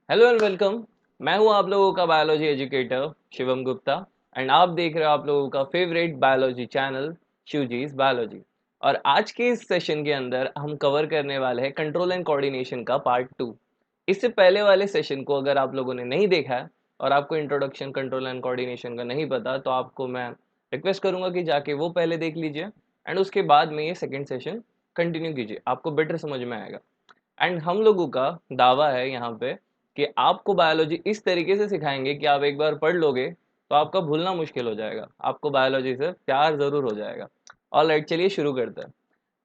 Hello and welcome. मैं हूं आप लोगों का biology educator Shivam Gupta and आप देख रहे हो आप लोगों का फेवरेट बायोलॉजी चैनल शिवजीज बायोलॉजी। और आज के इस सेशन के अंदर हम कवर करने वाले हैं कंट्रोल एंड कोऑर्डिनेशन का पार्ट 2। इससे पहले वाले सेशन को अगर आप लोगों ने नहीं देखा है और आपको इंट्रोडक्शन कंट्रोल एंड कोऑर्डिनेशन का नहीं पता तो आपको मैं रिक्वेस्ट करूंगा कि जाके वो पहले देख लीजिए एंड उसके बाद में ये सेकेंड सेशन कंटिन्यू कीजिए, आपको बेटर समझ में आएगा। एंड हम लोगों का दावा है यहाँ पे कि आपको बायोलॉजी इस तरीके से सिखाएंगे कि आप एक बार पढ़ लोगे तो आपका भूलना मुश्किल हो जाएगा, आपको बायोलॉजी से प्यार जरूर हो जाएगा। ऑलराइट, चलिए शुरू करते हैं।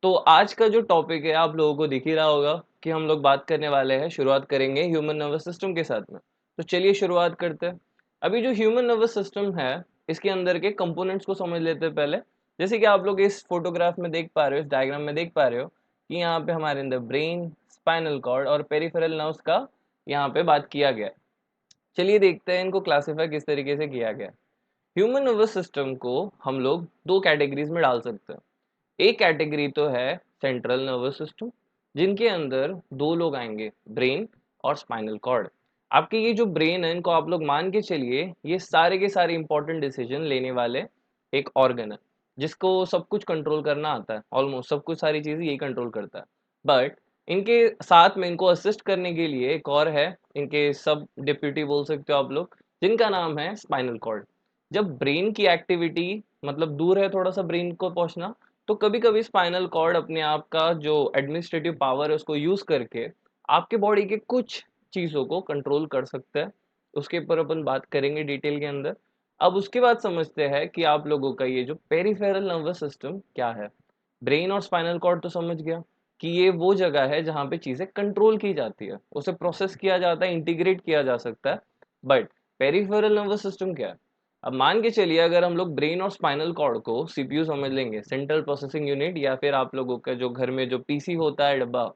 तो आज का जो टॉपिक है आप लोगों को दिख ही रहा होगा कि हम लोग बात करने वाले हैं, शुरुआत करेंगे ह्यूमन नर्वस सिस्टम के साथ में। तो चलिए शुरुआत करते हैं। अभी जो ह्यूमन नर्वस सिस्टम है इसके अंदर के कंपोनेंट्स को समझ लेते हैं पहले। जैसे कि आप लोग इस फोटोग्राफ में देख पा रहे हो, इस डायग्राम में देख पा रहे हो कि यहाँ पे हमारे अंदर ब्रेन, स्पाइनल कॉर्ड और पेरिफेरल नर्व्स का यहाँ पे बात किया गया है। चलिए देखते हैं इनको क्लासिफाई किस तरीके से किया गया है। ह्यूमन नर्वस सिस्टम को हम लोग दो कैटेगरीज में डाल सकते हैं। एक कैटेगरी तो है सेंट्रल नर्वस सिस्टम, जिनके अंदर दो लोग आएंगे, ब्रेन और स्पाइनल कॉर्ड। आपके ये जो ब्रेन है इनको आप लोग मान के चलिए ये सारे के सारे इंपॉर्टेंट डिसीजन लेने वाले एक ऑर्गन है जिसको सब कुछ कंट्रोल करना आता है, ऑलमोस्ट सब कुछ सारी चीजें यही कंट्रोल करता है। बट इनके साथ में इनको असिस्ट करने के लिए एक और है, इनके सब डिप्यूटी बोल सकते हो आप लोग, जिनका नाम है स्पाइनल कॉर्ड। जब ब्रेन की एक्टिविटी मतलब दूर है थोड़ा सा ब्रेन को पहुंचना, तो कभी कभी स्पाइनल कॉर्ड अपने आप का जो एडमिनिस्ट्रेटिव पावर है उसको यूज करके आपके बॉडी के कुछ चीजों को कंट्रोल कर सकते हैं। उसके ऊपर अपन बात करेंगे डिटेल के अंदर। अब उसके बाद समझते हैं कि आप लोगों का ये जो पेरिफेरल नर्वस सिस्टम क्या है। ब्रेन और स्पाइनल कॉर्ड तो समझ गया कि ये वो जगह है जहाँ पे चीजें कंट्रोल की जाती है, उसे प्रोसेस किया जाता है, इंटीग्रेट किया जा सकता है। बट पेरिफेरल नर्वस सिस्टम क्या है? अब मान के चलिए अगर हम लोग ब्रेन और स्पाइनल कॉर्ड को सीपीयू समझ लेंगे, सेंट्रल प्रोसेसिंग यूनिट, या फिर आप लोगों का जो घर में जो पीसी होता है डब्बा,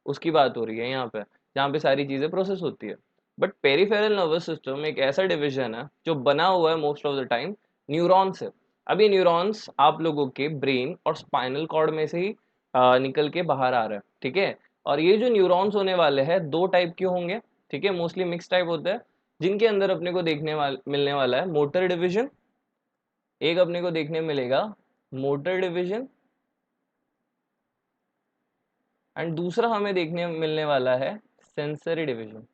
उसकी बात हो रही है यहाँ पे, जहाँ पे सारी चीजें प्रोसेस होती है। बट पेरिफेरल नर्वस सिस्टम एक ऐसा डिवीजन है जो बना हुआ है most of the time neuron से। अब ये न्यूरॉन्स आप लोगों के ब्रेन और स्पाइनल कॉर्ड में से ही निकल के बाहर आ रहा है, ठीक है। और ये जो न्यूरॉन्स होने वाले हैं दो टाइप के होंगे, ठीक है, मोस्टली मिक्स टाइप होता है, जिनके अंदर अपने को मिलने वाला है मोटर डिवीजन। एक अपने को देखने मिलेगा मोटर डिवीजन एंड दूसरा हमें देखने मिलने वाला है सेंसरी डिवीजन।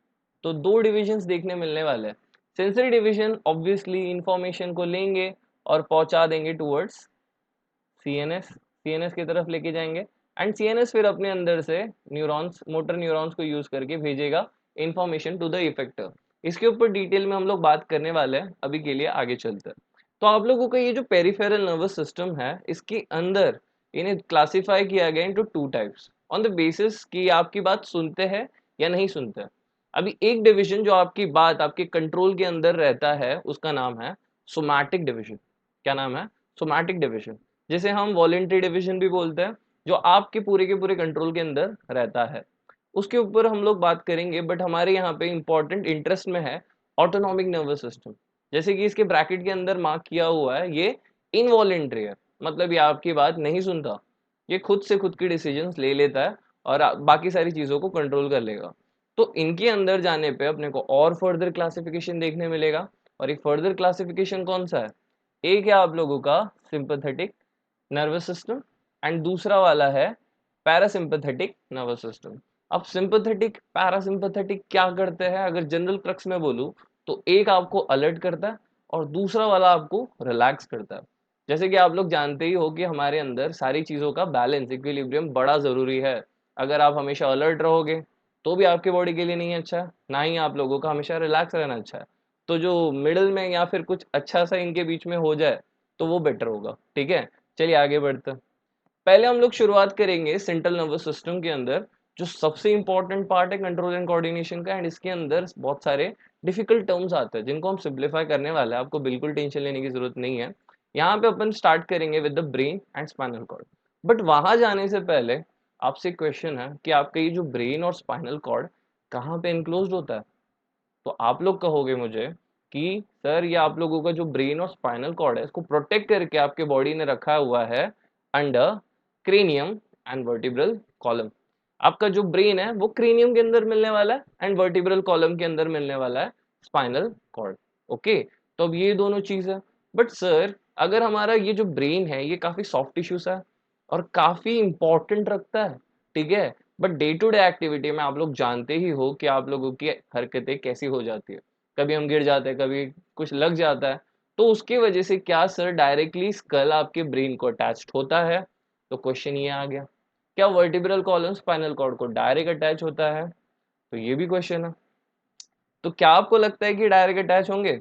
तो दो डिविजन्स देखने मिलने वाले हैं। सेंसरी डिवीजन ऑब्वियसली इंफॉर्मेशन को लेंगे और पहुंचा देंगे टुवर्ड्स सीएनएस, सीएनएस की तरफ लेके जाएंगे एंड सीएनएस फिर अपने अंदर से न्यूरॉन्स, मोटर न्यूरॉन्स को यूज करके भेजेगा इंफॉर्मेशन टू द इफेक्टर। इसके ऊपर डिटेल में हम लोग बात करने वाले हैं, अभी के लिए आगे चलते हैं। तो आप लोगों का ये जो पेरिफेरल नर्वस सिस्टम है इसके अंदर इन्हें क्लासिफाई किया गया into two types on the basis कि आपकी बात सुनते हैं या नहीं सुनते हैं। अभी एक डिवीजन जो आपकी बात आपके कंट्रोल के अंदर रहता है उसका नाम है सोमैटिक डिवीजन। क्या नाम है? सोमैटिक डिवीजन, जिसे हम वॉलेंट्री डिवीजन भी बोलते हैं, जो आपके पूरे के पूरे कंट्रोल के अंदर रहता है। उसके ऊपर हम लोग बात करेंगे, बट हमारे यहाँ पे इंपॉर्टेंट इंटरेस्ट में है ऑटोनॉमिक नर्वस सिस्टम। जैसे कि इसके ब्रैकेट के अंदर मार्क किया हुआ है, ये इनवॉलेंट्री है, मतलब ये आपकी बात नहीं सुनता, ये खुद से खुद की डिसीजंस ले लेता है और बाकी सारी चीज़ों को कंट्रोल कर लेगा। तो इनके अंदर जाने पे अपने को और फर्दर क्लासिफिकेशन देखने मिलेगा। और एक फर्दर क्लासिफिकेशन कौन सा है? एक है आप लोगों का सिंपैथेटिक नर्वस सिस्टम एंड दूसरा वाला है पैरासिम्पैथेटिक नर्वस सिस्टम। अब सिंपैथेटिक पैरासिम्पैथेटिक क्या करते हैं अगर जनरल क्रक्स में बोलूं, तो एक आपको अलर्ट करता है और दूसरा वाला आपको रिलैक्स करता है। जैसे कि आप लोग जानते ही हो कि हमारे अंदर सारी चीज़ों का बैलेंस, इक्विलिब्रियम बड़ा ज़रूरी है। अगर आप हमेशा अलर्ट रहोगे तो भी आपके बॉडी के लिए नहीं अच्छा है, ना ही आप लोगों का हमेशा रिलैक्स रहना अच्छा है। तो जो मिडिल में या फिर कुछ अच्छा सा इनके बीच में हो जाए तो वो बेटर होगा, ठीक है। चलिए आगे बढ़ते हैं। पहले हम लोग शुरुआत करेंगे सेंट्रल नर्वस सिस्टम के अंदर, जो सबसे इंपॉर्टेंट पार्ट है कंट्रोल एंड कोऑर्डिनेशन का, एंड इसके अंदर बहुत सारे डिफिकल्ट टर्म्स आते हैं जिनको हम सिंप्लीफाई करने वाले हैं, आपको बिल्कुल टेंशन लेने की जरूरत नहीं है। यहाँ पे अपन स्टार्ट करेंगे with the brain and spinal cord. But वहां जाने से पहले आपसे क्वेश्चन है कि आपका ये जो ब्रेन और स्पाइनल कॉर्ड कहाँ पे इनक्लोज होता है। तो आप लोग कहोगे मुझे कि सर ये आप लोगों का जो ब्रेन और स्पाइनल कॉर्ड है इसको प्रोटेक्ट करके आपके बॉडी ने रखा हुआ है under cranium and vertebral column. आपका जो ब्रेन है वो क्रेनियम के अंदर मिलने वाला है एंड वर्टिब्रल कॉलम के अंदर मिलने वाला है स्पाइनल कॉर्ड। ओके, तो अब ये दोनों चीज है। बट सर अगर हमारा ये जो ब्रेन है ये काफी सॉफ्ट टिश्यूज है और काफी इंपॉर्टेंट रखता है, ठीक है, but day to day activity में आप लोग जानते ही हो कि आप लोगों की हरकतें कैसी हो जाती है, कभी हम गिर जाते हैं, कभी कुछ लग जाता है, तो उसकी वजह से क्या सर डायरेक्टली स्कल आपके ब्रेन को अटैच्ड होता है? तो क्वेश्चन ये आ गया, क्या वर्टिब्रल कॉलम स्पाइनल कॉर्ड को डायरेक्ट अटैच होता है? तो ये भी क्वेश्चन है। तो क्या आपको लगता है कि डायरेक्ट अटैच होंगे?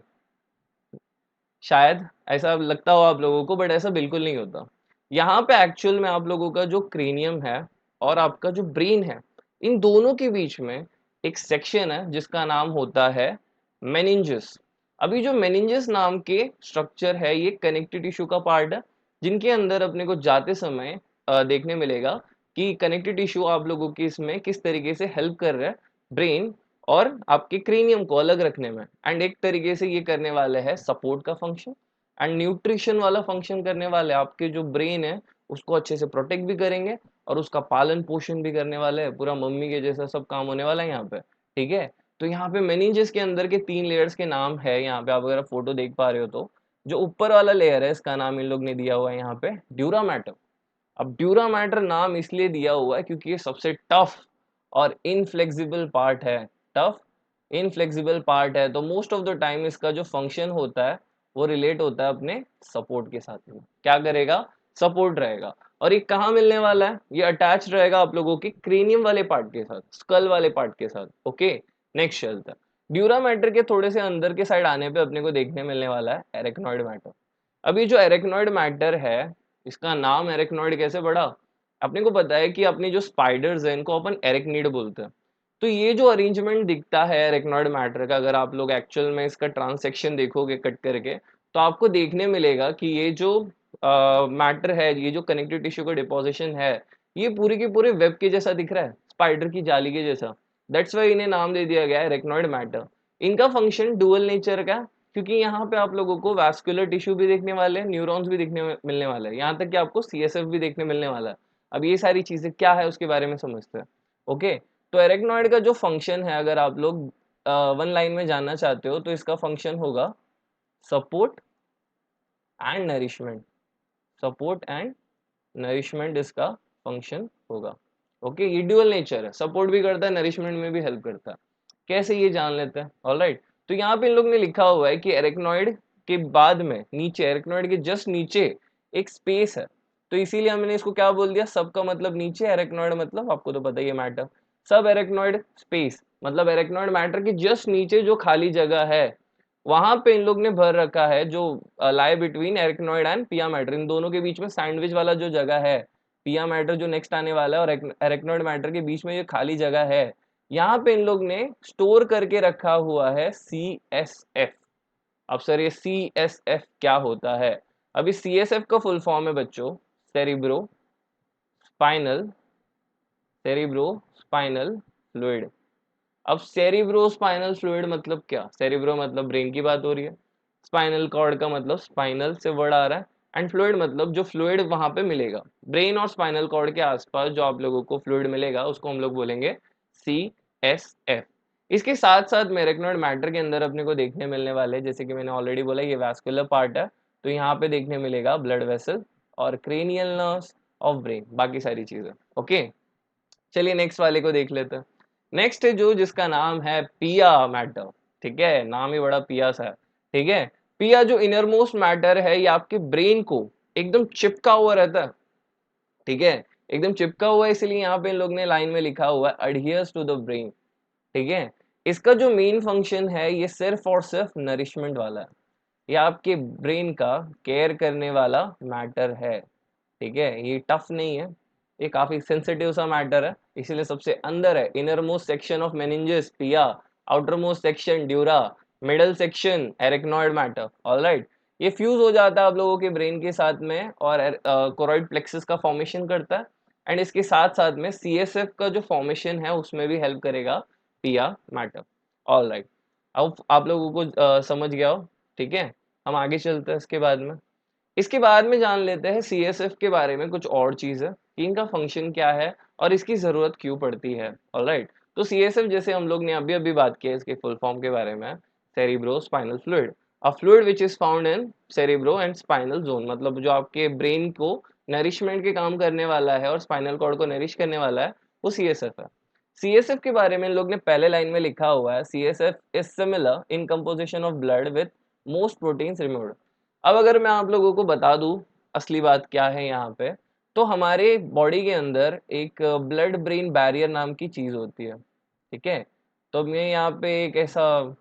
शायद ऐसा लगता हो आप लोगों को, बट ऐसा बिल्कुल नहीं होता। यहाँ पे एक्चुअल में आप लोगों का जो क्रेनियम है और आपका जो ब्रेन है, इन दोनों के बीच में एक सेक्शन है जिसका नाम होता है मेनिंजेस। अभी जो मेनिंजेस नाम के स्ट्रक्चर है ये कनेक्टिव टिश्यू का पार्ट है, जिनके अंदर अपने को जाते समय देखने मिलेगा कि कनेक्टिव टिश्यू आप लोगों की इसमें किस तरीके से हेल्प कर रहा है ब्रेन और आपके क्रेनियम को अलग रखने में। एंड एक तरीके से ये करने वाले हैं सपोर्ट का फंक्शन एंड न्यूट्रिशन वाला फंक्शन करने वाले, आपके जो ब्रेन है उसको अच्छे से प्रोटेक्ट भी करेंगे और उसका पालन पोषण भी करने वाले हैं, पूरा मम्मी के जैसा सब काम होने वाला है यहाँ पे, ठीक है। तो यहाँ पे मेनिंजेस के अंदर के 3 लेयर्स के नाम है, यहाँ पे आप अगर फोटो देख पा रहे हो तो जो ऊपर वाला लेयर है इसका नाम इन लोग ने दिया हुआ है यहाँ पे ड्यूरा मैटर। अब ड्यूरा मैटर नाम इसलिए दिया हुआ है क्योंकि ये सबसे टफ और इनफ्लेक्सिबल पार्ट है। टफ इनफ्लेक्सिबल पार्ट है तो मोस्ट ऑफ द टाइम इसका जो फंक्शन होता है वो रिलेट होता है अपने सपोर्ट के साथ में। क्या करेगा? सपोर्ट रहेगा। और ये कहाँ मिलने वाला है? ये अटैच रहेगा आप लोगों के क्रेनियम वाले पार्ट के साथ, स्कल वाले पार्ट के साथ। ओके, नेक्स्ट चलता है। ड्यूरा मैटर के थोड़े से अंदर के साइड आने पे अपने को देखने मिलने वाला है एरेक्नॉइड मैटर। अभी जो एरेक्नॉइड मैटर है इसका नाम एरेक्नॉइड कैसे पड़ा? अपने को पता है कि अपनी जो स्पाइडर्स हैं इनको अपन एरेक्निड बोलते हैं। तो ये जो अरेंजमेंट दिखता है एरेक्नॉइड मैटर का, अगर आप लोग एक्चुअल में इसका ट्रांसेक्शन देखोगे कट करके, तो आपको देखने मिलेगा कि ये जो मैटर है, ये जो कनेक्टिव टिश्यू का डिपोजिशन है, ये पूरे के पूरे वेब के जैसा दिख रहा है, स्पाइडर की जाली के जैसा। दैट्स वाई इन्हें नाम दे दिया गया है एरेक्नॉइड मैटर। इनका फंक्शन डुअल नेचर का है, क्योंकि यहाँ पे आप लोगों को वैस्कुलर टिश्यू भी देखने वाले हैं, न्यूरॉन्स भी देखने मिलने वाले हैं, यहाँ तक कि आपको सीएसएफ भी देखने मिलने वाला है। अब ये सारी चीजें क्या है उसके बारे में समझते हैं। ओके, तो एरेक्नॉइड का जो फंक्शन है अगर आप लोग वन लाइन में जानना चाहते हो तो इसका फंक्शन होगा support and nourishment. Support and nourishment इसका फंक्शन होगा। ओके, ये ड्यूअल नेचर है, सपोर्ट भी करता है, नरिशमेंट में भी हेल्प करता है। कैसे ये जान लेते हैं। ऑलराइट, तो यहाँ पे इन लोग ने लिखा हुआ है कि एरेक्नॉइड के बाद में नीचे, एरेक्नॉइड के जस्ट नीचे एक स्पेस है, तो इसीलिए हमने इसको क्या बोल दिया, सब का मतलब नीचे, एरेक्नॉइड मतलब आपको तो पता ही है मैटर, सब एरेक्नॉइड स्पेस मतलब एरेक्नॉइड मैटर के जस्ट नीचे जो खाली जगह है वहां पे इन लोग ने भर रखा है जो लाई बिटवीन एरेक्नॉइड एंड पिया मैटर, इन दोनों के बीच में सैंडविच वाला जो जगह है, पिया मैटर जो नेक्स्ट आने वाला है और एरेक्नॉइड मैटर के बीच में जो खाली जगह है, यहाँ पे इन लोग ने स्टोर करके रखा हुआ है सी एस एफ। अब सर ये सी एस एफ क्या होता है? अभी सी एस एफ का फुल फॉर्म है बच्चों cerebro spinal, cerebro spinal fluid. अब सेरिब्रो स्पाइनल फ्लूइड मतलब क्या? सेरिब्रो मतलब ब्रेन की बात हो रही है, स्पाइनल कॉर्ड का मतलब स्पाइनल से वर्ड आ रहा है, एंड फ्लूइड मतलब जो फ्लूइड वहां पे मिलेगा ब्रेन और स्पाइनल कॉर्ड के आसपास, जो आप लोगों को फ्लूइड मिलेगा उसको हम लोग बोलेंगे सी एस एफ। इसके साथ साथ मेरेक्नोइड मैटर के अंदर अपने को देखने मिलने वाले, जैसे कि मैंने ऑलरेडी बोला ये वैस्कुलर पार्ट है, तो यहाँ पे देखने मिलेगा ब्लड वेसल और क्रेनियल नर्व्स ऑफ ब्रेन, बाकी सारी चीजें। ओके, चलिए नेक्स्ट वाले को देख लेते हैं। नेक्स्ट है जो जिसका नाम है पिया मैटर, ठीक है, नाम ही बड़ा पिया सा है, ठीक है। पिया जो इनर मोस्ट मैटर है ये आपके ब्रेन को एकदम चिपका हुआ रहता है, ठीक है, एकदम चिपका हुआ है, इसलिए यहाँ पे इन लोग ने लाइन में लिखा हुआ है अडहियर्स टू द ब्रेन, ठीक है। इसका जो मेन फंक्शन है ये सिर्फ और सिर्फ नरिशमेंट वाला है, ये आपके ब्रेन का केयर करने वाला मैटर है, ठीक है, ये टफ नहीं है, ये काफी सेंसिटिव सा मैटर है, इसीलिए सबसे अंदर है। Innermost section of meninges pia, outermost section dura, middle section arachnoid mater. Alright, ये फ्यूज हो जाता है आप लोगों के ब्रेन के साथ में और कोरॉइड प्लेक्सस का फॉर्मेशन करता है, एंड इसके साथ साथ में सीएसएफ का जो फॉर्मेशन है उसमें भी हेल्प करेगा पिया मैटर। ऑलराइट, अब आप लोगों को समझ गया हो, ठीक है, हम आगे चलते हैं इसके बाद में। इसके बाद में जान लेते हैं सीएसएफ के बारे में कुछ और चीज़ है। कि इनका फंक्शन क्या है और इसकी ज़रूरत क्यों पड़ती है। ऑलराइट, तो सीएसएफ जैसे हम लोग ने अभी अभी बात की है इसके फुल फॉर्म के बारे में, cerebro spinal fluid, a fluid which is found in cerebro and spinal zone, मतलब जो आपके ब्रेन को नरिशमेंट के काम करने वाला है और स्पाइनल कॉर्ड को नरिश करने वाला है, वो सीएसएफ है। सीएसएफ के बारे में इन लोग ने पहले लाइन में लिखा हुआ है, CSF is similar in composition of blood with most proteins removed. अब अगर मैं आप लोगों को बता दूं असली बात क्या है यहाँ पे, तो हमारे बॉडी के अंदर एक ब्लड ब्रेन बैरियर नाम की चीज होती है, ठीक है। तो मैं यहाँ पे एक ऐसा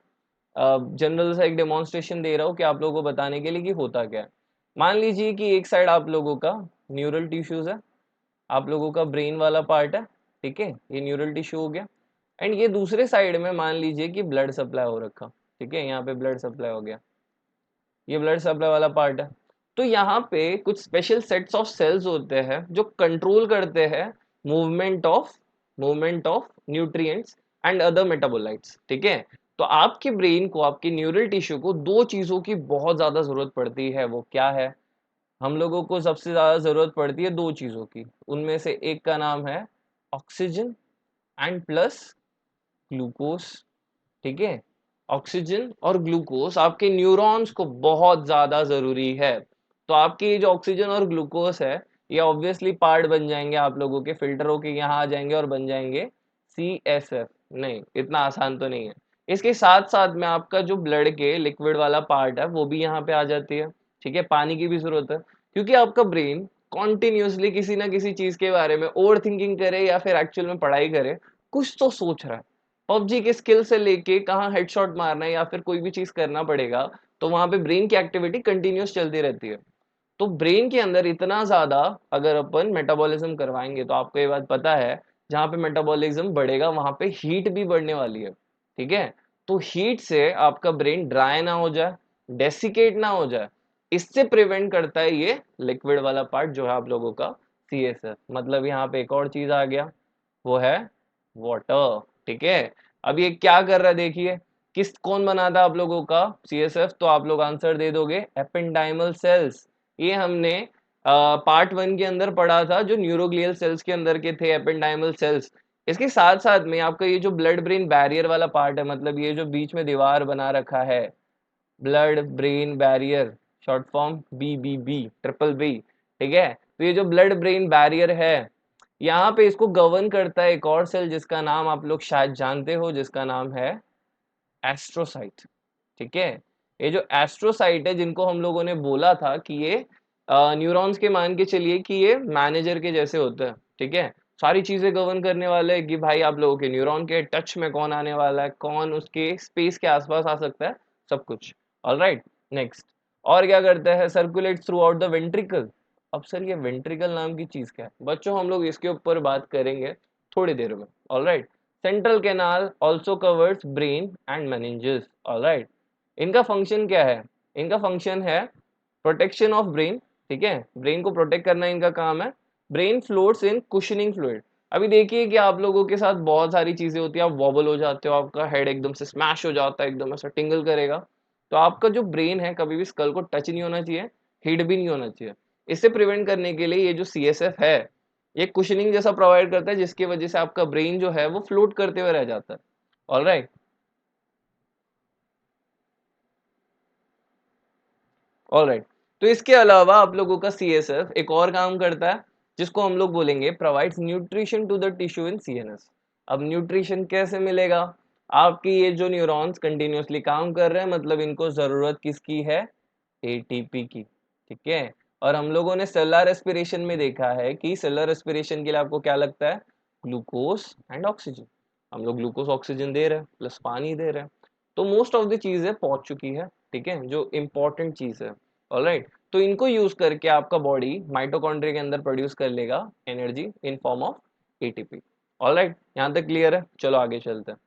जनरल सा एक डेमोन्स्ट्रेशन दे रहा हूँ कि आप लोगों को बताने के लिए कि होता क्या है। मान लीजिए कि एक साइड आप लोगों का न्यूरल टिश्यूज है, आप लोगों का ब्रेन वाला पार्ट है, ठीक है, ये न्यूरल टिश्यू हो गया। एंड ये दूसरे साइड में मान लीजिए कि ब्लड सप्लाई हो रखा, ठीक है, यहाँ पे ब्लड सप्लाई हो गया, ये ब्लड सप्लाई वाला पार्ट है। तो यहाँ पे कुछ स्पेशल सेट्स ऑफ सेल्स होते हैं जो कंट्रोल करते हैं movement of nutrients and other metabolites, ठीक है। तो आपके ब्रेन को, आपके न्यूरल टिश्यू को दो चीजों की बहुत ज्यादा जरूरत पड़ती है, वो क्या है? हम लोगों को सबसे ज्यादा जरूरत पड़ती है दो चीजों की, उनमें से एक का नाम है ऑक्सीजन एंड प्लस ग्लूकोज, ठीक है। ऑक्सीजन और ग्लूकोज आपके न्यूरॉन्स को बहुत ज्यादा जरूरी है। तो आपके ये जो ऑक्सीजन और ग्लूकोज है, ये ऑब्वियसली पार्ट बन जाएंगे आप लोगों के, फिल्टर होके यहाँ आ जाएंगे और बन जाएंगे CSF। नहीं, इतना आसान तो नहीं है। इसके साथ साथ में आपका जो ब्लड के लिक्विड वाला पार्ट है वो भी यहाँ पे आ जाती है, ठीक है। पानी की भी जरूरत है, क्योंकि आपका ब्रेन कॉन्टिन्यूसली किसी ना किसी चीज के बारे में ओवर थिंकिंग करे या फिर एक्चुअल में पढ़ाई करे, कुछ तो सोच रहा है। पबजी के स्किल से लेके कहाँ हेडशॉट मारना है या फिर कोई भी चीज करना पड़ेगा, तो वहां पे ब्रेन की एक्टिविटी कंटिन्यूस चलती रहती है। तो ब्रेन के अंदर इतना ज्यादा अगर अपन मेटाबॉलिज्म करवाएंगे, तो आपको ये बात पता है, जहाँ पे मेटाबॉलिज्म बढ़ेगा वहां पे हीट भी बढ़ने वाली है, ठीक है। तो हीट से आपका ब्रेन ड्राई ना हो जाए, डेसिकेट ना हो जाए, इससे प्रिवेंट करता है ये लिक्विड वाला पार्ट जो है आप लोगों का CSF। मतलब यहाँ पे एक और चीज आ गया, वो है वाटर, ठीक है। अब ये क्या कर रहा है देखिए, किस कौन बनाता है आप लोगों का CSF, तो आप लोग आंसर दे दोगे एपेंडाइमल सेल्स। ये हमने पार्ट 1 के अंदर पढ़ा था, जो न्यूरोग्लियल सेल्स के अंदर के थे एपेंडाइमल सेल्स। इसके साथ साथ में आपका ये जो ब्लड ब्रेन बैरियर वाला पार्ट है, मतलब ये जो बीच में दीवार बना रखा है, blood brain barrier, short form BBB, triple B, ठीक है। तो ये जो ब्लड ब्रेन बैरियर है, यहाँ पे इसको गवर्न करता है एक और सेल जिसका नाम आप लोग शायद जानते हो, जिसका नाम है एस्ट्रोसाइट, ठीक है। ये जो एस्ट्रोसाइट है, जिनको हम लोगों ने बोला था कि ये न्यूरॉन्स के, मान के चलिए कि ये मैनेजर के जैसे होते हैं, ठीक है। सारी चीजें गवर्न करने वाले हैं कि भाई आप लोगों के न्यूरॉन के टच में कौन आने वाला है, कौन उसके स्पेस के आसपास आ सकता है, सब कुछ। Alright, next. और क्या करता है, circulate through out the ventricle. अब सर ये वेंट्रिकल नाम की चीज क्या है बच्चों, हम लोग इसके ऊपर बात करेंगे थोड़ी देर में। Alright, central canal also covers brain and meninges। Alright, इनका फंक्शन क्या है? इनका फंक्शन है प्रोटेक्शन ऑफ ब्रेन, ठीक है, ब्रेन को प्रोटेक्ट करना इनका काम है। ब्रेन फ्लोट्स इन कुशनिंग फ्लूइड। अभी देखिए कि आप लोगों के साथ बहुत सारी चीजें होती है, आप वॉबल हो जाते हो, आपका हेड एकदम से स्मैश हो जाता है, एकदम ऐसा टिंगल करेगा। तो आपका जो ब्रेन है कभी भी स्कल को टच नहीं होना चाहिए, हिट भी नहीं होना चाहिए। इससे प्रिवेंट करने के लिए ये जो CSF है, ये कुशनिंग जैसा प्रोवाइड करता है, जिसकी वजह से आपका ब्रेन जो है वो फ्लोट करते हुए रह जाता है। Alright, alright. तो इसके अलावा आप लोगों का CSF एक और काम करता है, जिसको हम लोग बोलेंगे provides nutrition to the tissue in CNS। अब न्यूट्रिशन कैसे मिलेगा? आपकी ये जो न्यूरॉन्स कंटिन्यूअसली काम कर रहे हैं, मतलब इनको जरूरत किसकी है? ATP की, ठीक है। और हम लोगों ने सेलुलर रेस्पिरेशन में देखा है कि सेलुलर रेस्पिरेशन के लिए आपको क्या लगता है? Glucose and oxygen. हम लोग ग्लूकोज ऑक्सीजन दे रहे हैं प्लस पानी दे रहे हैं। तो मोस्ट ऑफ द चीजें पहुंच चुकी है, ठीक है, जो इंपॉर्टेंट चीज है। ऑलराइट, तो इनको यूज करके आपका बॉडी माइटोकॉन्ड्रिया के अंदर प्रोड्यूस कर लेगा energy in form of ATP। Alright, यहाँ तक क्लियर है? चलो आगे चलते हैं।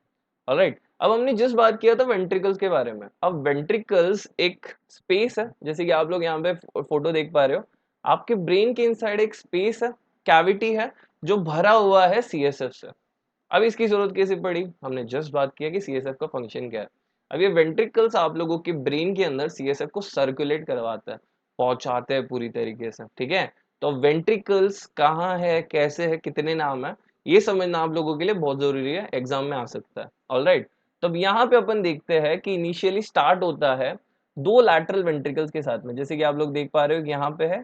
ऑलराइट, अब हमने जिस बात किया था वेंट्रिकल्स के बारे में, अब वेंट्रिकल्स एक स्पेस है, जैसे कि आप लोग यहाँ पे फोटो देख पा रहे हो, आपके ब्रेन के इनसाइड एक स्पेस है, कैविटी है, जो भरा हुआ है CSF से। अब इसकी जरूरत कैसे पड़ी? हमने जस्ट बात किया कि CSF का फंक्शन क्या है। अब ये वेंट्रिकल्स आप लोगों के ब्रेन के अंदर CSF को सर्कुलेट करवाता है, पहुंचाते हैं पूरी तरीके से, ठीक है। तो वेंट्रिकल्स कहाँ है, कैसे है, कितने नाम है, ये समझना आप लोगों के लिए बहुत जरूरी है, एग्जाम में आ सकता है। ऑलराइट, तो अब यहाँ पे अपन देखते हैं कि इनिशियली स्टार्ट होता है दो लैटरल वेंट्रिकल्स के साथ में, जैसे कि आप लोग देख पा रहे हो कि यहाँ पे है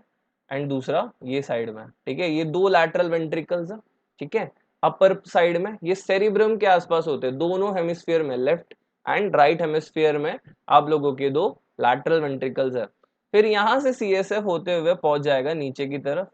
एंड दूसरा ये साइड में, ठीक है, ये दो लैटरल वेंट्रिकल्स है, ठीक है। अपर साइड में ये सेरिब्रम के आसपास होते हैं, दोनों हेमिस्फीयर में, लेफ्ट एंड राइट हेमिस्फीयर में आप लोगों के दो लैटरल वेंट्रिकल्स है। फिर यहाँ से सीएसएफ होते हुए पहुंच जाएगा नीचे की तरफ,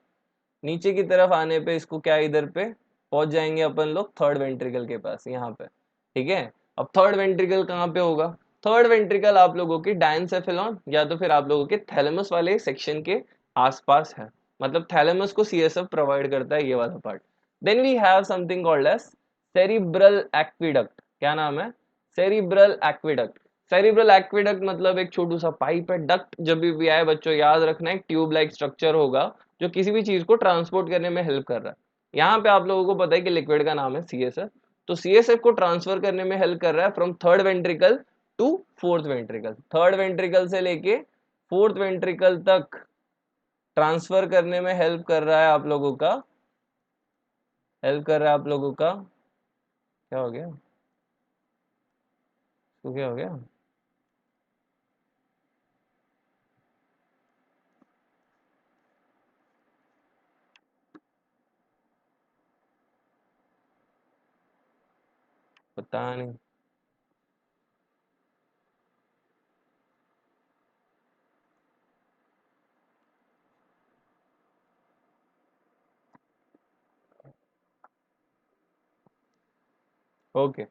नीचे की तरफ आने पे इसको क्या इधर पे पहुंच जाएंगे अपन लोग थर्ड वेंट्रिकल के पास यहाँ पे, ठीक है। अब थर्ड वेंट्रिकल कहाँ पे होगा, थर्ड वेंट्रिकल आप लोगों की डायंसेफेलॉन या तो फिर आप लोगों के थैलेमस वाले सेक्शन के आसपास है, मतलब थैलेमस को सीएसएफ प्रोवाइड करता है ये वाला part. Then we have something called as cerebral aqueduct, क्या नाम है, सेरिब्रल एक्विडक्ट। सेरिब्रल एक्विडक्ट मतलब एक छोटू सा पाइप है, डक्ट जब भी आए बच्चों याद रखना है, ट्यूब लाइक स्ट्रक्चर होगा जो किसी भी चीज को ट्रांसपोर्ट करने में हेल्प कर रहा है। यहाँ पे आप लोगों को पता है कि लिक्विड का नाम है सीएसएफ, तो सीएसएफ को ट्रांसफर करने में हेल्प कर रहा है from third ventricle to fourth ventricle, third ventricle से लेके फोर्थ वेंट्रिकल तक ट्रांसफर करने में हेल्प कर रहा है आप लोगों का, हेल्प कर रहा है आप लोगों का, क्या हो गया, तो क्या हो गया, पता नहीं। ओके,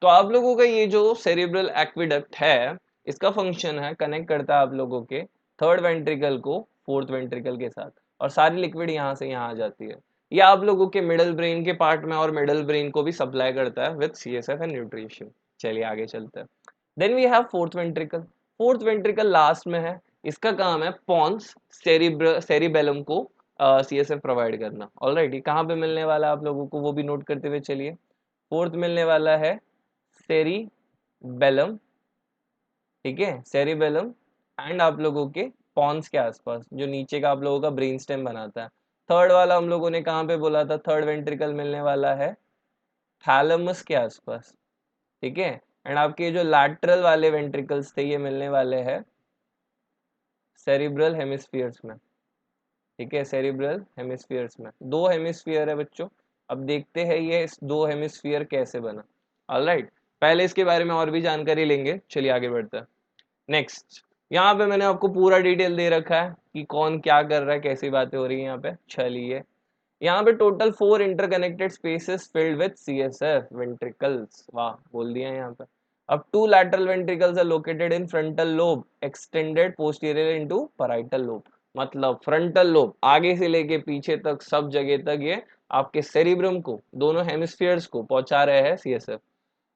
तो आप लोगों का ये जो सेरिब्रल एक्विडक्ट है, इसका फंक्शन है कनेक्ट करता है आप लोगों के थर्ड वेंट्रिकल को फोर्थ वेंट्रिकल के साथ, और सारी लिक्विड यहाँ से यहाँ आ जाती है। ये आप लोगों के मिडल ब्रेन के पार्ट में और मिडल ब्रेन को भी सप्लाई करता है विद सीएसएफ एंड न्यूट्रिशन। चलिए आगे चलते हैं। Then we have fourth ventricle, fourth ventricle last में है, इसका काम है पॉन्स सेरिबेलम को सीएसएफ प्रोवाइड करना। ऑलराइट, ये कहाँ पे मिलने वाला है आप लोगों को वो भी नोट करते हुए चलिए। फोर्थ मिलने वाला है सेरिबेलम, ठीक है, सेरिबेलम एंड आप लोगों के पॉन्स के आसपास जो नीचे का आप लोगों का ब्रेन स्टेम बनाता है। थर्ड वाला हम लोगों ने कहाँ पे बोला था, थर्ड वेंट्रिकल मिलने वाला है थैलेमस के आसपास, ठीक है। एंड आपके जो लैटरल वाले वेंट्रिकल्स थे ये मिलने वाले हैं सेरिब्रल हेमिस्फीयर्स में, ठीक है, सेरिब्रल हेमिस्फीयर्स में दो हेमिस्फीयर है बच्चों। अब देखते हैं ये इस दो हेमिस्फीयर कैसे बना। ऑलराइट, पहले इसके बारे में और भी जानकारी लेंगे, चलिए आगे बढ़ते हैं। नेक्स्ट, यहाँ पे मैंने आपको पूरा डिटेल दे रखा है कि कौन क्या कर रहा है, कैसी बातें हो रही है यहाँ पे। चलिए, यहाँ पे total 4 interconnected spaces filled with CSF ventricles, वाह बोल दिया यहाँ पे। अब 2 lateral ventricles are located in frontal lobe extended posterior into parietal lobe, मतलब फ्रंटल लोब आगे से लेके पीछे तक सब जगह तक ये आपके सेरिब्रम को, दोनों हेमिस्फीयर्स को पहुंचा रहे हैं सीएसएफ।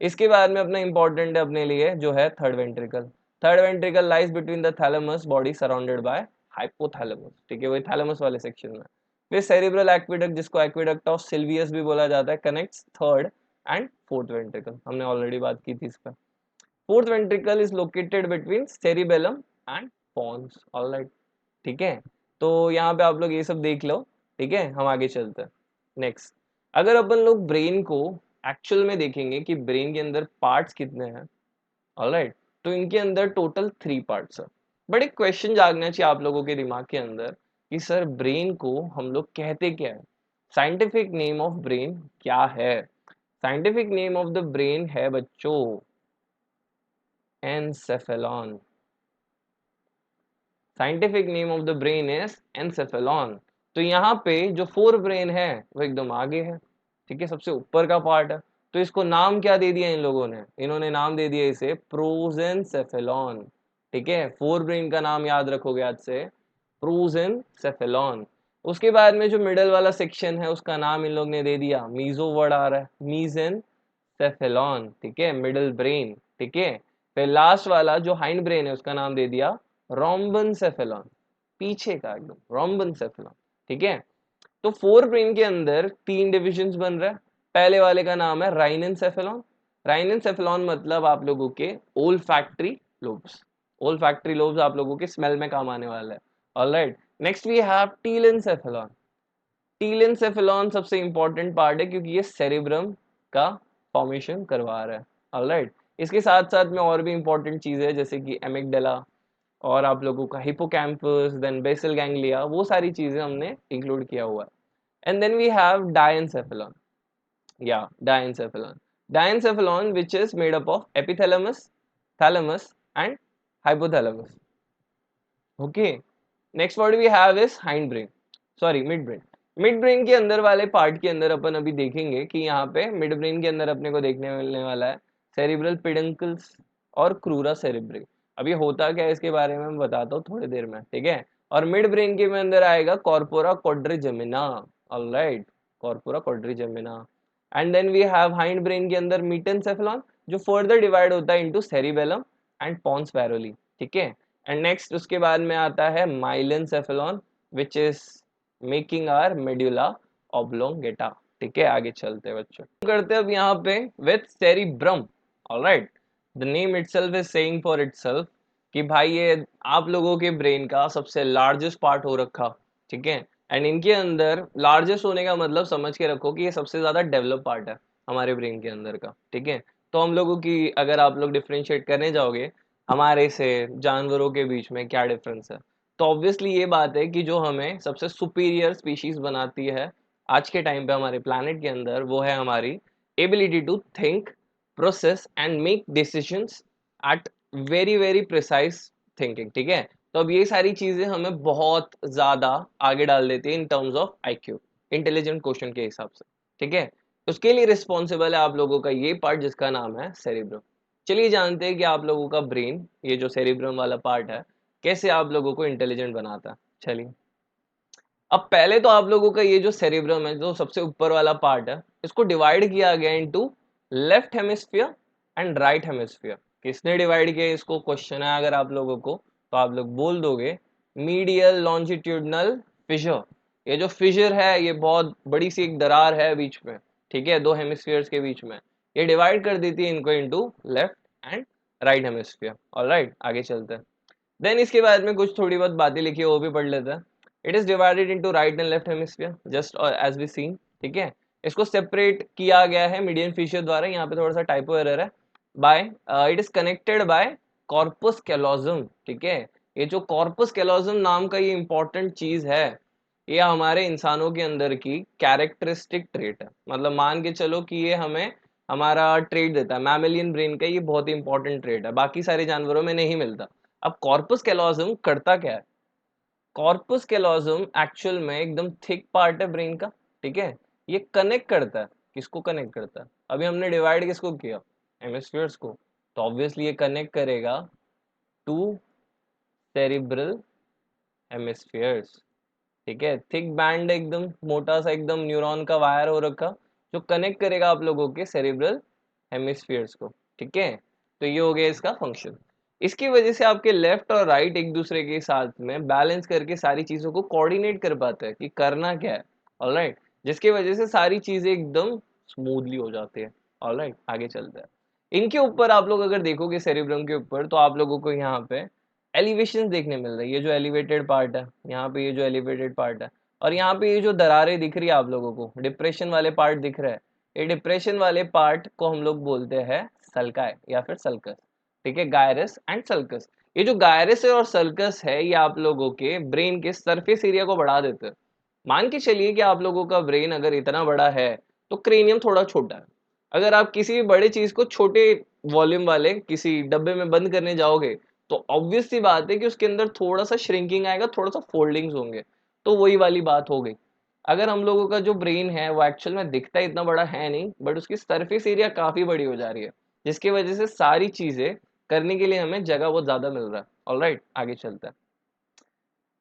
इसके बाद में अपना इंपॉर्टेंट है अपने लिए जो है third ventricle. Third ventricle lies between the thalamus body surrounded by hypothalamus, ठीक है, वही थैलेमस वाले सेक्शन में। फिर सेरिब्रल एक्विडक्ट, जिसको एक्विडक्ट ऑफ सिल्वियस भी बोला जाता है, connects third and fourth ventricle, हमने ऑलरेडी बात की थी इस पर। Fourth ventricle is located between cerebellum and pons. Alright, ठीक है, तो यहाँ पे आप लोग ये सब देख लो, ठीक है, हम आगे चलते हैं। नेक्स्ट, अगर अपन लोग ब्रेन को एक्चुअल में देखेंगे कि ब्रेन के अंदर पार्ट्स कितने हैं, ऑलराइट, तो इनके अंदर टोटल 3 पार्ट्स है। बट एक क्वेश्चन जागना चाहिए आप लोगों के दिमाग के अंदर कि सर ब्रेन को हम लोग कहते क्या है, साइंटिफिक नेम ऑफ ब्रेन क्या है। Scientific name of the brain है बच्चों encephalon, scientific name of the brain is encephalon. तो यहाँ पे जो फोर ब्रेन है वो एकदम आगे है, ठीक है, सबसे ऊपर का पार्ट है। तो इसको नाम क्या दे दिया इन लोगों ने, इन्होंने नाम दे दिया इसे प्रोजेनसेफेलॉन, ठीक है, फोर ब्रेन का नाम याद रखोगे आज से, प्रोजेनसेफेलॉन। उसके बाद में जो मिडल वाला सेक्शन है उसका नाम इन लोग ने दे दिया, मीजो वर्ड आ रहा है, मीजेनसेफेलॉन, ठीक है, मिडल ब्रेन, ठीक है। फिर लास्ट वाला जो हाइंड ब्रेन है उसका नाम दे दिया रोम्बेनसेफेलॉन, पीछे का एकदम रोम्बेनसेफेलॉन, ठीक है। तो फोर ब्रेन के अंदर 3 डिविजन्स बन रहा है। पहले वाले का नाम है राइनेनसेफेलॉन। राइनेनसेफेलॉन मतलब आप लोगों के ओल्फैक्टरी लोब्स, ओल्फैक्टरी लोब्स आप लोगों के स्मेल में काम आने वाला है। Alright, next we have telencephalon. Telencephalon सबसे इंपॉर्टेंट पार्ट है क्योंकि ये सेरिब्रम का फॉर्मेशन करवा रहा है। ऑलराइट, इसके साथ साथ में और भी इंपॉर्टेंट चीजें हैं जैसे कि एमिगडाला और आप लोगों का हिपोकैम्पस, देन बेसल गैंग्लिया, वो सारी चीजें हमने इंक्लूड किया हुआ है। And then we have diencephalon, या diencephalon, diencephalon which is made up of epithalamus, thalamus and hypothalamus. Okay, next what we have is hind brain, sorry mid brain. Mid brain के अंदर वाले पार्ट के अंदर अपन अभी देखेंगे कि यहाँ पे मिड ब्रेन के अंदर अपने को देखने मिलने वाला है सेरिब्रल पिडंकल्स और क्रूरा सेरिब्री। अभी होता क्या है इसके बारे में मैं बताता हूँ थोड़ी देर में, ठीक है। और मिड ब्रेन के में अंदर आएगा corpora quadrigemina, alright, corpora quadrigemina. And then we have hindbrain के अंदर मीटेंसेफेलॉन जो फर्दर डिवाइड होता है into cerebellum and pons varolii, ठीक है। एंड नेक्स्ट उसके बाद में आता है myelencephalon which is making our medulla oblongata, ठीक है। आगे चलते हैं बच्चों, करते हैं अब यहाँ पे with cerebrum. Alright, the name itself is saying for itself कि भाई ये आप लोगों के ब्रेन का सबसे लार्जेस्ट पार्ट हो रखा, ठीक है। एंड इनके अंदर लार्जेस्ट होने का मतलब समझ के रखो कि ये सबसे ज्यादा डेवलप पार्ट है हमारे ब्रेन के अंदर का, ठीक है। तो हम लोगों की अगर आप लोग डिफ्रेंशिएट करने जाओगे हमारे से जानवरों के बीच में क्या डिफरेंस है, तो ऑब्वियसली ये बात है कि जो हमें सबसे सुपीरियर स्पीशीज बनाती है आज के टाइम पे हमारे प्लानट के अंदर, वो है हमारी ability to think, process and make decisions at very very precise thinking, ठीक है। तो अब ये सारी चीजें हमें बहुत ज्यादा आगे डाल देती है in terms of IQ, intelligent question के हिसाब से, ठीक है। उसके लिए रिस्पॉन्सिबल है आप लोगों का ये पार्ट जिसका नाम है सेरिब्रम। चलिए जानते हैं कि आप लोगों का ब्रेन, ये जो सेरिब्रम वाला पार्ट है, कैसे आप लोगों को इंटेलिजेंट बनाता है। चलिए, अब पहले तो आप लोगों का ये जो सेरिब्रम है, जो सबसे ऊपर वाला पार्ट है, इसको डिवाइड किया गया into left hemisphere and right hemisphere. किसने डिवाइड किया इसको, क्वेश्चन है अगर आप लोगों को तो आप लोग बोल दोगे मीडियल लॉन्जिट्यूडनल फिशर। ये जो फिशर है ये बहुत बड़ी सी एक दरार है बीच में, ठीक है, दो हेमिस्फीयर्स के बीच में। ये डिवाइड कर देती है इनको into left and right hemisphere. Alright, आगे चलते हैं। देन इसके बाद में कुछ थोड़ी बहुत बातें लिखी है वो भी पढ़ लेते हैं। It is divided into right and left hemisphere just as we seen, ठीक है। इसको सेपरेट किया गया है मीडियन फिशर द्वारा, यहाँ पे थोड़ा सा टाइपो एरर है, by it is connected by corpus callosum, ठीक है। ये जो कॉर्पस कैलोजम नाम का ये इंपॉर्टेंट चीज है, ये हमारे इंसानों के अंदर की कैरेक्टरिस्टिक ट्रेट है। मतलब मान के चलो कि ये हमें हमारा ट्रेट देता है, मैमेलियन ब्रेन का ये बहुत ही इंपॉर्टेंट ट्रेट है, बाकी सारे जानवरों में नहीं मिलता। अब कॉर्पस कैलोजम करता क्या है, कॉर्पस कैलोजम एक्चुअल में एकदम थिक पार्ट है ब्रेन का, ठीक है। ये कनेक्ट करता है, किसको कनेक्ट करता है, अभी हमने डिवाइड किसको किया, हेमिस्फीयर्स को, तो ऑब्वियसली ये कनेक्ट करेगा टू सेरिब्रल हेमिस्फीयर्स, ठीक है। थिक बैंड, एकदम मोटा सा एकदम न्यूरॉन का वायर हो रखा जो कनेक्ट करेगा आप लोगों के सेरिब्रल हेमिस्फीयर्स को, ठीक है। तो ये हो गया इसका फंक्शन। इसकी वजह से आपके लेफ्ट और राइट एक दूसरे के साथ में बैलेंस करके सारी चीजों को कोऑर्डिनेट कर पाते हैं कि करना क्या है। ऑलराइट, जिसकी वजह से सारी चीजें एकदम स्मूथली हो जाती है। ऑलराइट, आगे चलते हैं। इनके ऊपर आप लोग अगर देखोगे सेरिब्रम के ऊपर, तो आप लोगों को यहाँ पे एलिवेशन देखने मिल रही है। ये जो एलिवेटेड पार्ट है यहाँ पे, ये जो एलिवेटेड पार्ट है, और यहाँ पे ये जो दरारें दिख रही है आप लोगों को, डिप्रेशन वाले पार्ट दिख रहा है, ये डिप्रेशन वाले पार्ट को हम लोग बोलते हैं सल्काई या फिर सल्कस, ठीक है, गायरस एंड सल्कस। ये जो गायरस है और सल्कस है, ये आप लोगों के ब्रेन के सरफेस एरिया को बढ़ा देते हैं। मान के चलिए कि आप लोगों का ब्रेन अगर इतना बड़ा है तो क्रेनियम थोड़ा छोटा है। अगर आप किसी भी बड़े चीज को छोटे वॉल्यूम वाले किसी डब्बे में बंद करने जाओगे, तो ऑब्वियस सी बात है कि उसके अंदर थोड़ा सा श्रिंकिंग आएगा, थोड़ा सा फोल्डिंग्स होंगे। तो वही वाली बात हो गई। अगर हम लोगों का जो ब्रेन है वो एक्चुअल में दिखता इतना बड़ा है नहीं, बट उसकी सरफेस एरिया काफी बड़ी हो जा रही है, जिसकी वजह से सारी चीजें करने के लिए हमें जगह बहुत ज्यादा मिल रहा है। ऑलराइट, आगे चलता है।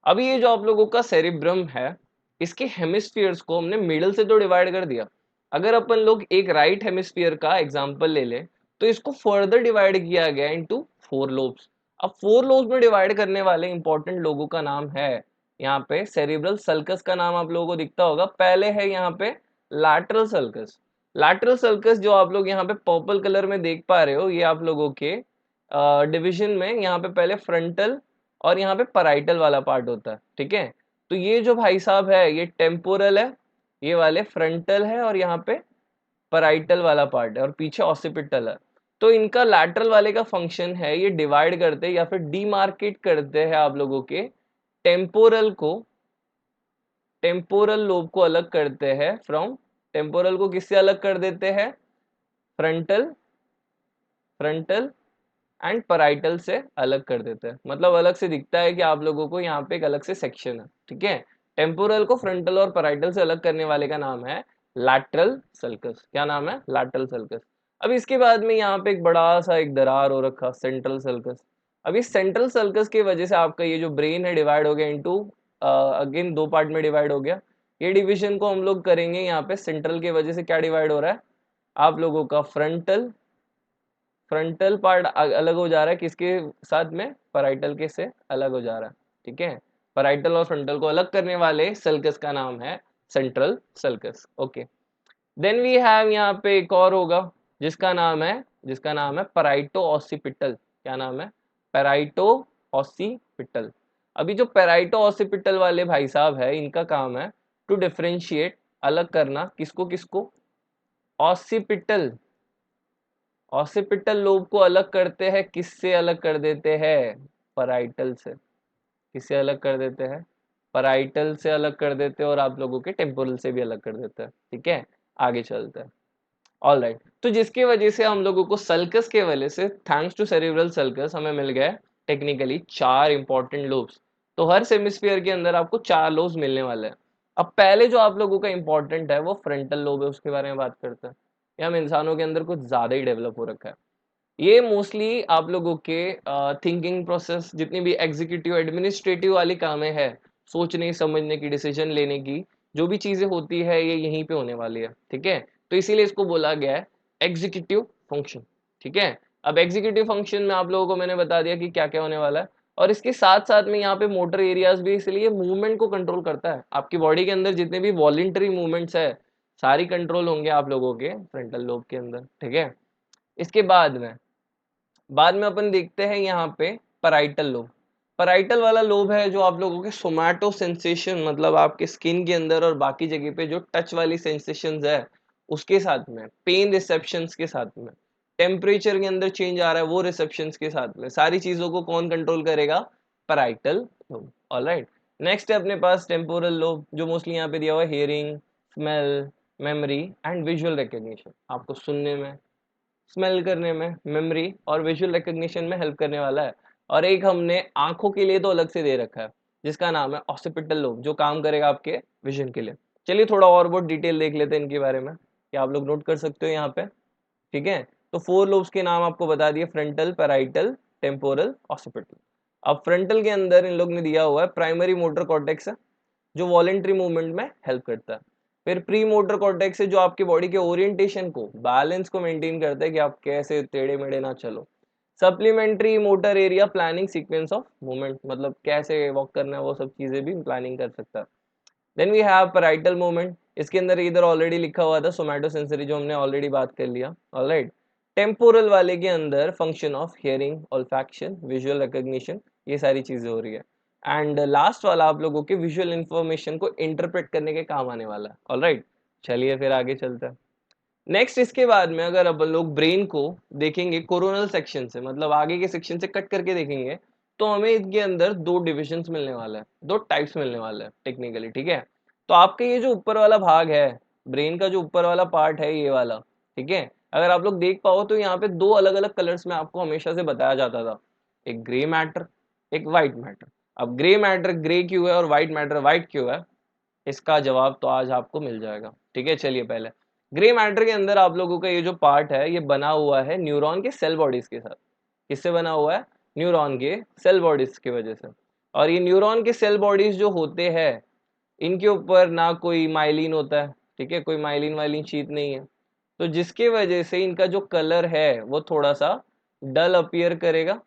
अभी ये जो आप लोगों का सेरिब्रम है, इसके हेमिस्फीयर्स को हमने मिडल से तो डिवाइड कर दिया। अगर अपन लोग एक राइट हेमिस्फीयर का एग्जांपल ले ले, तो इसको फर्दर डिवाइड किया गया इनटू फोर लोब्स। अब फोर लोब्स में डिवाइड करने वाले इंपॉर्टेंट लोगों का नाम है, यहाँ पे सेरिब्रल सल्कस का नाम आप लोगों को दिखता होगा। पहले है यहाँ पे लैटरल सल्कस। लैटरल सल्कस जो आप लोग यहाँ पे पर्पल कलर में देख पा रहे हो, ये आप लोगों के डिवीजन में यहाँ पे पहले फ्रंटल और यहाँ पे पराइटल वाला पार्ट होता है, ठीक है। तो ये जो भाई साहब है ये टेम्पोरल है, ये वाले फ्रंटल है, और यहाँ पे पैराइटल वाला पार्ट है, और पीछे ऑसिपिटल है। तो इनका लैटरल वाले का फंक्शन है, ये डिवाइड करते हैं या फिर डीमार्केट करते हैं आप लोगों के टेम्पोरल को, टेम्पोरल लोब को अलग करते हैं फ्रॉम, टेम्पोरल को किससे अलग कर देते हैं, फ्रंटल, फ्रंटल एंड पैराइटल से अलग कर देते हैं। मतलब अलग से दिखता है कि आप लोगों को यहाँ पे एक अलग से सेक्शन है, ठीक है। टेम्पोरल को फ्रंटल और पैराइटल से अलग करने वाले का नाम है लैटरल सल्कस। क्या नाम है, लैटरल सल्कस। अब इसके बाद में यहाँ पे एक बड़ा सा एक दरार हो रखा, सेंट्रल सल्कस। अब इस सेंट्रल सल्कस की वजह से आपका ये जो ब्रेन है डिवाइड हो गया इनटू, अगेन दो पार्ट में डिवाइड हो गया। ये डिवीजन को हम लोग करेंगे यहाँ पे सेंट्रल की वजह से क्या डिवाइड हो रहा है आप लोगों का, फ्रंटल, फ्रंटल पार्ट अलग हो जा रहा है किसके साथ में, पैराइटल के से अलग हो जा रहा है, ठीक है। पैराइटल और फ्रंटल को अलग करने वाले सल्कस का नाम है central sulcus. Okay, then we have यहाँ पे एक और होगा जिसका नाम है, जिसका नाम है पैराइटो ऑसिपिटल। क्या नाम है, पैराइटो ऑसिपिटल। अभी जो पैराइटो ऑसिपिटल वाले भाई साहब है इनका काम है टू डिफरेंशिएट, अलग करना किसको किसको, ऑसिपिटल, ऑसिपिटल लोब को अलग करते हैं, किससे अलग कर देते हैं, पैराइटल से। किससे अलग कर देते हैं, पैराइटल से अलग कर देते हैं, और आप लोगों के टेम्पोरल से भी अलग कर देते हैं, ठीक है। आगे चलते हैं। ऑल राइट, तो जिसकी वजह से हम लोगों को सल्कस के वजह से, थैंक्स टू सेरिब्रल सल्कस, हमें मिल गए टेक्निकली चार इंपॉर्टेंट लोब्स। तो हर सेमिस्फीयर के अंदर आपको चार लोब्स मिलने वाले हैं। अब पहले जो आप लोगों का इंपॉर्टेंट है वो फ्रंटल लोब है, उसके बारे में बात करते हैं। ये हम इंसानों के अंदर कुछ ज्यादा ही डेवलप हो रखा है। ये मोस्टली आप लोगों के थिंकिंग प्रोसेस, जितनी भी एग्जीक्यूटिव एडमिनिस्ट्रेटिव वाली कामें हैं, सोचने समझने की, डिसीजन लेने की जो भी चीजें होती है ये यहीं पे होने वाली है, ठीक है। तो इसीलिए इसको बोला गया है एग्जीक्यूटिव फंक्शन, ठीक है। अब एग्जीक्यूटिव फंक्शन में आप लोगों को मैंने बता दिया कि क्या क्या होने वाला है, और इसके साथ साथ में यहाँ पे मोटर एरियाज भी, इसलिए मूवमेंट को कंट्रोल करता है। आपकी बॉडी के अंदर जितने भी वॉलेंटरी मूवमेंट्स है सारी कंट्रोल होंगे आप लोगों के फ्रंटल लोब के अंदर, ठीक है। इसके बाद में अपन देखते हैं यहाँ पे पैराइटल लोब। पैराइटल वाला लोब है जो आप लोगों के सोमैटो सेंसेशन, मतलब आपके स्किन के अंदर और बाकी जगह पे जो टच वाली सेंसेशंस है उसके साथ में, पेन रिसेप्शंस के साथ में, टेम्परेचर के अंदर चेंज आ रहा है वो रिसेप्शंस के साथ में, सारी चीजों को कौन कंट्रोल करेगा, पैराइटल लोब। ऑलराइट, नेक्स्ट है अपने पास टेम्पोरल लोब, जो मोस्टली यहाँ पे दिया हुआ है hearing, smell, memory and visual recognition. आपको सुनने में, स्मेल करने में, मेमोरी और विजुअल रिकग्निशन में हेल्प करने वाला है। और एक हमने आंखों के लिए तो अलग से दे रखा है जिसका नाम है ऑसिपिटल लोब, जो काम करेगा आपके विजन के लिए। चलिए थोड़ा और बहुत डिटेल देख लेते हैं इनके बारे में, कि आप लोग नोट कर सकते हो यहाँ पे, ठीक है। तो फोर लोब्स के नाम आपको बता दिए, फ्रंटल, पैराइटल, टेम्पोरल, ऑसिपिटल। अब फ्रंटल के अंदर इन लोग ने दिया हुआ है प्राइमरी मोटर कॉर्टेक्स है, जो वॉलेंट्री मूवमेंट में हेल्प करता है। फिर प्री मोटर कॉर्टेक्स है जो आपकी बॉडी के ओरिएंटेशन को, बैलेंस को मेंटेन करता है कि आप कैसे टेढ़े मेढ़े ना चलो। Supplementary motor area planning sequence of movement, मतलब कैसे वॉक करना है वो सब चीजें भी प्लानिंग कर सकता है। Then we have parietal movement, इसके अंदर इधर ऑलरेडी लिखा हुआ था सोमैटो सेंसरी, जो हमने ऑलरेडी बात कर लिया। ऑलराइट, टेम्पोरल वाले के अंदर function of hearing, olfaction, visual recognition, ये सारी चीजें हो रही है। एंड लास्ट वाला आप लोगों के विजुअल इंफॉर्मेशन को इंटरप्रेट करने के काम आने वाला है। ऑलराइट, चलिए फिर आगे चलते हैं। नेक्स्ट इसके बाद में अगर अपन लोग ब्रेन को देखेंगे कोरोनल सेक्शन से, मतलब आगे के सेक्शन से कट करके देखेंगे, तो हमें इसके अंदर दो डिविजन्स मिलने वाला है, दो टाइप्स मिलने वाला है टेक्निकली, ठीक है। तो आपके ये जो ऊपर वाला भाग है, ब्रेन का जो ऊपर वाला पार्ट है ये वाला, ठीक है, अगर आप लोग देख पाओ तो यहाँ पे दो अलग अलग कलर्स में आपको हमेशा से बताया जाता था, एक ग्रे मैटर, एक व्हाइट मैटर। अब ग्रे मैटर ग्रे क्यों है और व्हाइट मैटर व्हाइट क्यों है, इसका जवाब तो आज आपको मिल जाएगा, ठीक है। चलिए पहले ग्रे मैटर के अंदर आप लोगों का ये जो पार्ट है ये बना हुआ है न्यूरॉन के सेल बॉडीज के साथ। किससे बना हुआ है, न्यूरॉन के सेल बॉडीज की वजह से। और ये न्यूरॉन के सेल बॉडीज जो होते हैं इनके ऊपर ना कोई माइलिन होता है, ठीक है, कोई माइलिन वाइलिन शीट नहीं है। तो जिसके वजह से इनका जो कलर है वो थोड़ा सा डल अपीयर करेगा।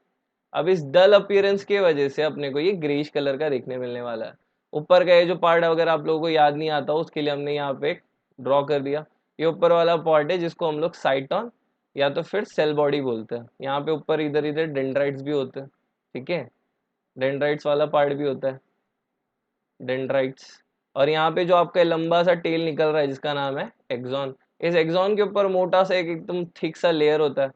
अब इस डल अपीयरेंस की वजह से अपने को ये ग्रेइश कलर का देखने मिलने वाला है। ऊपर का ये जो पार्ट अगर आप लोगों को याद नहीं आता उसके लिए हमने यहाँ पे एक ड्रॉ कर दिया। ये ऊपर वाला पार्ट है जिसको हम लोग साइटॉन या तो फिर सेल बॉडी बोलते हैं। यहाँ पे ऊपर इधर इधर डेंड्राइट्स भी होते हैं, ठीक है, डेंड्राइट्स वाला पार्ट भी होता है। डेंड्राइट्स। और यहाँ पे जो आपका लंबा सा टेल निकल रहा है जिसका नाम है एक्सॉन, इस एक्सॉन के ऊपर मोटा सा एक एकदम थिक सा लेयर होता है।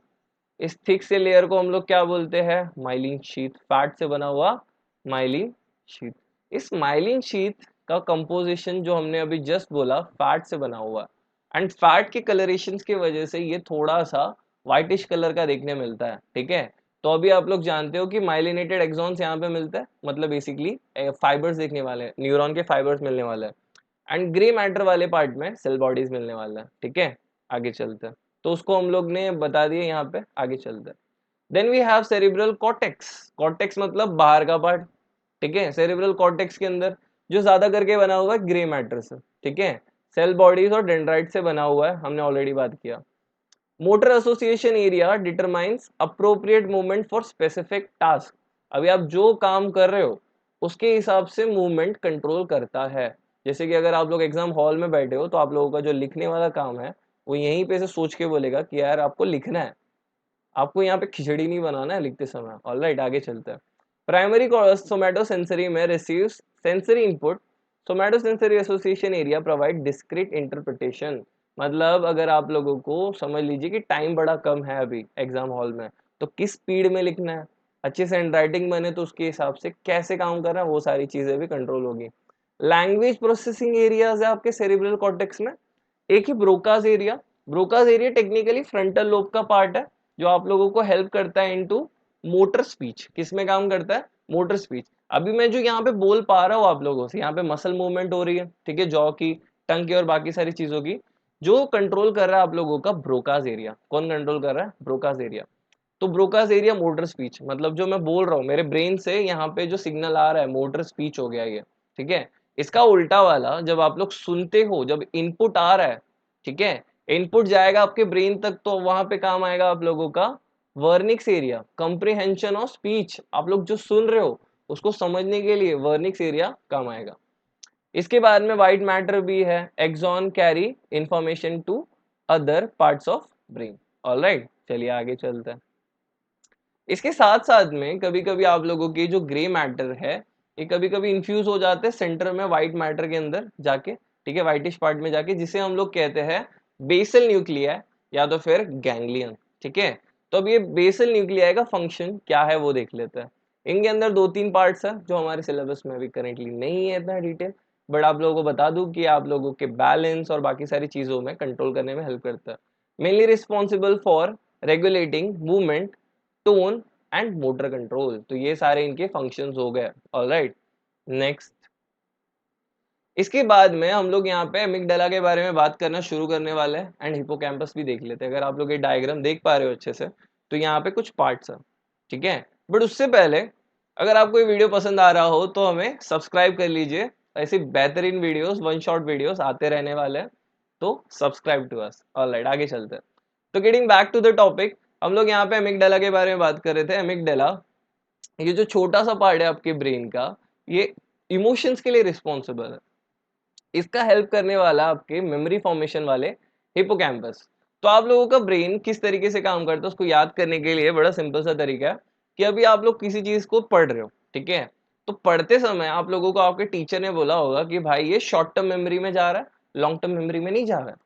इस थिक से लेयर को हम लोग क्या बोलते हैं? माइलिन शीथ, फैट से बना हुआ माइलिन शीथ। इस माइलिन शीथ का कंपोजिशन जो हमने अभी जस्ट बोला फैट से बना हुआ, एंड फैट के कलरेशन की वजह से ये थोड़ा सा व्हाइटिश कलर का देखने मिलता है, ठीक है। तो अभी आप लोग जानते हो कि माइलिनेटेड एक्सॉन्स यहाँ पे मिलता है, मतलब बेसिकली फाइबर्स देखने वाले हैं, न्यूरॉन के फाइबर्स मिलने वाले हैं, एंड ग्रे मैटर वाले पार्ट में सेल बॉडीज मिलने वाला है, ठीक है। आगे चलते हैं, तो उसको हम लोग ने बता दिया यहाँ पे, आगे चलते हैं। Then we have cerebral cortex. Cortex मतलब बाहर का पार्ट, ठीक है। सेरिब्रल कॉर्टेक्स के अंदर जो ज्यादा करके बना हुआ है ग्रे मैटर से, ठीक है। सेल बॉडीज और डेंड्राइट से बना हुआ है, हमने ऑलरेडी बात किया। Motor association area determines appropriate movement for specific task. अभी आप जो काम कर रहे हो उसके हिसाब से मूवमेंट कंट्रोल करता है। जैसे कि अगर आप लोग एग्जाम हॉल में बैठे हो तो आप लोगों का जो लिखने वाला काम है वो यहीं पे से सोच के बोलेगा कि यार आपको लिखना है, आपको यहाँ पे खिचड़ी नहीं बनाना है लिखते समय। ऑलराइट, आगे चलते हैं। प्राइमरी सोमैटोसेंसरी में receives sensory input, somatosensory association area provide discrete interpretation. मतलब अगर आप लोगों को समझ लीजिए कि टाइम बड़ा कम है अभी एग्जाम हॉल में, तो किस स्पीड में लिखना है, अच्छे से हैंडराइटिंग बने तो उसके हिसाब से कैसे काम करना है, वो सारी चीजें भी कंट्रोल होगी। लैंग्वेज प्रोसेसिंग एरियाज है आपके सेरिब्रल कॉर्टेक्स में। एक ही Broca's area. Broca's area technically frontal lobe का पार्ट है जो आप लोगों को हेल्प करता है इनटू मोटर स्पीच। किस में काम करता है? Motor speech. अभी मैं जो यहाँ पे बोल पा रहा हूँ आप लोगों से, यहाँ पे मसल मूवमेंट हो रही है, ठीक है, जॉ की, टंग की और बाकी सारी चीजों की, जो कंट्रोल कर रहा है आप लोगों का ब्रोकास एरिया। कौन कंट्रोल कर रहा है? Broca's area. तो ब्रोकास एरिया मोटर स्पीच, मतलब जो मैं बोल रहा हूँ मेरे ब्रेन से यहाँ पे जो सिग्नल आ रहा है मोटर स्पीच हो गया ये, ठीक है। इसका उल्टा वाला जब आप लोग सुनते हो, जब इनपुट आ रहा है, ठीक है, इनपुट जाएगा आपके ब्रेन तक तो वहां पे काम आएगा आप लोगों का Wernicke's area, comprehension of speech. आप लोग जो सुन रहे हो उसको समझने के लिए वर्निक्स एरिया काम आएगा। इसके बाद में व्हाइट मैटर भी है, axon carry information to other parts of brain. Alright, चलिए आगे चलते हैं। इसके साथ साथ में कभी कभी आप लोगों के जो ग्रे मैटर है ये कभी कभी इंफ्यूज हो जाते हैं सेंटर में व्हाइट मैटर के अंदर जाके, ठीक है, व्हाइटिश पार्ट में जाके, जिसे हम लोग कहते हैं बेसल न्यूक्लिया या तो फिर गैंग्लियन, ठीक है। तो अब ये बेसल न्यूक्लिया का फंक्शन क्या है वो देख लेते हैं। इनके अंदर दो तीन पार्ट्स है जो हमारे सिलेबस में अभी करेंटली नहीं है इतना डिटेल, बट आप लोगों को बता दूं कि आप लोगों के बैलेंस और बाकी सारी चीजों में कंट्रोल करने में हेल्प करता है। Mainly responsible for regulating movement, tone and motor control. तो ये सारे इनके फंक्शंस हो गए। Alright, next. इसके बाद में हम लोग यहाँ पे एमिगडाला के बारे में बात करना शुरू करने वाले हैं एंड हिपोकैम्पस भी देख लेते हैं। अगर आप लोग ये डायग्राम देख पा रहे हो अच्छे से तो यहाँ पे कुछ पार्ट्स हैं, ठीक है। बट उससे पहले अगर आपको ये वीडियो पसंद आ रहा हो तो हमें सब्सक्राइब कर लीजिए। ऐसी बेहतरीन वीडियोस, वन शॉट वीडियोस आते रहने वाले हैं, तो सब्सक्राइब टू अस। ऑलराइट, आगे चलते हैं। तो getting back to the topic, हम लोग यहाँ पे एमिगडाला के बारे में बात कर रहे थे। एमिगडाला ये जो छोटा सा पार्ट है आपके ब्रेन का, ये इमोशंस के लिए रिस्पॉन्सिबल है। इसका हेल्प करने वाला आपके मेमोरी फॉर्मेशन वाले हिपोकैम्पस। तो आप लोगों का ब्रेन किस तरीके से काम करता है उसको याद करने के लिए बड़ा सिंपल सा तरीका है कि अभी आप लोग किसी चीज को पढ़ रहे हो, ठीक है। तो पढ़ते समय आप लोगों को आपके टीचर ने बोला होगा कि भाई ये शॉर्ट टर्म मेमोरी में जा रहा है, लॉन्ग टर्म मेमोरी में नहीं जा रहा है।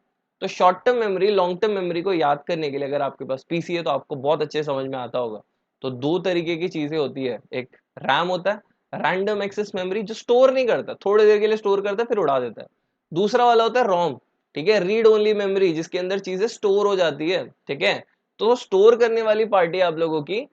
तो short term memory, long term memory को याद करने के लिए अगर आपके पास पीसी है तो आपको बहुत अच्छे समझ में आता होगा। तो दो तरीके की चीजें होती है, एक रैम होता है, रैंडम एक्सेस मेमोरी, जो स्टोर नहीं करता, थोड़ी देर के लिए स्टोर करता है फिर उड़ा देता है। दूसरा वाला होता है रोम, ठीक है, रीड ओनली मेमोरी, जिसके अंदर चीजें स्टोर हो जाती है, ठीक है। तो स्टोर करने वाली पार्टी आप लोगों की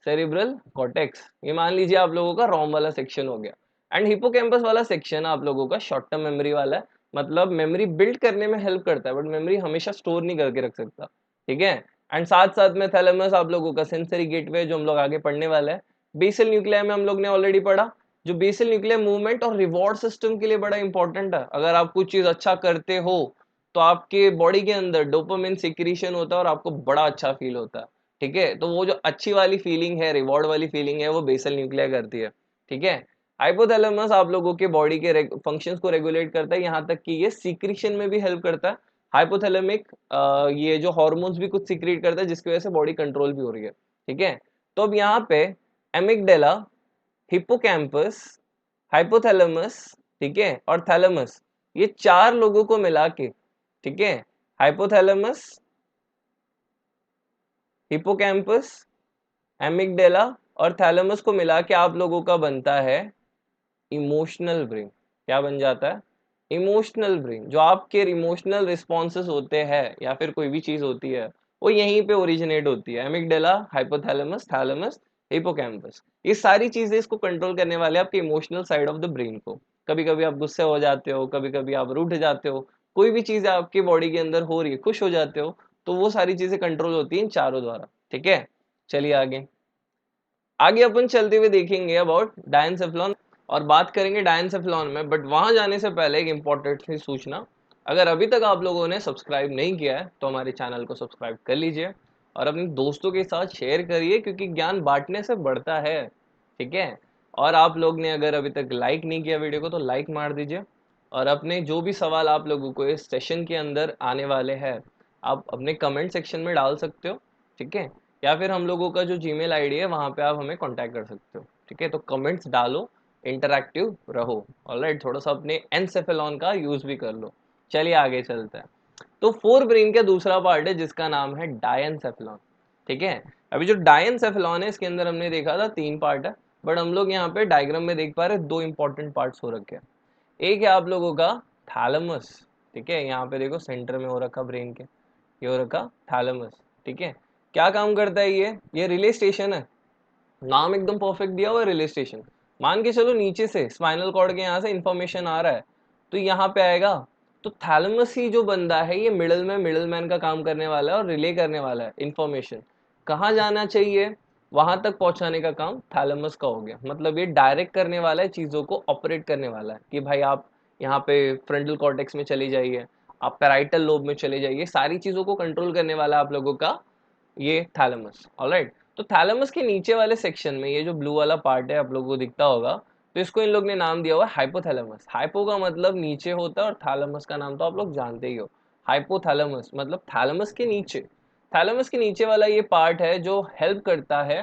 सेरिब्रल कॉर्टेक्स, ये मान लीजिए आप लोगों का रोम वाला सेक्शन हो गया। एंड हिपोकैम्पस वाला सेक्शन आप लोगों का शॉर्ट टर्म मेमोरी वाला है, मतलब मेमोरी बिल्ड करने में हेल्प करता है बट मेमोरी हमेशा स्टोर नहीं करके रख सकता, ठीक है। एंड साथ साथ में थैलेमस आप लोगों का सेंसरी गेटवे, जो हम लोग आगे पढ़ने वाले हैं। बेसल न्यूक्लिया में हम लोग ने ऑलरेडी पढ़ा, जो बेसल न्यूक्लियर मूवमेंट और रिवॉर्ड सिस्टम के लिए बड़ा इंपॉर्टेंट है। अगर आप कुछ चीज अच्छा करते हो तो आपके बॉडी के अंदर डोपामिन सिक्रीशन होता है और आपको बड़ा अच्छा फील होता है, ठीक है। तो वो जो अच्छी वाली फीलिंग है, रिवॉर्ड वाली फीलिंग है, वो बेसल न्यूक्लियर करती है, ठीक है। हाइपोथैलेमस आप लोगों के बॉडी के फंक्शंस को रेगुलेट करता है, यहाँ तक कि ये सिक्रीशन में भी हेल्प करता है। हाइपोथैलेमिक ये जो हॉर्मोन्स भी कुछ सिक्रीट करता है जिसकी वजह से बॉडी कंट्रोल भी हो रही है, ठीक है। तो अब यहाँ पे एमिगडाला, हिप्पोकैम्पस, हाइपोथैलेमस ठीक है, और थैलेमस, ये 4 लोगों को मिला के, ठीक है, हाइपोथैलेमस, हिपोकैम्पस, एमिगडेला और थैलेमस को मिला के आप लोगों का बनता है इमोशनल ब्रेन। क्या बन जाता है? Emotional brain. जो आपके इमोशनल रिस्पॉन्सेस होते हैं या फिर कोई भी चीज होती है वो यहीं पे ओरिजिनेट होती है। एमिगडेला, हाइपोथैलेमस, थैलेमस, हिपोकैम्पस, ये सारी चीजें इसको कंट्रोल करने वाले आपके emotional side of the brain को। कभी कभी आप गुस्से हो जाते हो, कभी कभी आप रूठ जाते हो, कोई भी चीज आपकी बॉडी के अंदर हो रही है, खुश हो जाते हो, तो वो सारी चीजें कंट्रोल होती हैं इन चारों द्वारा। ठीक है, चलिए आगे। आगे अपन चलते हुए देखेंगे अबाउट डायनसेफ्लॉन और बात करेंगे डायनसेफ्लॉन में। बट वहां जाने से पहले एक इंपॉर्टेंट सी सूचना, अगर अभी तक आप लोगों ने सब्सक्राइब नहीं किया है तो हमारे चैनल को सब्सक्राइब कर लीजिए और अपने दोस्तों के साथ शेयर करिए, क्योंकि ज्ञान बांटने से बढ़ता है। ठीक है, और आप लोग ने अगर अभी तक लाइक नहीं किया वीडियो को तो लाइक मार दीजिए, और अपने जो भी सवाल आप लोगों को इस सेशन के अंदर आने वाले हैं आप अपने कमेंट सेक्शन में डाल सकते हो। ठीक है, या फिर हम लोगों का जो जीमेल आईडी है वहां पे आप हमें कांटेक्ट कर सकते हो। ठीक है, तो कमेंट्स डालो, इंटरैक्टिव रहो। ऑलराइट, थोड़ा सा अपने एनसेफेलॉन का यूज भी कर लो। चलिए आगे चलते हैं। तो फोर ब्रेन का दूसरा पार्ट है जिसका नाम है डायनसेफेलॉन। ठीक है, अभी जो डायनसेफेलॉन है इसके अंदर हमने देखा था 3 पार्ट है, बट हम लोग यहाँ पे डायग्राम में देख पा रहे 2 इंपॉर्टेंट पार्ट्स हो रखे हैं। एक है आप लोगों का थैलेमस। ठीक है, यहाँ पे देखो सेंटर में हो रखा ब्रेन के, ये हो रखा थैलेमस। ठीक है, क्या काम करता है ये रिले स्टेशन है। नाम एकदम परफेक्ट दिया हुआ है, रिले स्टेशन। मान के चलो नीचे से स्पाइनल कॉर्ड के यहाँ से इंफॉर्मेशन आ रहा है तो यहाँ पे आएगा, तो थैलेमस ही जो बंदा है ये मिडल मैन का काम करने वाला है और रिले करने वाला है इंफॉर्मेशन। कहाँ जाना चाहिए वहां तक पहुंचाने का काम थैलेमस का हो गया। मतलब ये डायरेक्ट करने वाला है, चीजों को ऑपरेट करने वाला है कि भाई आप यहाँ पे फ्रंटल कॉर्टेक्स में चले जाइए, आप पैराइटल लोब में चले जाइए, सारी चीजों को कंट्रोल करने वाला आप लोगों का ये थैलेमस। ऑलराइट, तो थैलेमस के नीचे वाले सेक्शन में ये जो ब्लू वाला पार्ट है आप लोगों को दिखता होगा, तो इसको इन लोग ने नाम दिया हुआ है हाइपोथैलेमस। हाइपो का मतलब नीचे होता है और थैलेमस का नाम तो आप लोग जानते ही हो, हाइपोथैलेमस मतलब थैलेमस के नीचे। थैलेमस के नीचे वाला ये पार्ट है जो हेल्प करता है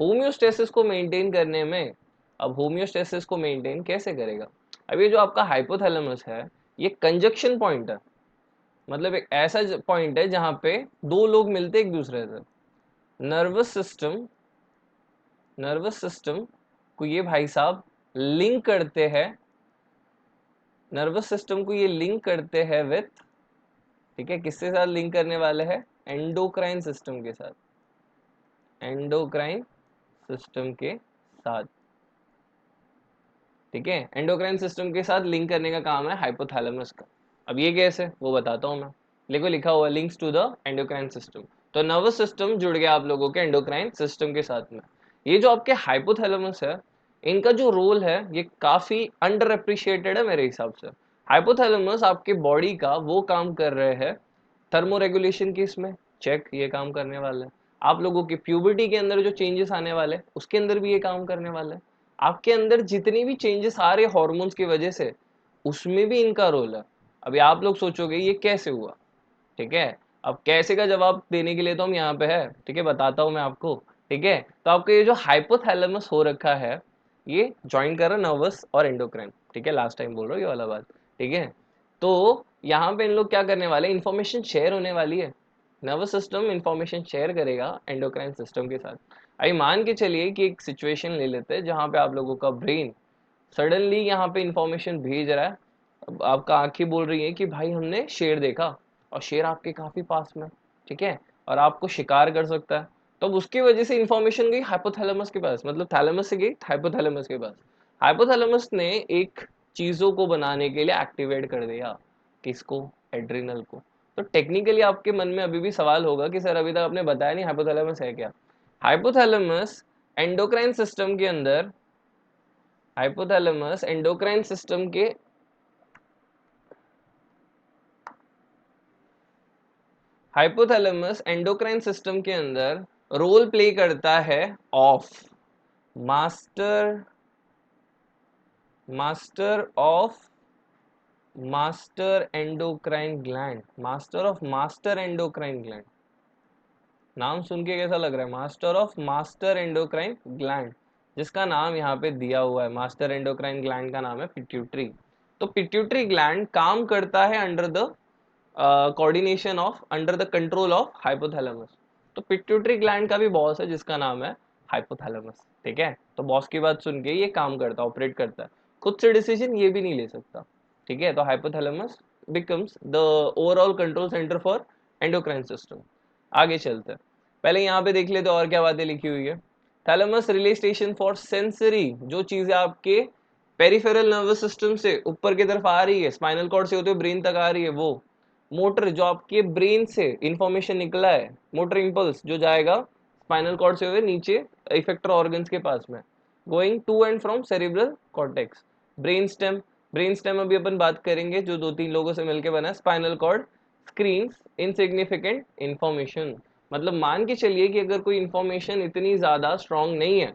होम्योस्टेसिस को मेंटेन करने में। अब होम्योस्टेसिस को मेंटेन कैसे करेगा? अब ये जो आपका हाइपोथैलेमस है ये कंजक्शन पॉइंट है, मतलब एक ऐसा पॉइंट है जहां पे 2 लोग मिलते एक दूसरे से। नर्वस सिस्टम, नर्वस सिस्टम को ये भाई साहब लिंक करते हैं, नर्वस सिस्टम को ये लिंक करते हैं विथ, ठीक है, किसके साथ लिंक करने वाले हैं? एंडोक्राइन सिस्टम के साथ, एंडोक्राइन सिस्टम के साथ। ठीक है, एंडोक्राइन सिस्टम के साथ लिंक करने का काम है हाइपोथैलेमस का। अब ये कैसे वो बताता हूँ मैं। देखो लिखा हुआ links to the endocrine system, तो नर्वस सिस्टम जुड़ गया आप लोगों के एंडोक्राइन सिस्टम के साथ में। ये जो आपके हाइपोथैलेमस है इनका जो रोल है ये काफी अंडर अप्रिशिएटेड है मेरे हिसाब से। हाइपोथैलेमस आपके बॉडी का वो काम कर रहे हैं थर्मो रेगुलेशन की, इसमें चेक ये काम करने वाला है। आप लोगों की प्यूबर्टी के अंदर जो चेंजेस आने वाले उसके अंदर भी ये काम करने वाला है। आपके अंदर जितनी भी चेंजेस आ रहे हॉर्मोन्स की वजह से उसमें भी इनका रोल है। अभी आप लोग सोचोगे ये कैसे हुआ? ठीक है, अब कैसे का जवाब देने के लिए तो हम यहाँ पे है। ठीक है, बताता हूँ मैं आपको। ठीक है, तो आपको ये जो हाइपोथैलेमस हो रखा है ये ज्वाइन कर रहा नर्वस और एंडोक्राइन। ठीक है, लास्ट टाइम बोल रहा हूँ ये वाला बात। ठीक है, तो यहाँ पे इन लोग क्या करने वाले, इंफॉर्मेशन शेयर होने वाली है। नर्वस सिस्टम इंफॉर्मेशन शेयर करेगा एंडोक्राइन सिस्टम के साथ। अभी मान के चलिए कि एक सिचुएशन ले लेते हैं जहाँ पे आप लोगों का ब्रेन सडनली यहाँ पे इंफॉर्मेशन भेज रहा है। अब आपका आंखें बोल रही है कि भाई हमने शेर देखा, और शेर आपके काफी पास में, ठीक है, और आपको शिकार कर सकता है। तो अब उसकी वजह से इंफॉर्मेशन गई हाइपोथैलेमस के पास, मतलब थैलेमस से गई हाइपोथैलेमस के पास। हाइपोथैलेमस ने एक चीजों को बनाने के लिए एक्टिवेट कर दिया, किसको? एड्रिनल को। तो टेक्निकली आपके मन में अभी भी सवाल होगा कि सर अभी तक आपने बताया नहीं हाइपोथैलेमस है क्या। हाइपोथैलेमस एंडोक्राइन सिस्टम के अंदर, हाइपोथैलेमस एंडोक्राइन सिस्टम के, हाइपोथैलेमस एंडोक्राइन सिस्टम के अंदर रोल प्ले करता है of master, master of, master endocrine gland, master of master endocrine gland. नाम सुन के कैसा लग रहा है? Master of master endocrine gland, जिसका नाम यहाँ पे दिया हुआ है, मास्टर एंडोक्राइन ग्लैंड का नाम है पिट्यूटरी। तो पिट्यूटरी ग्लैंड काम करता है under the coordination of under the control of hypothalamus. तो पिट्यूटरी ग्लैंड का भी बॉस है जिसका नाम है हाइपोथैलेमस। ठीक है, तो बॉस की बात सुन के ये काम करता है, ऑपरेट करता है, खुद से डिसीजन ये भी नहीं ले सकता। ठीक है, तो hypothalamus becomes the overall control centre for endocrine system. आगे चलते हैं, पहले यहाँ पे देख लेते और क्या बातें लिखी हुई है। Thalamus relay station for sensory, जो चीजें आपके पेरिफेरल नर्वस सिस्टम से ऊपर की तरफ आ रही है, स्पाइनल कॉर्ड से होते हुए ब्रेन तक आ रही है, वो मोटर जो आपके ब्रेन से इंफॉर्मेशन निकला है, मोटर इंपल्स जो जाएगा स्पाइनल कॉर्ड से हुए नीचे इफेक्टर ऑर्गन्स के पास में, going to and from cerebral cortex, brain stem. Brain stem अभी अपन बात करेंगे, जो 2-3 लोगों से मिलकर बना है। Spinal cord screens insignificant information, मतलब मान के चलिए कि अगर कोई इंफॉर्मेशन इतनी ज्यादा स्ट्रांग नहीं है,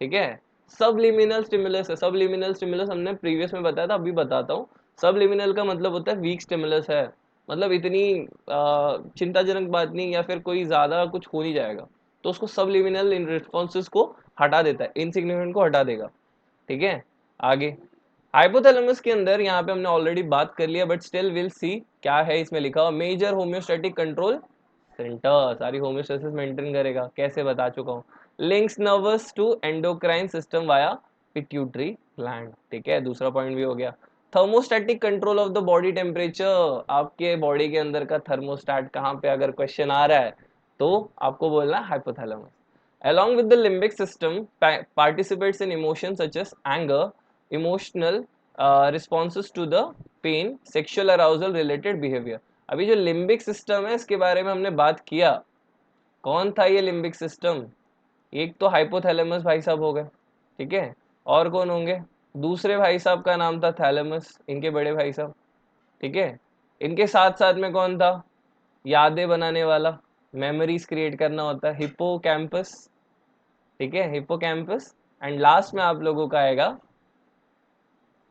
ठीक है, सबलिमिनल स्टिमुलस है। सबलिमिनल स्टिमुलस हमने प्रीवियस में बताया था, अभी बताता हूँ। सबलिमिनल का मतलब होता है वीक स्टिमुलस है, मतलब इतनी चिंताजनक बात नहीं, या फिर कोई ज्यादा कुछ हो नहीं जाएगा, तो उसको सबलिमिनल इन रिस्पॉन्सेज को हटा देता है, इनसिग्निफिकेंट को हटा देगा। ठीक है, आगे हाइपोथैलेमस के अंदर यहाँ पे हमने ऑलरेडी बात कर लिया, बट स्टिल विल सी क्या है इसमें लिखा हुआ। मेजर होम्योस्टैटिक कंट्रोल सेंटर, सारी होम्योस्टेसिस मेंटेन करेगा, कैसे बता चुका हूँ। Links nervous to endocrine system via pituitary gland. ठीक है, दूसरा पॉइंट भी हो गया। Thermostatic control of the body temperature, आपके बॉडी के अंदर का थर्मोस्टैट कहाँ पे, अगर क्वेश्चन आ रहा है तो आपको बोलना है hypothalamus. Along with the limbic system, participates in emotions such as anger, emotional responses to the pain, sexual arousal related behavior। अभी जो लिम्बिक सिस्टम है इसके बारे में हमने बात किया, कौन था ये लिम्बिक सिस्टम? एक तो हाइपोथैलेमस भाई साहब हो गए, ठीक है, और कौन होंगे? दूसरे भाई साहब का नाम था थैलेमस, इनके बड़े भाई साहब। ठीक है, इनके साथ साथ में कौन था? यादें बनाने वाला, मेमोरीज क्रिएट करना होता है, हिप्पोकैम्पस। ठीक है, हिप्पोकैम्पस। एंड लास्ट में आप लोगों का आएगा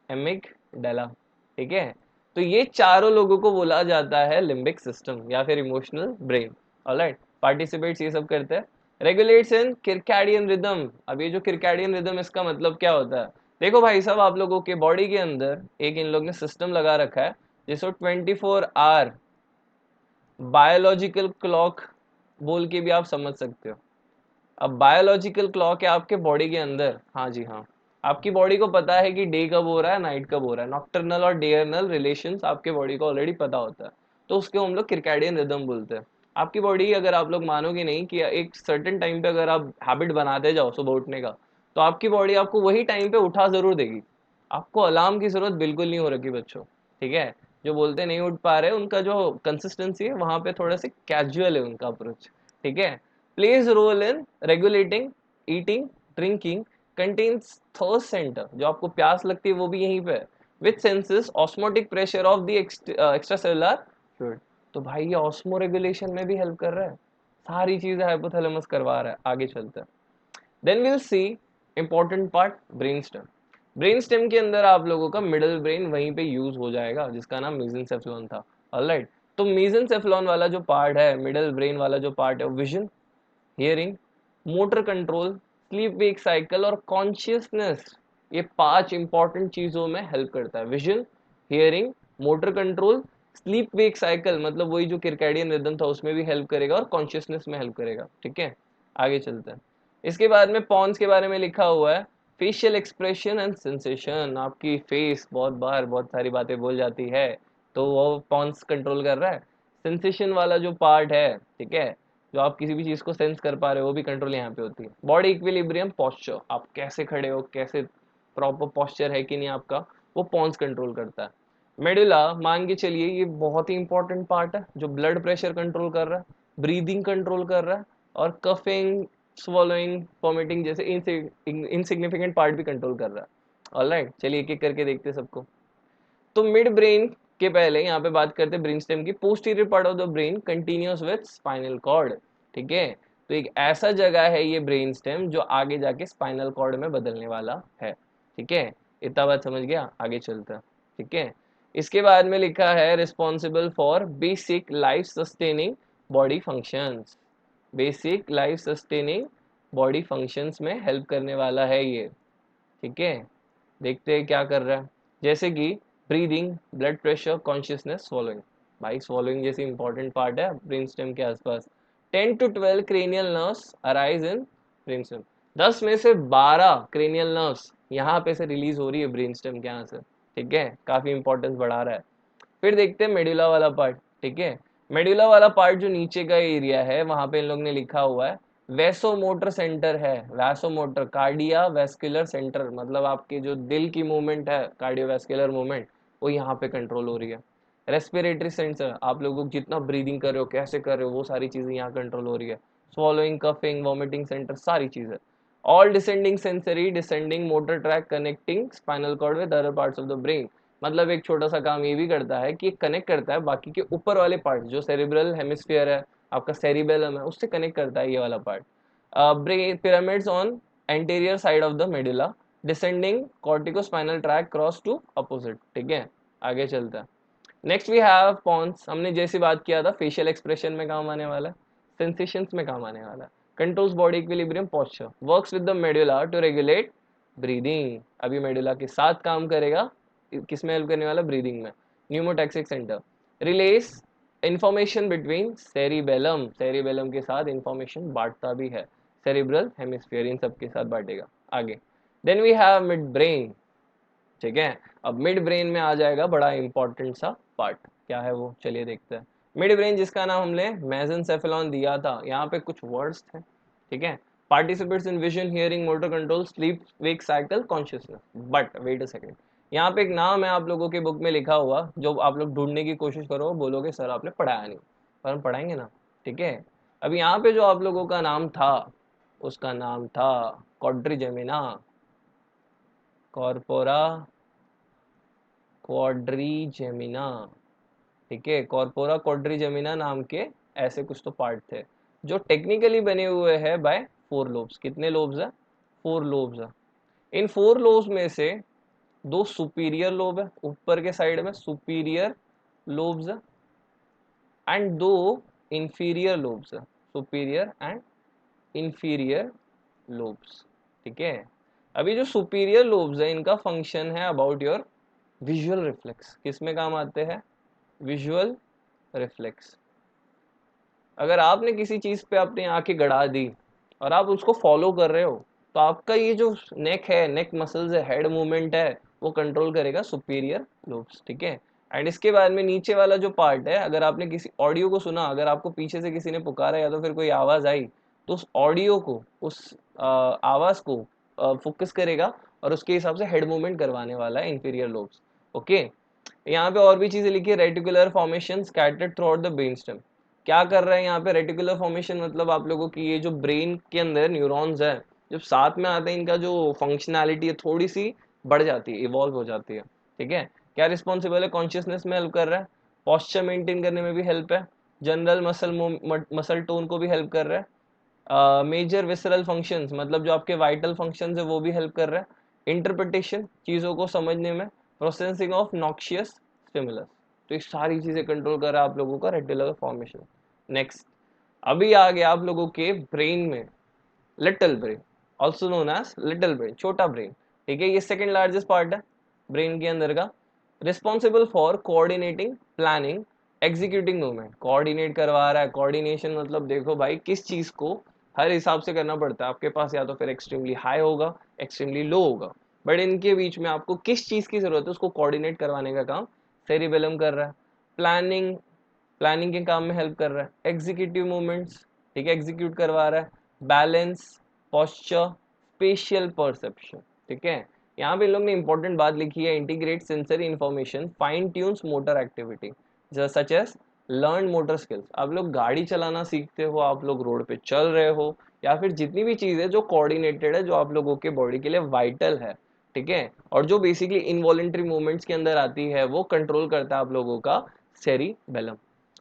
एमिगडाला। ठीक है, तो ये चारों लोगों को बोला जाता है लिम्बिक सिस्टम या फिर इमोशनल ब्रेन। ऑलराइट, पार्टिसिपेट्स ये सब करते हैं। रेगुलेट्स इन किरकैडियन रिदम। अब ये जो किरकैडियन रिदम, इसका मतलब क्या होता है? देखो भाई साहब, आप लोगों के बॉडी के अंदर एक इन लोग ने सिस्टम लगा रखा है जिसको 24 आवर बायोलॉजिकल क्लॉक बोल के भी आप समझ सकते हो। अब बायोलॉजिकल क्लॉक है आपके बॉडी के अंदर, हाँ जी हाँ, आपकी बॉडी को पता है कि डे कब हो रहा है, नाइट कब हो रहा है, नॉक्टर्नल और डेयरनल रिलेशंस आपके बॉडी को ऑलरेडी पता होता है, तो उसके हम लोग किरकैडियन रिदम बोलते हैं। आपकी बॉडी, अगर आप लोग मानोगे नहीं कि एक सर्टेन टाइम पे अगर आप हैबिट बनाते जाओ सुबह उठने का, तो आपकी बॉडी आपको वही टाइम पे उठा जरूर देगी। आपको अलार्म की जरूरत बिल्कुल नहीं हो रखी बच्चों। ठीक है, जो बोलते नहीं उठ पा रहे, उनका जो कंसिस्टेंसी है वहां पे थोड़ा सा कैजुअल है उनका अप्रोच। ठीक है, plays role in regulating eating, drinking, contains thirst center, जो आपको प्यास लगती है वो भी यहीं पे है, which senses osmotic pressure of the extracellular fluid। तो भाई ये ऑस्मो रेगुलेशन में भी हेल्प कर रहा है, सारी चीजें हाइपोथैलेमस करवा रहा है। आगे चलते हैं, then will see important part, brain stem. Brain stem के अंदर आप लोगों का मिडल ब्रेन वहीं पे यूज हो जाएगा, जिसका नाम मेसेनसेफेलॉन था। ऑलराइट, तो मेसेनसेफेलॉन वाला जो पार्ट है, मिडल ब्रेन वाला जो पार्ट है, vision, hearing, motor control, sleep wake cycle और कॉन्शियसनेस, ये 5 इंपॉर्टेंट चीजों में हेल्प करता है। Vision, hearing, motor control, sleep wake cycle, मतलब वही जो किरकैडियन रिदम था उसमें भी हेल्प करेगा, और कॉन्शियसनेस में हेल्प करेगा। ठीक है, आगे चलते हैं। इसके बाद में पॉन्स के बारे में लिखा हुआ है, फेशियल एक्सप्रेशन एंड सेंसेशन। आपकी फेस बहुत बार बहुत सारी बातें बोल जाती है, तो वो पॉन्स कंट्रोल कर रहा है। सेंसेशन वाला जो पार्ट है, ठीक है, जो आप किसी भी चीज को सेंस कर पा रहे हो, वो भी कंट्रोल यहाँ पे होती है। बॉडी इक्विलिब्रियम, पोस्चर, आप कैसे खड़े हो, कैसे प्रॉपर पोस्चर है कि नहीं आपका, वो पॉन्स कंट्रोल करता है। मेडुला, मान के चलिए ये बहुत ही इंपॉर्टेंट पार्ट है, जो ब्लड प्रेशर कंट्रोल कर रहा है, ब्रीदिंग कंट्रोल कर रहा है, और कफिंग, swallowing, वॉमिटिंग जैसे इनसिग्निफिकेंट पार्ट भी कंट्रोल कर रहा है। ऑलराइट, चलिए एक एक करके देखते हैं सबको। तो मिड ब्रेन के पहले यहाँ पे बात करते हैं ब्रेन स्टेम की। Posterior part of the brain continuous with spinal cord. ठीक है, तो एक ऐसा जगह है ये ब्रेन स्टेम जो आगे जाके स्पाइनल कॉर्ड में बदलने वाला है। ठीक है, इतना बात समझ गया, आगे चलता है। ठीक है, इसके बाद में लिखा है responsible for basic life sustaining body functions. Basic life sustaining body functions में हेल्प करने वाला है ये। ठीक है, देखते हैं क्या कर रहा है। जैसे कि breathing, blood pressure, consciousness, swallowing. भाई स्वॉलोइंग जैसी इंपॉर्टेंट पार्ट है ब्रेन स्टेम के आसपास। 10 to 12 cranial nerves arise in brain stem. 10 में से 12 क्रेनियल नर्व्स यहाँ पे से रिलीज हो रही है ब्रेन स्टेम के यहाँ से, ठीक है, काफी इंपॉर्टेंस बढ़ा रहा है। फिर देखते हैं मेडुला वाला पार्ट, ठीक है। मेडुला वाला पार्ट जो नीचे का एरिया है वहां पे इन लोग ने लिखा हुआ है वैसोमोटर सेंटर है। वैसोमोटर कार्डिया वेस्कुलर सेंटर, मतलब आपके जो दिल की मूवमेंट है, कार्डियोवैस्कुलर मूवमेंट, वो यहाँ पे कंट्रोल हो रही है। रेस्पिरेटरी सेंसर, आप लोग जितना ब्रीदिंग कर रहे हो, कैसे कर रहे हो, वो सारी चीजें यहाँ कंट्रोल हो रही है। स्वॉलोइंग, कफिंग, वॉमिटिंग सेंटर, सारी चीजें। All descending sensory, descending motor track connecting spinal cord with other parts of the brain. मतलब एक छोटा सा काम ये भी करता है कि कनेक्ट करता है बाकी के ऊपर वाले पार्ट, जो सेरिब्रल हेमिस्फीयर है, आपका सेरिबेलम है, उससे कनेक्ट करता है ये वाला part. Brain pyramids on anterior side of the medulla, descending corticospinal track cross to opposite, ठीक है। आगे चलता है। Next we have pons. हमने जैसी बात किया था, फेशियल एक्सप्रेशन में काम आने वाला है, सेंसेशंस में काम आने वाला है। Controls body equilibrium posture, works with the medulla to regulate breathing. अभी मेडुला के साथ काम करेगा, किस में हेल्प करने वाला, ब्रीदिंग में। Pneumotaxic centre रिलेस information between cerebellum, cerebellum के साथ इंफॉर्मेशन बांटता भी है, सेरिब्रल हेमिस्फीयर इन सब के साथ बांटेगा। आगे then we have mid brain, ठीक है। अब मिड ब्रेन में आ जाएगा बड़ा इंपॉर्टेंट सा पार्ट, क्या है वो, चलिए देखते हैं। मिड ब्रेन जिसका नाम हमने मेसेनसेफेलॉन दिया था, यहाँ पे कुछ वर्ड्स थे, ठीक है। Participates in vision, hearing, motor control, sleep, wake cycle, consciousness. But wait a second, यहाँ पे एक नाम है आप लोगों की बुक में लिखा हुआ, जो आप लोग ढूंढने की कोशिश करो, बोलोगे सर आपने पढ़ाया नहीं, पर हम पढ़ाएंगे ना, ठीक है। अब यहाँ पे जो आप लोगों का नाम था, उसका नाम था क्वाड्रिजेमिना, कॉर्पोरा क्वाड्रीजेमिना, ठीक है। कॉर्पोरा क्वाड्रीजेमिना नाम के ऐसे कुछ तो पार्ट थे, जो टेक्निकली बने हुए हैं बाय 4 लोब्स। कितने लोब्स है, 4 लोब्स है। इन 4 लोब्स में से 2 सुपीरियर लोब है, ऊपर के साइड में सुपीरियर लोब्स है, एंड 2 इंफीरियर लोब्स है, सुपीरियर एंड इंफीरियर लोब्स, ठीक है। अभी जो सुपीरियर लोब्स है, इनका फंक्शन है अबाउट योर विजुअल रिफ्लेक्स। किस में काम आते हैं, विजुअल रिफ्लेक्स। अगर आपने किसी चीज पे अपनी आंखें गड़ा दी और आप उसको फॉलो कर रहे हो, तो आपका ये जो नेक है, नेक मसल्स है, हेड मूवमेंट है, वो कंट्रोल करेगा सुपीरियर लोब्स, ठीक है। एंड इसके बाद में नीचे वाला जो पार्ट है, अगर आपने किसी ऑडियो को सुना, अगर आपको पीछे से किसी ने पुकारा या तो फिर कोई आवाज आई, तो उस ऑडियो को, उस आवाज को फोकस करेगा और उसके हिसाब से हेड मूवमेंट करवाने वाला है इंफीरियर लोब्स, ओके। यहाँ पे और भी चीजें लिखी है, reticular formation scattered through out the brain stem. क्या कर रहे हैं यहाँ पे, रेटिकुलर फॉर्मेशन मतलब आप लोगों की ये जो ब्रेन के अंदर न्यूरॉन्स है, जब साथ में आते हैं, इनका जो फंक्शनैलिटी है थोड़ी सी बढ़ जाती है, इवॉल्व हो जाती है, ठीक है। क्या रिस्पॉन्सिबल है, कॉन्शियसनेस में हेल्प कर रहा है, पॉस्चर मेंटेन करने में भी हेल्प है, जनरल मसल टोन को भी हेल्प कर रहा है, मेजर विसरल फंक्शंस मतलब जो आपके वाइटल फंक्शंस है वो भी हेल्प कर रहा है, इंटरप्रिटेशन चीज़ों को समझने में, प्रोसेसिंग ऑफ नॉक्शियस स्टिमुलस। तो ये सारी चीज़ें कंट्रोल कर रहा है आप लोगों का रेटिकुलर फॉर्मेशन। नेक्स्ट, अभी आ गया आप लोगों के ब्रेन में little brain, also known as little brain, छोटा ब्रेन, ठीक है। ये सेकेंड लार्जेस्ट पार्ट है ब्रेन के अंदर का, responsible for coordinating, planning, executing movement. Coordinate करवा रहा है, कोऑर्डिनेशन मतलब देखो भाई किस चीज को हर हिसाब से करना पड़ता है आपके पास, या तो फिर एक्सट्रीमली हाई होगा, एक्सट्रीमली लो होगा, बट इनके बीच में आपको किस चीज की जरूरत है उसको कोऑर्डिनेट करवाने का काम सेरिबेलम कर रहा है। प्लानिंग, प्लानिंग के काम में हेल्प कर रहा है, एग्जीक्यूटिव मूवमेंट्स, ठीक है, एग्जीक्यूट करवा रहा है, बैलेंस, पोस्चर, स्पेशियल परसेप्शन, ठीक है। यहाँ पे इन लोग ने इंपॉर्टेंट बात लिखी है, integrate sensory information, fine tunes motor activity such as learn motor skills. आप लोग गाड़ी चलाना सीखते हो, आप लोग रोड पे चल रहे हो, या फिर जितनी भी चीज है जो कोऑर्डिनेटेड है, जो आप लोगों के बॉडी के लिए वाइटल है, ठीक है, और जो बेसिकली इनवॉलेंट्री मूवमेंट्स के अंदर आती है, वो कंट्रोल करता है आप लोगों का सेरिबेलम।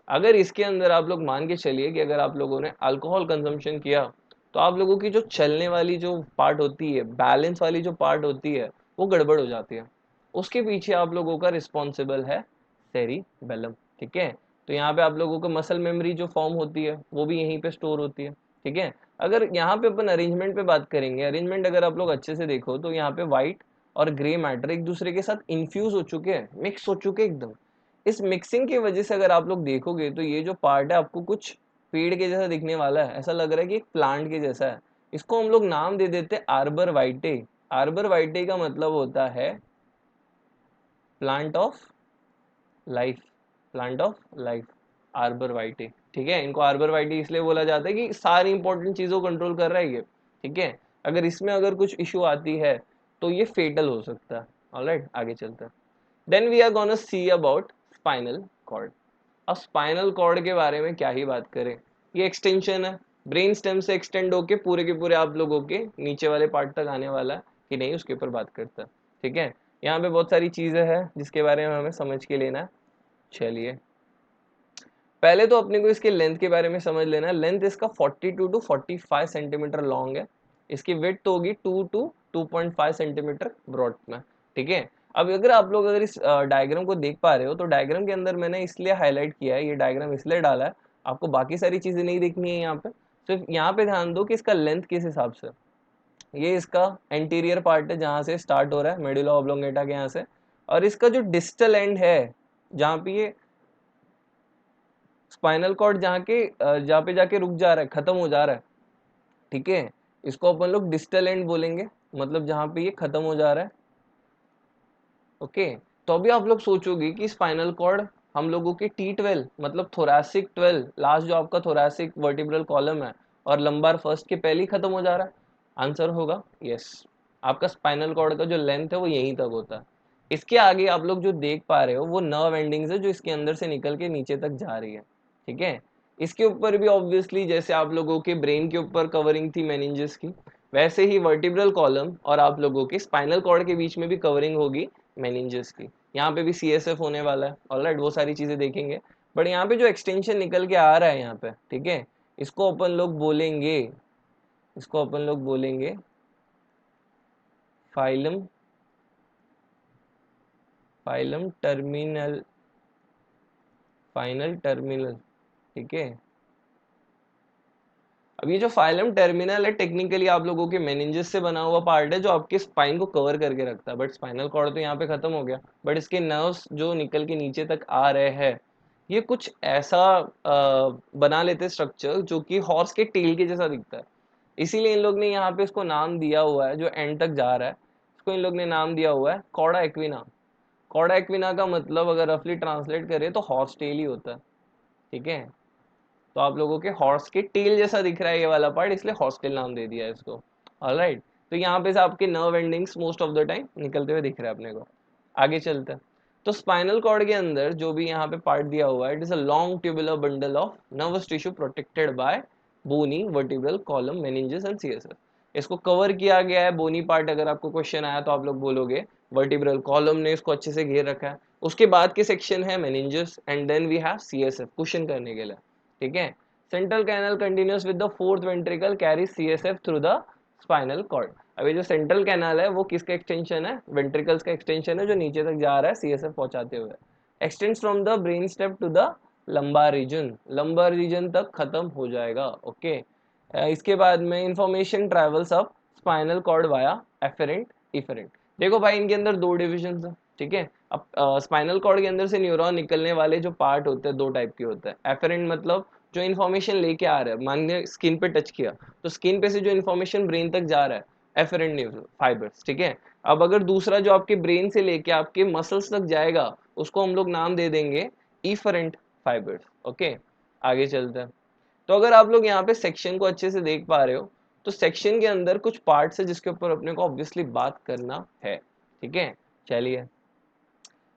अगर इसके अंदर आप लोग मान के चलिए कि अगर आप लोगों ने अल्कोहल कंजम्पशन किया, तो आप लोगों की जो चलने वाली जो पार्ट होती है, बैलेंस वाली जो पार्ट होती है, वो गड़बड़ हो जाती है। उसके पीछे आप लोगों का रिस्पॉन्सिबल है सेरिबेलम, ठीक है। तो यहाँ पे आप लोगों को मसल मेमोरी जो फॉर्म होती है, वो भी यहीं पे स्टोर होती है, ठीक है। अगर यहाँ पे अपन अरेंजमेंट पे बात करेंगे, अरेंजमेंट अगर आप लोग अच्छे से देखो तो यहाँ पे व्हाइट और ग्रे मैटर एक दूसरे के साथ इन्फ्यूज हो चुके हैं, मिक्स हो चुके हैं एकदम। इस मिक्सिंग की वजह से अगर आप लोग देखोगे तो ये जो पार्ट है आपको कुछ पेड़ के जैसा दिखने वाला है, ऐसा लग रहा है कि एक प्लांट के जैसा है। इसको हम लोग नाम दे देते हैं आर्बर वाइटे। आर्बर वाइटे का मतलब होता है plant of life, plant of life, arbor vitae. ठीक है, इनको आर्बर वाइटे इसलिए बोला जाता है कि सारी इंपॉर्टेंट चीजों को कंट्रोल कर रहा है ये। ठीक है, अगर इसमें अगर कुछ इशू आती है तो ये फेटल हो सकता है। ऑलराइट, आगे चलते हैं। Then we are gonna see about spinal cord. अब स्पाइनल कॉर्ड के बारे में क्या ही बात करें, ये एक्सटेंशन है, ब्रेन स्टेम से एक्सटेंड होके पूरे के पूरे आप लोगों के नीचे वाले पार्ट तक आने वाला है कि नहीं, उसके ऊपर बात करता है। ठीक है, यहाँ पे बहुत सारी चीजें हैं जिसके बारे में हमें समझ के लेना है। चलिए, पहले तो अपने को इसके लेंथ के बारे में समझ लेना है। लेंथ इसका 42 टू 45 सेंटीमीटर लॉन्ग है। इसकी विड्थ तो होगी 2 टू 2.5 सेंटीमीटर ब्रॉड में। ठीक है, अब अगर आप लोग अगर इस डायग्राम को देख पा रहे हो तो डायग्राम के अंदर मैंने इसलिए हाईलाइट किया है, ये डायग्राम इसलिए डाला है, आपको बाकी सारी चीजें नहीं देखनी है यहाँ पे, सिर्फ यहाँ पे ध्यान दो कि इसका लेंथ किस हिसाब से। ये इसका एंटीरियर पार्ट है जहाँ से स्टार्ट हो रहा है मेडुला ऑब्लोंगेटा के यहाँ से, और इसका जो डिस्टल एंड है जहाँ पे ये स्पाइनल कॉर्ड जहाँ पे जाके रुक जा रहा है, खत्म हो जा रहा है। ठीक है, इसको अपन लोग डिस्टल एंड बोलेंगे, मतलब जहाँ पे ये खत्म हो जा रहा है। ओके, तो अभी आप लोग सोचोगे कि स्पाइनल कॉर्ड हम लोगों के T12 मतलब थोरैसिक 12, लास्ट जो आपका थोरैसिक वर्टिब्रल कॉलम है और लंबार फर्स्ट के पहले ही खत्म हो जा रहा है। आंसर होगा यस, आपका स्पाइनल कॉर्ड का जो लेंथ है वो यहीं तक होता है। इसके आगे आप लोग जो देख पा रहे हो वो नर्व एंडिंग्स है जो इसके अंदर से निकल के नीचे तक जा रही है। ठीक है, इसके ऊपर भी ऑब्वियसली जैसे आप लोगों के ब्रेन के ऊपर कवरिंग थी मेनिंजेस की, वैसे ही वर्टिब्रल कॉलम और आप लोगों के स्पाइनल कॉर्ड के बीच में भी कवरिंग होगी मेनिंजेस की। यहाँ पे भी CSF होने वाला है। ऑलराइट, वो सारी चीजें देखेंगे। बट यहाँ पे जो एक्सटेंशन निकल के आ रहा है यहाँ पे, ठीक है, इसको अपन लोग बोलेंगे, इसको अपन लोग बोलेंगे phylum, phylum terminal, final terminal. ठीक है, अब ये जो फाइलम टर्मिनल है टेक्निकली आप लोगों के मेनिंजेस से बना हुआ पार्ट है जो आपके स्पाइन को कवर करके रखता है। बट स्पाइनल कॉर्ड तो यहाँ पे खत्म हो गया, बट इसके नर्व्स जो निकल के नीचे तक आ रहे हैं ये कुछ ऐसा बना लेते स्ट्रक्चर जो कि हॉर्स के टेल के जैसा दिखता है। इसीलिए इन लोग ने यहाँ पे इसको नाम दिया हुआ है, जो एंड तक जा रहा है इसको इन लोग ने नाम दिया हुआ है कॉर्डा एक्विना। कॉर्डा एक्विना का मतलब अगर रफली ट्रांसलेट करें तो हॉर्स टेल ही होता है। ठीक है, तो आप लोगों के हॉर्स के टेल जैसा दिख रहा है ये वाला पार्ट, इसलिए हॉर्स टेल नाम दे दिया है इसको। ऑलराइट, तो यहाँ पे से आपके nerve endings most of the time निकलते हुए दिख रहे हैं अपने को। आगे चलते हैं, तो स्पाइनल कॉर्ड के अंदर जो भी यहाँ पे पार्ट दिया हुआ है, it is a long tubular bundle of nervous tissue protected by bony vertebral column meninges and CSF। इसको कवर किया गया है बोनी पार्ट। अगर आपको क्वेश्चन आया तो आप लोग बोलोगे वर्टिब्रल कॉलम ने इसको अच्छे से घेर रखा है। उसके बाद के सेक्शन है meninges and then we have CSF question करने के लिए। ठीक है, central canal continuous with the fourth ventricle carries CSF through the spinal cord. अभी जो सेंट्रल कैनाल है वो किसका एक्सटेंशन है, वेंट्रिकल्स का एक्सटेंशन है जो नीचे तक जा रहा है CSF पहुंचाते हुए। Extends from the brain stem to the lumbar region, lumbar region तक खत्म हो जाएगा। ओके, इसके बाद में information travels up spinal cord via afferent efferent. देखो भाई, इनके अंदर दो डिविजन है। ठीक है, अब स्पाइनल कॉर्ड के अंदर से न्यूरॉन निकलने वाले जो पार्ट होते हैं दो टाइप के होते हैं। एफेरेंट मतलब जो इन्फॉर्मेशन लेके आ रहा है, मान लिया स्किन पे टच किया तो स्किन पे से जो इन्फॉर्मेशन ब्रेन तक जा रहा है, एफेरेंट न्यूरल फाइबर्स। ठीक है, अब अगर दूसरा जो आपके ब्रेन से लेके आपके मसल्स तक जाएगा उसको हम लोग नाम दे देंगे इफरेंट फाइबर्स। ओके, आगे चलते हैं। तो अगर आप लोग यहाँ पे सेक्शन को अच्छे से देख पा रहे हो तो सेक्शन के अंदर कुछ पार्ट्स है जिसके ऊपर अपने को ऑब्वियसली बात करना है। ठीक है, चलिए,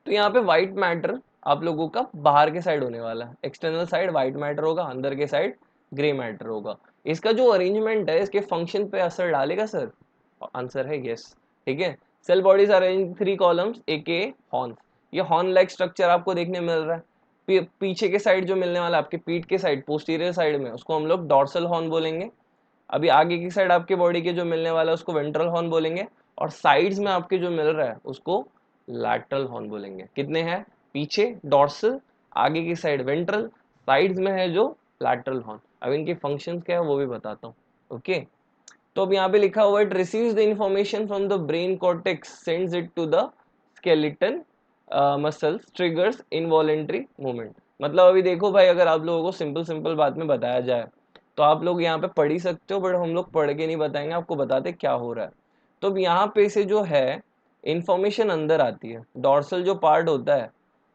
तो यहाँ पे व्हाइट मैटर आप लोगों का बाहर के साइड होने वाला है। एक्सटर्नल साइड व्हाइट मैटर होगा, अंदर के साइड ग्रे मैटर होगा। इसका जो अरेंजमेंट है इसके फंक्शन पे असर डालेगा सर, आंसर है यस। ठीक है, सेल बॉडीज अरेंज 3 कॉलम्स एके हॉर्न। ये हॉर्न लाइक स्ट्रक्चर आपको देखने मिल रहा है। पीछे के साइड जो मिलने वाला आपके पीठ के साइड पोस्टीरियर साइड में उसको हम लोग डॉर्सल हॉर्न बोलेंगे। अभी आगे की साइड आपके बॉडी के जो मिलने वाला है उसको वेंट्रल हॉर्न बोलेंगे, और साइड्स में आपके जो मिल रहा है उसको लैटरल हॉर्न बोलेंगे। कितने हैं, पीछे डॉर्सल, आगे की साइड वेंट्रल, साइड्स में है जो लैटरल हॉर्न। अब इनके फंक्शंस क्या है वो भी बताता हूँ। ओके, तो अब यहाँ पे लिखा हुआ है it receives the information from the brain cortex, sends it to the skeleton muscles, triggers involuntary movement. मतलब अभी देखो भाई, अगर आप लोगों को सिंपल सिंपल बात में बताया जाए तो आप लोग यहाँ पे पढ़ ही सकते हो, बट हम लोग पढ़ के नहीं बताएंगे, आपको बताते क्या हो रहा है। तो अब यहाँ पे से जो है इंफॉर्मेशन अंदर आती है, डॉर्सल जो पार्ट होता है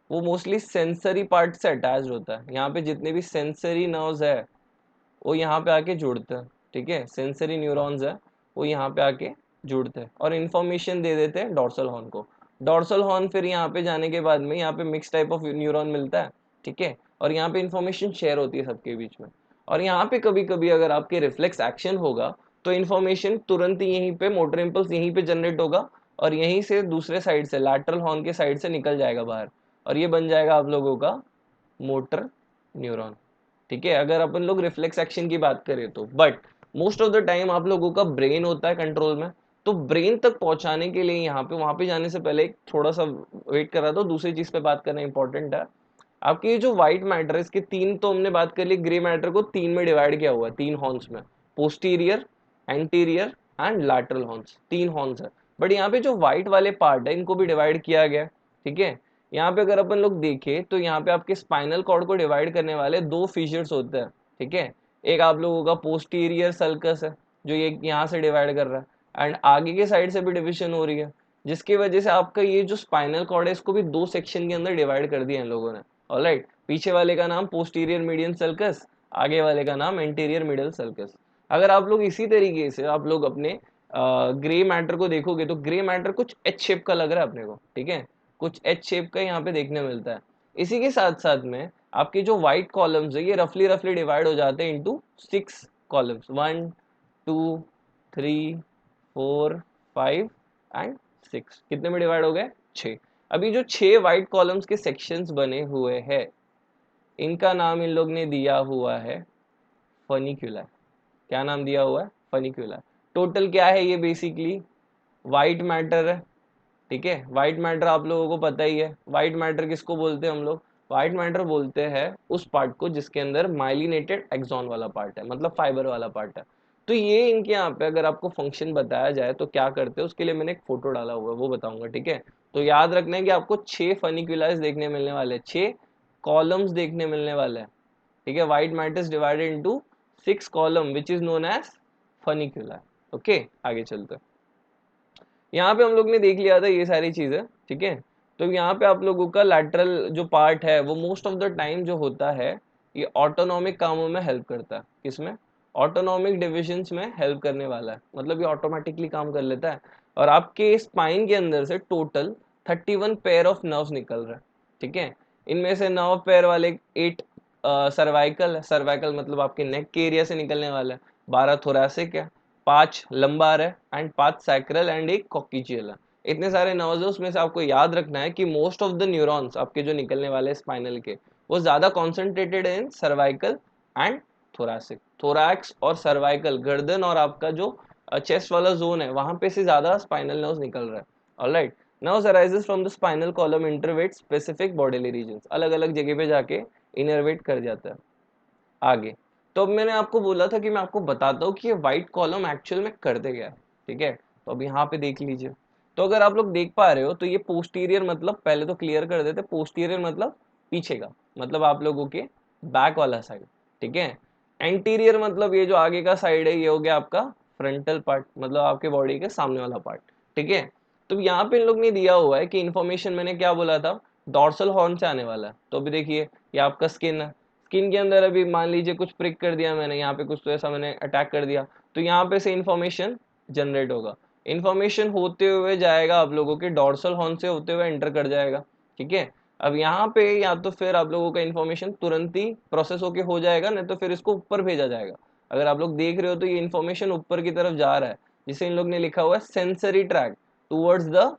वो मोस्टली सेंसरी पार्ट से अटैच्ड होता है। यहाँ पे जितने भी सेंसरी नर्व्स है वो यहाँ पे आके जुड़ते हैं, ठीक है, सेंसरी न्यूरॉन्स है वो यहाँ पे आके जुड़ते हैं और इन्फॉर्मेशन दे देते हैं डॉर्सल हॉर्न को। डॉर्सल हॉर्न फिर यहाँ पे जाने के बाद में यहाँ पे मिक्स टाइप ऑफ न्यूरॉन मिलता है, ठीक है, और यहाँ पे इन्फॉर्मेशन शेयर होती है सबके बीच में। और यहाँ पे कभी कभी अगर आपके रिफ्लेक्स एक्शन होगा तो इन्फॉर्मेशन तुरंत ही यहीं पे मोटर इम्पल्स यहीं पे जनरेट होगा और यहीं से दूसरे साइड से लैटरल हॉर्न के साइड से निकल जाएगा बाहर और ये बन जाएगा आप लोगों का मोटर न्यूरॉन, ठीक है, अगर अपन लोग रिफ्लेक्स एक्शन की बात करें तो। But most of the time आप लोगों का ब्रेन होता है कंट्रोल में, तो ब्रेन तक पहुंचाने के लिए यहाँ पे वहां पे जाने से पहले एक थोड़ा सा वेट कर रहा था, दूसरी चीज पे बात करना इंपॉर्टेंट है। आपके ये जो व्हाइट मैटर है इसके तीन तो हमने बात कर ली, ग्रे मैटर को तीन में डिवाइड किया हुआ है, तीन हॉर्न्स में, posterior, anterior and lateral horns, तीन हॉर्न्स है। बट यहाँ पे जो व्हाइट वाले पार्ट है इनको भी डिवाइड किया गया है, ठीक है। यहाँ पे अगर अपन लोग देखें तो यहाँ पे आपके स्पाइनल कॉर्ड को डिवाइड करने वाले दो फीचर्स होते हैं, ठीक है। एक आप लोगों का पोस्टीरियर सल्कस है जो ये यहाँ से डिवाइड कर रहा है एंड आगे के साइड से भी डिविजन हो रही है, जिसकी वजह से आपका ये जो स्पाइनल कॉर्ड है इसको भी दो सेक्शन के अंदर डिवाइड कर दिया इन लोगों ने। ऑलराइट, पीछे वाले का नाम पोस्टीरियर मीडियन सल्कस, आगे वाले का नाम एंटीरियर मिडल सल्कस। अगर आप लोग इसी तरीके से आप लोग अपने ग्रे मैटर को देखोगे तो ग्रे मैटर कुछ एच शेप का लग रहा है अपने को, ठीक है, कुछ एच शेप का यहाँ पे देखने मिलता है। इसी के साथ साथ में आपके जो व्हाइट कॉलम्स है ये रफली रफली डिवाइड हो जाते हैं इनटू 6 कॉलम्स, 1 2 3 4 5 एंड 6। कितने में डिवाइड हो गए? 6। अभी जो 6 व्हाइट कॉलम्स के सेक्शंस बने हुए हैं इनका नाम इन लोग ने दिया हुआ है फनिक्यूला। क्या नाम दिया हुआ है? फनिक्यूला। टोटल क्या है ये? बेसिकली व्हाइट मैटर है, ठीक है। व्हाइट मैटर आप लोगों को पता ही है, व्हाइट मैटर किसको बोलते हैं हम लोग? व्हाइट मैटर बोलते हैं उस पार्ट को जिसके अंदर माइलिनेटेड एक्सॉन वाला पार्ट है, मतलब फाइबर वाला पार्ट है। तो ये इनके यहाँ पे अगर आपको फंक्शन बताया जाए तो क्या करते हैं उसके लिए मैंने एक फोटो डाला हुआ है वो बताऊंगा, ठीक है। तो याद रखना है कि आपको 6 फनिक्यूलाइज देखने मिलने वाले हैं, 6 कॉलम्स देखने मिलने वाले हैं, ठीक है। White matter is divided into 6 column which is known as funicula. Okay, आगे चलते हैं। यहाँ पे हम लोग ने देख लिया था ये सारी चीजें, ठीक है। तो यहाँ पे आप लोगों का लैटरल जो पार्ट है वो मोस्ट ऑफ द टाइम जो होता है ये ऑटोनॉमिक कामों में हेल्प करता है। किसमें? ऑटोनॉमिक डिविजन्स में हेल्प करने वाला है, मतलब ये ऑटोमेटिकली काम कर लेता है। और आपके स्पाइन के अंदर से टोटल 31 पेयर ऑफ नर्व्स निकल रहा है, ठीक है। इनमें से नर्व पेयर वाले 8 सर्वाइकल है, सर्वाइकल मतलब आपके नेक के एरिया से निकलने वाला है, 12 थोरैसिक है, 5 लंबार है एंड 5 सैक्रल एंड एक कॉक्टिशियल है। इतने सारे नर्व्स है, उसमें से आपको याद रखना है कि मोस्ट ऑफ द न्यूरॉन्स आपके जो निकलने वाले स्पाइनल के वो ज्यादा कॉन्सेंट्रेटेड है इन सर्वाइकल एंड थोरैसिक। थोरैक्स और सर्वाइकल, गर्दन और आपका जो चेस्ट वाला जोन है वहां पे से ज्यादा स्पाइनल नर्व्स निकल रहा है। Alright, nerves arises from the spinal column, innervate specific bodily regions, अलग अलग जगह पे जाके इनरवेट कर जाता है। आगे, तो अब मैंने आपको बोला था कि मैं आपको बताता हूँ कि ये व्हाइट कॉलम एक्चुअल में करते क्या है, ठीक है। तो अब यहाँ पे देख लीजिए। तो अगर आप लोग देख पा रहे हो तो ये पोस्टीरियर, मतलब पहले तो क्लियर कर देते, पोस्टीरियर मतलब पीछे का, मतलब आप लोगों के बैक वाला साइड, ठीक है। एंटीरियर मतलब ये जो आगे का साइड है ये हो गया आपका फ्रंटल पार्ट, मतलब आपके बॉडी के सामने वाला पार्ट, ठीक है। तो यहाँ पे इन लोग ने दिया हुआ है कि इन्फॉर्मेशन, मैंने क्या बोला था, डॉर्सल हॉर्न से आने वाला है। तो अभी देखिए ये आपका स्किन है, स्किन के अंदर अभी मान लीजिए कुछ प्रिक कर दिया मैंने, यहाँ पे कुछ तो ऐसा मैंने अटैक कर दिया, तो यहाँ पे से इंफॉर्मेशन जनरेट होगा। इंफॉर्मेशन होते हुए जाएगा आप लोगों के डॉर्सल हॉर्न से होते हुए एंटर कर जाएगा, ठीक है। अब यहाँ पे या तो फिर आप लोगों का इंफॉर्मेशन तुरंत ही प्रोसेस होके हो जाएगा, नहीं तो फिर इसको ऊपर भेजा जाएगा। अगर आप लोग देख रहे हो तो ये इंफॉर्मेशन ऊपर की तरफ जा रहा है, जिसे इन लोग ने लिखा हुआ है sensory track towards the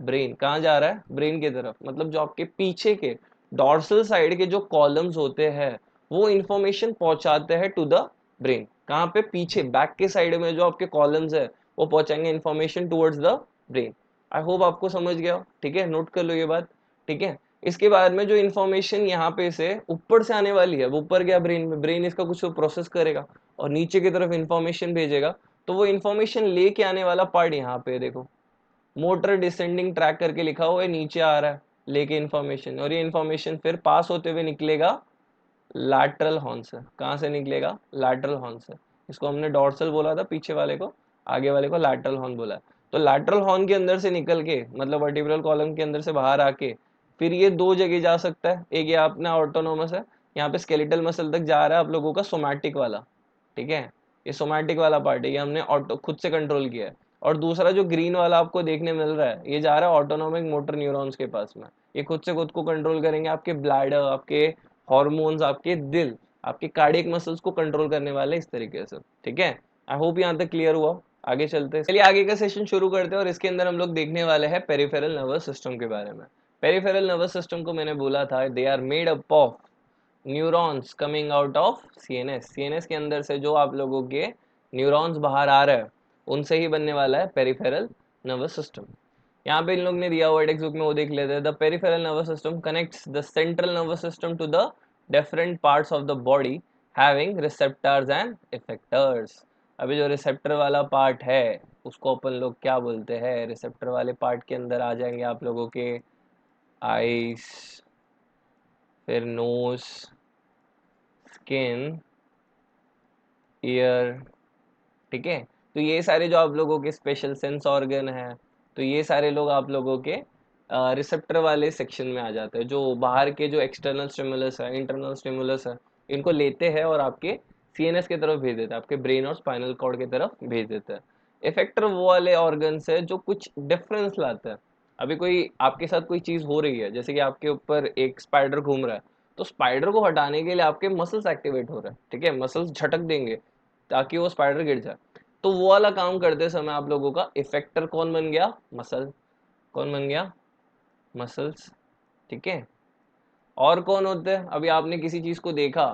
brain. कहाँ जा रहा है? ब्रेन की तरफ, मतलब जो आपके पीछे के डॉर्सल साइड के जो कॉलम्स होते हैं वो इंफॉर्मेशन पहुंचाते हैं टू द ब्रेन। कहाँ पे? पीछे बैक के साइड में जो आपके कॉलम्स है वो पहुंचाएंगे information towards the brain. I hope आपको समझ गया हो, ठीक है, नोट कर लो ये बात, ठीक है। इसके बाद में जो इन्फॉर्मेशन यहाँ पे से ऊपर से आने वाली है वो ऊपर गया ब्रेन में, ब्रेन इसका कुछ प्रोसेस करेगा और नीचे की तरफ इंफॉर्मेशन भेजेगा। तो वो इन्फॉर्मेशन लेके आने वाला पार्ट यहाँ पे देखो, मोटर डिसेंडिंग ट्रैक करके लिखा हुआ है, नीचे आ रहा है लेके इन्फॉर्मेशन, और ये इन्फॉर्मेशन फिर पास होते हुए निकलेगा लैटरल हॉर्न से। कहाँ से निकलेगा? लैटरल हॉर्न से। इसको हमने डॉर्सल बोला था पीछे वाले को, आगे वाले को लैटरल हॉर्न बोला है। तो लैटरल हॉर्न के अंदर से निकल के, मतलब वर्टिब्रल कॉलम के अंदर से बाहर आके फिर ये दो जगह जा सकता है। एक ये अपना ऑटोनोमस है, यहाँ पे स्केलेटल मसल तक जा रहा है आप लोगों का सोमैटिक वाला, ठीक है, ये सोमैटिक वाला पार्ट है, ये हमने ऑटो खुद से कंट्रोल किया है। और दूसरा जो ग्रीन वाला आपको देखने मिल रहा है, ये जा रहा है ऑटोनोमिक मोटर न्यूरॉन्स के पास में। ये खुद से खुद को कंट्रोल करेंगे, आपके ब्लैडर, आपके हॉर्मोन्स, आपके दिल, आपके कार्डियक मसल्स को कंट्रोल करने वाले इस तरीके से, ठीक है। आई होप यहाँ तक क्लियर हुआ। आगे चलते हैं, चलिए आगे का सेशन शुरू करते हैं, और इसके अंदर हम लोग देखने वाले हैं पेरिफेरल नर्वस सिस्टम के बारे में। पेरिफेरल नर्वस सिस्टम को मैंने बोला था, they are made up of neurons coming out of CNS. CNS के अंदर से जो आप लोगों के न्यूरॉन्स बाहर आ रहे हैं, उनसे ही बनने वाला है पेरिफेरल नर्वस सिस्टम। यहाँ पे इन लोग ने दिया हुआ टेक्स्ट बुक में, वो देख लेते हैं। The peripheral nervous system connects the central nervous system to the different parts of the body having receptors and effectors. अभी जो रिसेप्टर वाला पार्ट है उसको अपन लोग क्या बोलते हैं? रिसेप्टर वाले पार्ट के अंदर आ जाएंगे आप लोगों के आईज, फिर नोज, स्किन, ईयर, ठीक है। तो ये सारे जो आप लोगों के स्पेशल सेंस ऑर्गन है, तो ये सारे लोग आप लोगों के रिसेप्टर वाले सेक्शन में आ जाते हैं, जो बाहर के जो एक्सटर्नल स्टिमुलस है, इंटरनल स्टिमुलस है, इनको लेते हैं और आपके सीएनएस की तरफ भेज देते हैं, आपके ब्रेन और स्पाइनल कॉर्ड की तरफ भेज देते हैं। इफेक्टर वो वाले ऑर्गन्स है जो कुछ डिफरेंस लाते हैं। अभी कोई आपके साथ कोई चीज हो रही है, जैसे कि आपके ऊपर एक स्पाइडर घूम रहा है, तो स्पाइडर को हटाने के लिए आपके मसल्स एक्टिवेट हो रहे हैं, ठीक है, मसल्स झटक देंगे ताकि वो स्पाइडर गिर जाए। तो वो वाला काम करते समय आप लोगों का इफेक्टर कौन बन गया? मसल। कौन बन गया? मसल्स, ठीक है। और कौन होते हैं? अभी आपने किसी चीज को देखा,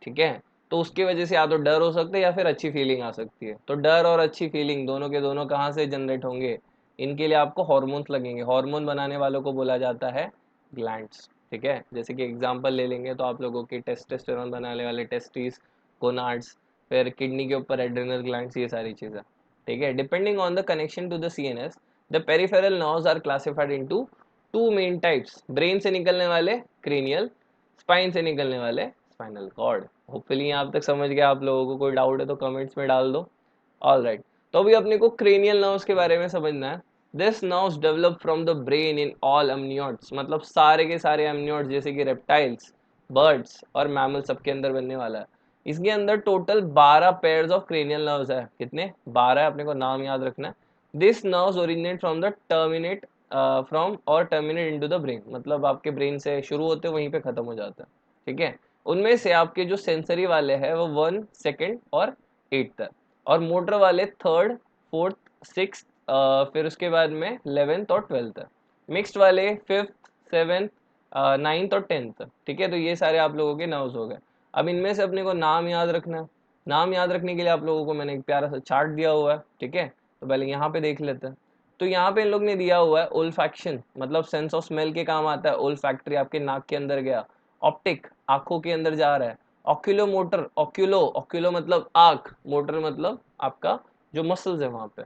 ठीक है, तो उसकी वजह से या तो डर हो सकता है या फिर अच्छी फीलिंग आ सकती है। तो डर और अच्छी फीलिंग दोनों के दोनों कहाँ से जनरेट होंगे? इनके लिए आपको हॉर्मोन्स लगेंगे। हार्मोन बनाने वालों को बोला जाता है ग्लैंड्स, ठीक है। जैसे कि एग्जांपल ले लेंगे तो आप लोगों के टेस्टोस्टेरोन बनाने वाले टेस्टिस, गोनाड्स, फिर किडनी के ऊपर एड्रिनल ग्लैंड्स, ये सारी चीजें, ठीक है। Depending on the connection to the CNS, the peripheral nerves are classified into two main types. Brain से निकलने वाले क्रेनियल, स्पाइन से निकलने वाले स्पाइनल कॉर्ड। होपफुली यहाँ तक समझ गया आप लोगों को। कोई डाउट है तो कमेंट्स में डाल दो। ऑल राइट, तो अभी अपने को क्रेनियल नर्व्स के बारे में समझना है। This nerves develop from the brain in all amniotes, मतलब सारे के सारे एमनियोट्स, जैसे कि रेप्टाइल्स, बर्ड्स और मैमल, सबके अंदर बनने वाला है। इसके अंदर total 12 pairs of cranial nerves है। कितने? 12 है, अपने को नाम याद रखना है। This nerves originate from the terminate from और टर्मिनेट इनटू द ब्रेन, मतलब आपके ब्रेन से शुरू होते वहीं पे खत्म हो जाता है, ठीक है। उनमें से आपके जो सेंसरी वाले हैं वो 1, 2 और 8 है, और मोटर वाले 3rd, 4th, 6th, फिर उसके बाद में 11th और 12th है। मिक्स्ड वाले 5th, 7th, 9th और 10th, ठीक है। तो ये सारे आप लोगों के नर्व्स हो गए। अब इनमें से अपने को नाम याद रखना है। नाम याद रखने के लिए आप लोगों को मैंने एक प्यारा सा चार्ट दिया हुआ है, ठीक है। तो पहले यहाँ पे देख लेते हैं। तो यहाँ पे इन लोग ने दिया हुआ है ओल्फैक्शन, मतलब सेंस ऑफ स्मेल के काम आता है। ओल्फैक्टरी आपके नाक के अंदर गया। ऑप्टिक आंखों के अंदर जा रहा है। ऑक्यूलो मोटर, ऑक्यूलो, ऑक्यूलो मतलब आंख, मोटर मतलब आपका जो मसल्स है वहां पे।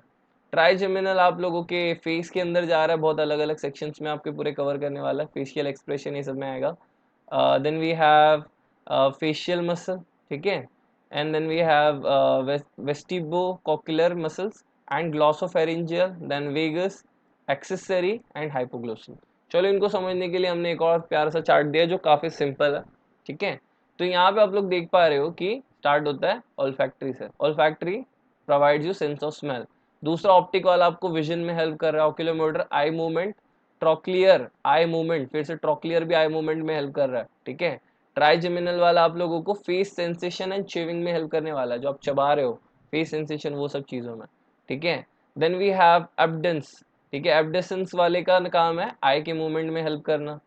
ट्राइजेमिनल आप लोगों के फेस के अंदर जा रहा है, बहुत अलग अलग सेक्शंस में आपके पूरे कवर करने वाला है, फेशियल एक्सप्रेशन ये सब में आएगा। Then we have facial muscle, ठीक है। And then we have vestibulocochlear muscles and glossopharyngeal, then vagus, accessory and hypoglossal. चलो इनको समझने के लिए हमने एक और प्यारा सा चार्ट दिया जो काफी सिंपल है, ठीक है। तो यहाँ पे आप लोग देख पा रहे हो कि स्टार्ट होता है ऑल्फैक्टरी से। Olfactory provides you sense of smell. दूसरा ऑप्टिक वाला आपको विजन में हेल्प कर रहा है। Oculomotor eye movement, trochlear eye movement, फिर से ट्रोक्लियर भी आई मूवमेंट में हेल्प कर रहा है, ठीक है। ट्राइजेमिनल वाला आप लोगों को फेस सेंसेशन एंड चेविंग में हेल्प करने वाला है, जो आप चबा रहे हो, फेस सेंसेशन, वो सब चीजों में, ठीक है। देन वी हैव एब्डेंस, ठीक है। एब्डेसेंस वाले का काम है आई के मूवमेंट में हेल्प करना।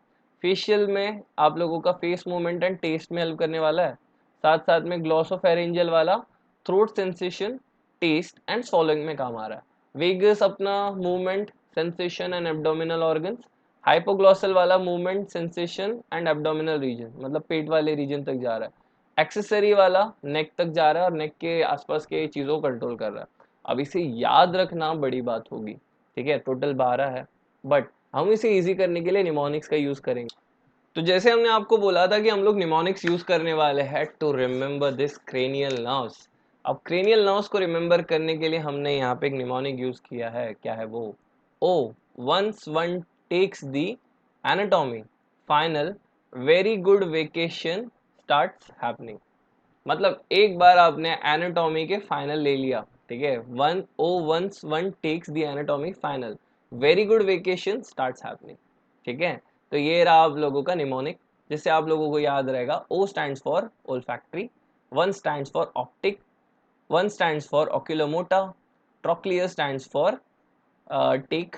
फेशियल में आप लोगों का फेस मूवमेंट एंड टेस्ट में हेल्प करने वाला है। साथ साथ में ग्लॉसोफेरेंजियल वाला throat sensation, taste and swallowing में काम आ रहा है। वेगस अपना movement, sensation and abdominal organs. Hypoglossal वाला movement, sensation and abdominal region, मतलब पेट वाले रीजन तक जा रहा है। एक्सेसरी वाला नेक तक जा रहा है और नेक के आसपास के चीजों को कंट्रोल कर रहा है। अब इसे याद रखना बड़ी बात होगी, ठीक है। टोटल 12 है, बट हम इसे इजी करने के लिए निमोनिक्स का यूज करेंगे। तो जैसे हमने आपको बोला था कि हम लोग निमोनिक्स यूज करने वाले हैं to remember this cranial nerves. अब क्रेनियल नर्व्स को रिमेम्बर करने के लिए हमने यहाँ पे एक निमोनिक यूज किया है, क्या है वो? Oh, once one takes the anatomy final, very good vacation starts happening. मतलब एक बार आपने एनाटॉमी के फाइनल ले लिया, ठीक है। Once one takes the anatomy final, very good vacation starts happening, ठीक है। तो ये रहा आप लोगों का निमोनिक, जिससे आप लोगों को याद रहेगा। O stands for olfactory, one stands for optic, one stands for oculomotor, trochlear stands for take,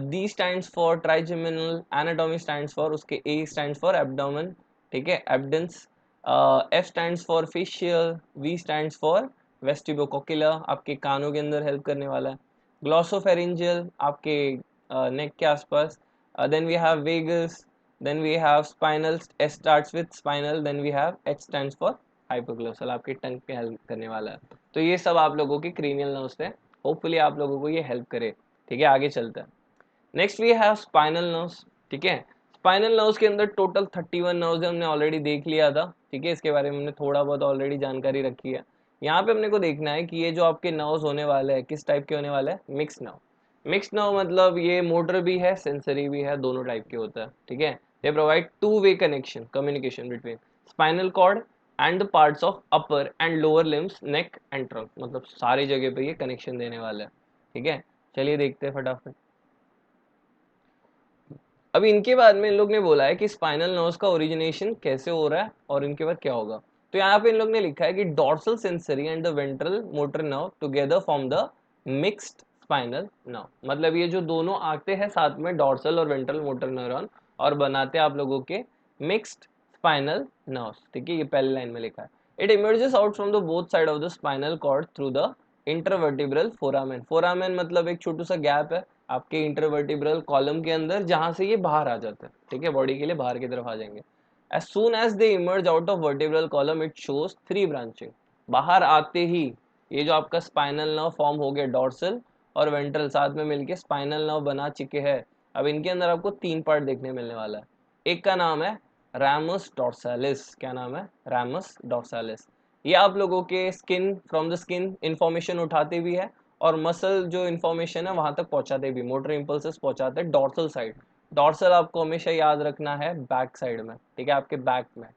D stands for trigeminal, anatomy stands for उसके A stands for abdomen, ठीक है, abducens, F stands for facial, V stands for vestibulocochlear, आपके कानों के अंदर help करने वाला है। glossopharyngeal आपके नेक के आसपास, then we have vagus, then we have spinal, S starts with spinal, then we have H stands for hypoglossal, आपके टंग पे हेल्प करने वाला है। तो ये सब आप लोगों के क्रेनियल नर्व्स है, होपफुली आप लोगों को ये हेल्प करे, ठीक है। आगे चलते हैं। Next we have spinal nerves, ठीक है। स्पाइनल नर्व्स के अंदर टोटल 31 नर्व्स है, हमने ऑलरेडी देख लिया था, ठीक है। इसके बारे में हमने थोड़ा बहुत ऑलरेडी जानकारी रखी है। यहाँ पे अपने को देखना है कि ये जो आपके नर्व्स होने वाले हैं किस टाइप के होने वाले हैं, मिक्स नर्व। मिक्स नर्व मतलब ये मोटर भी है, सेंसरी भी है, दोनों टाइप के होता है, ठीक है। They provide two way connection, communication between spinal cord and the parts of upper and lower limbs, neck and trunk, मतलब सारी जगह पे ये कनेक्शन देने वाला है, ठीक है। चलिए देखते हैं फटाफट। अभी इनके बाद में इन लोग ने बोला है कि स्पाइनल नर्व्स का ओरिजिनेशन कैसे हो रहा है और इनके बाद क्या होगा। तो यहाँ पे इन लोग ने लिखा है कि dorsal sensory and the ventral motor nerve together form the mixed spinal nerve. मतलब ये जो दोनों आते हैं साथ में, डॉर्सल और वेंट्रल मोटर न्यूरॉन, और बनाते हैं आप लोगों के मिक्स्ड स्पाइनल नर्व्स, ठीक है। ये पहली लाइन में लिखा है। It emerges out from the both side of the spinal cord through the intervertebral foramen. Foramen मतलब एक छोटू सा गैप है आपके इंटरवर्टिब्रल कॉलम के अंदर, जहां से ये बाहर आ जाते हैं, ठीक है, बॉडी के लिए बाहर की तरफ आ जाएंगे। As soon as they emerge out of vertebral column it shows three branching. बाहर आते ही ये जो आपका स्पाइनल नर्व फॉर्म हो गया, डॉर्सल और वेंट्रल साथ में मिलके स्पाइनल नर्व बना चुके हैं। अब इनके अंदर आपको तीन पार्ट देखने मिलने वाला है। एक का नाम है रैमस डॉर्सालिस। क्या नाम है? रैमस डॉर्सालिस। ये आप लोगों के skin, from the skin information उठाते भी है, और मसल जो इन्फॉर्मेशन है वहां तक पहुंचाते भी, मोटर इंपल्सेस पहुंचाते हैं डॉर्सल साइड। डॉर्सल आपको हमेशा याद रखना है बैक साइड में, ठीक है, आपके बैक में।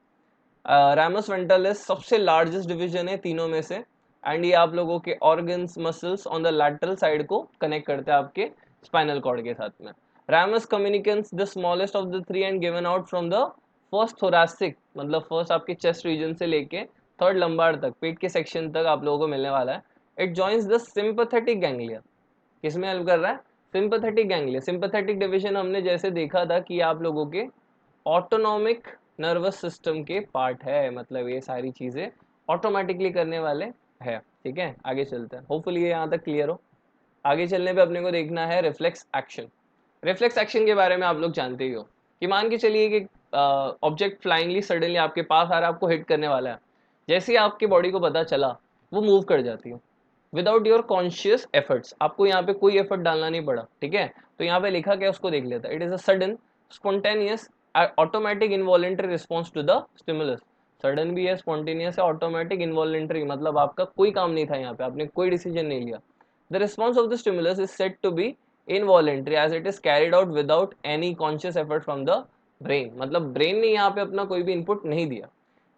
रैमस वेंट्रलिस सबसे लार्जेस्ट डिवीजन है तीनों में से, एंड ये आप लोगों के organs, muscles on the lateral side को कनेक्ट करते हैं आपके स्पाइनल कॉर्ड के साथ में। Ramus communicans the smallest of the three and given out from the first thoracic, मतलब फर्स्ट आपके चेस्ट रीजन से लेके थर्ड लंबार तक, पेट के सेक्शन तक आप लोगों को मिलने वाला है। It joins the sympathetic ganglia. किसमें हेल्प कर रहा है? Sympathetic ganglia. सिंपैथेटिक डिवीजन हमने जैसे देखा था कि आप लोगों के ऑटोनॉमिक नर्वस सिस्टम के पार्ट है, मतलब ये सारी चीजें ऑटोमेटिकली करने वाले है, ठीक है। आगे चलते हैं, होपफुली ये यहाँ तक क्लियर हो। आगे चलने पे अपने को देखना है रिफ्लेक्स एक्शन। रिफ्लेक्स एक्शन के बारे में आप लोग जानते ही हो कि मान के चलिए कि ऑब्जेक्ट फ्लाइंगली सडनली आपके पास आ रहा है, आपको हिट करने वाला है। जैसे ही आपके बॉडी को पता चला, वो मूव कर जाती है विदाउट योर कॉन्शियस एफर्ट्स। आपको यहाँ पे कोई एफर्ट डालना नहीं पड़ा, ठीक है। तो यहाँ पे लिखा क्या, उसको देख लेता है। It is a sudden spontaneous automatic involuntary response to the stimulus. Sudden भी है, स्पॉन्टेनियस है, ऑटोमेटिक, इनवॉलेंटरी, मतलब आपका कोई काम नहीं था यहाँ पे, आपने कोई डिसीजन नहीं लिया। The response of the stimulus is said to be involuntary as it is carried out without any conscious effort from the brain. मतलब ब्रेन ने यहाँ पे अपना कोई भी इनपुट नहीं दिया।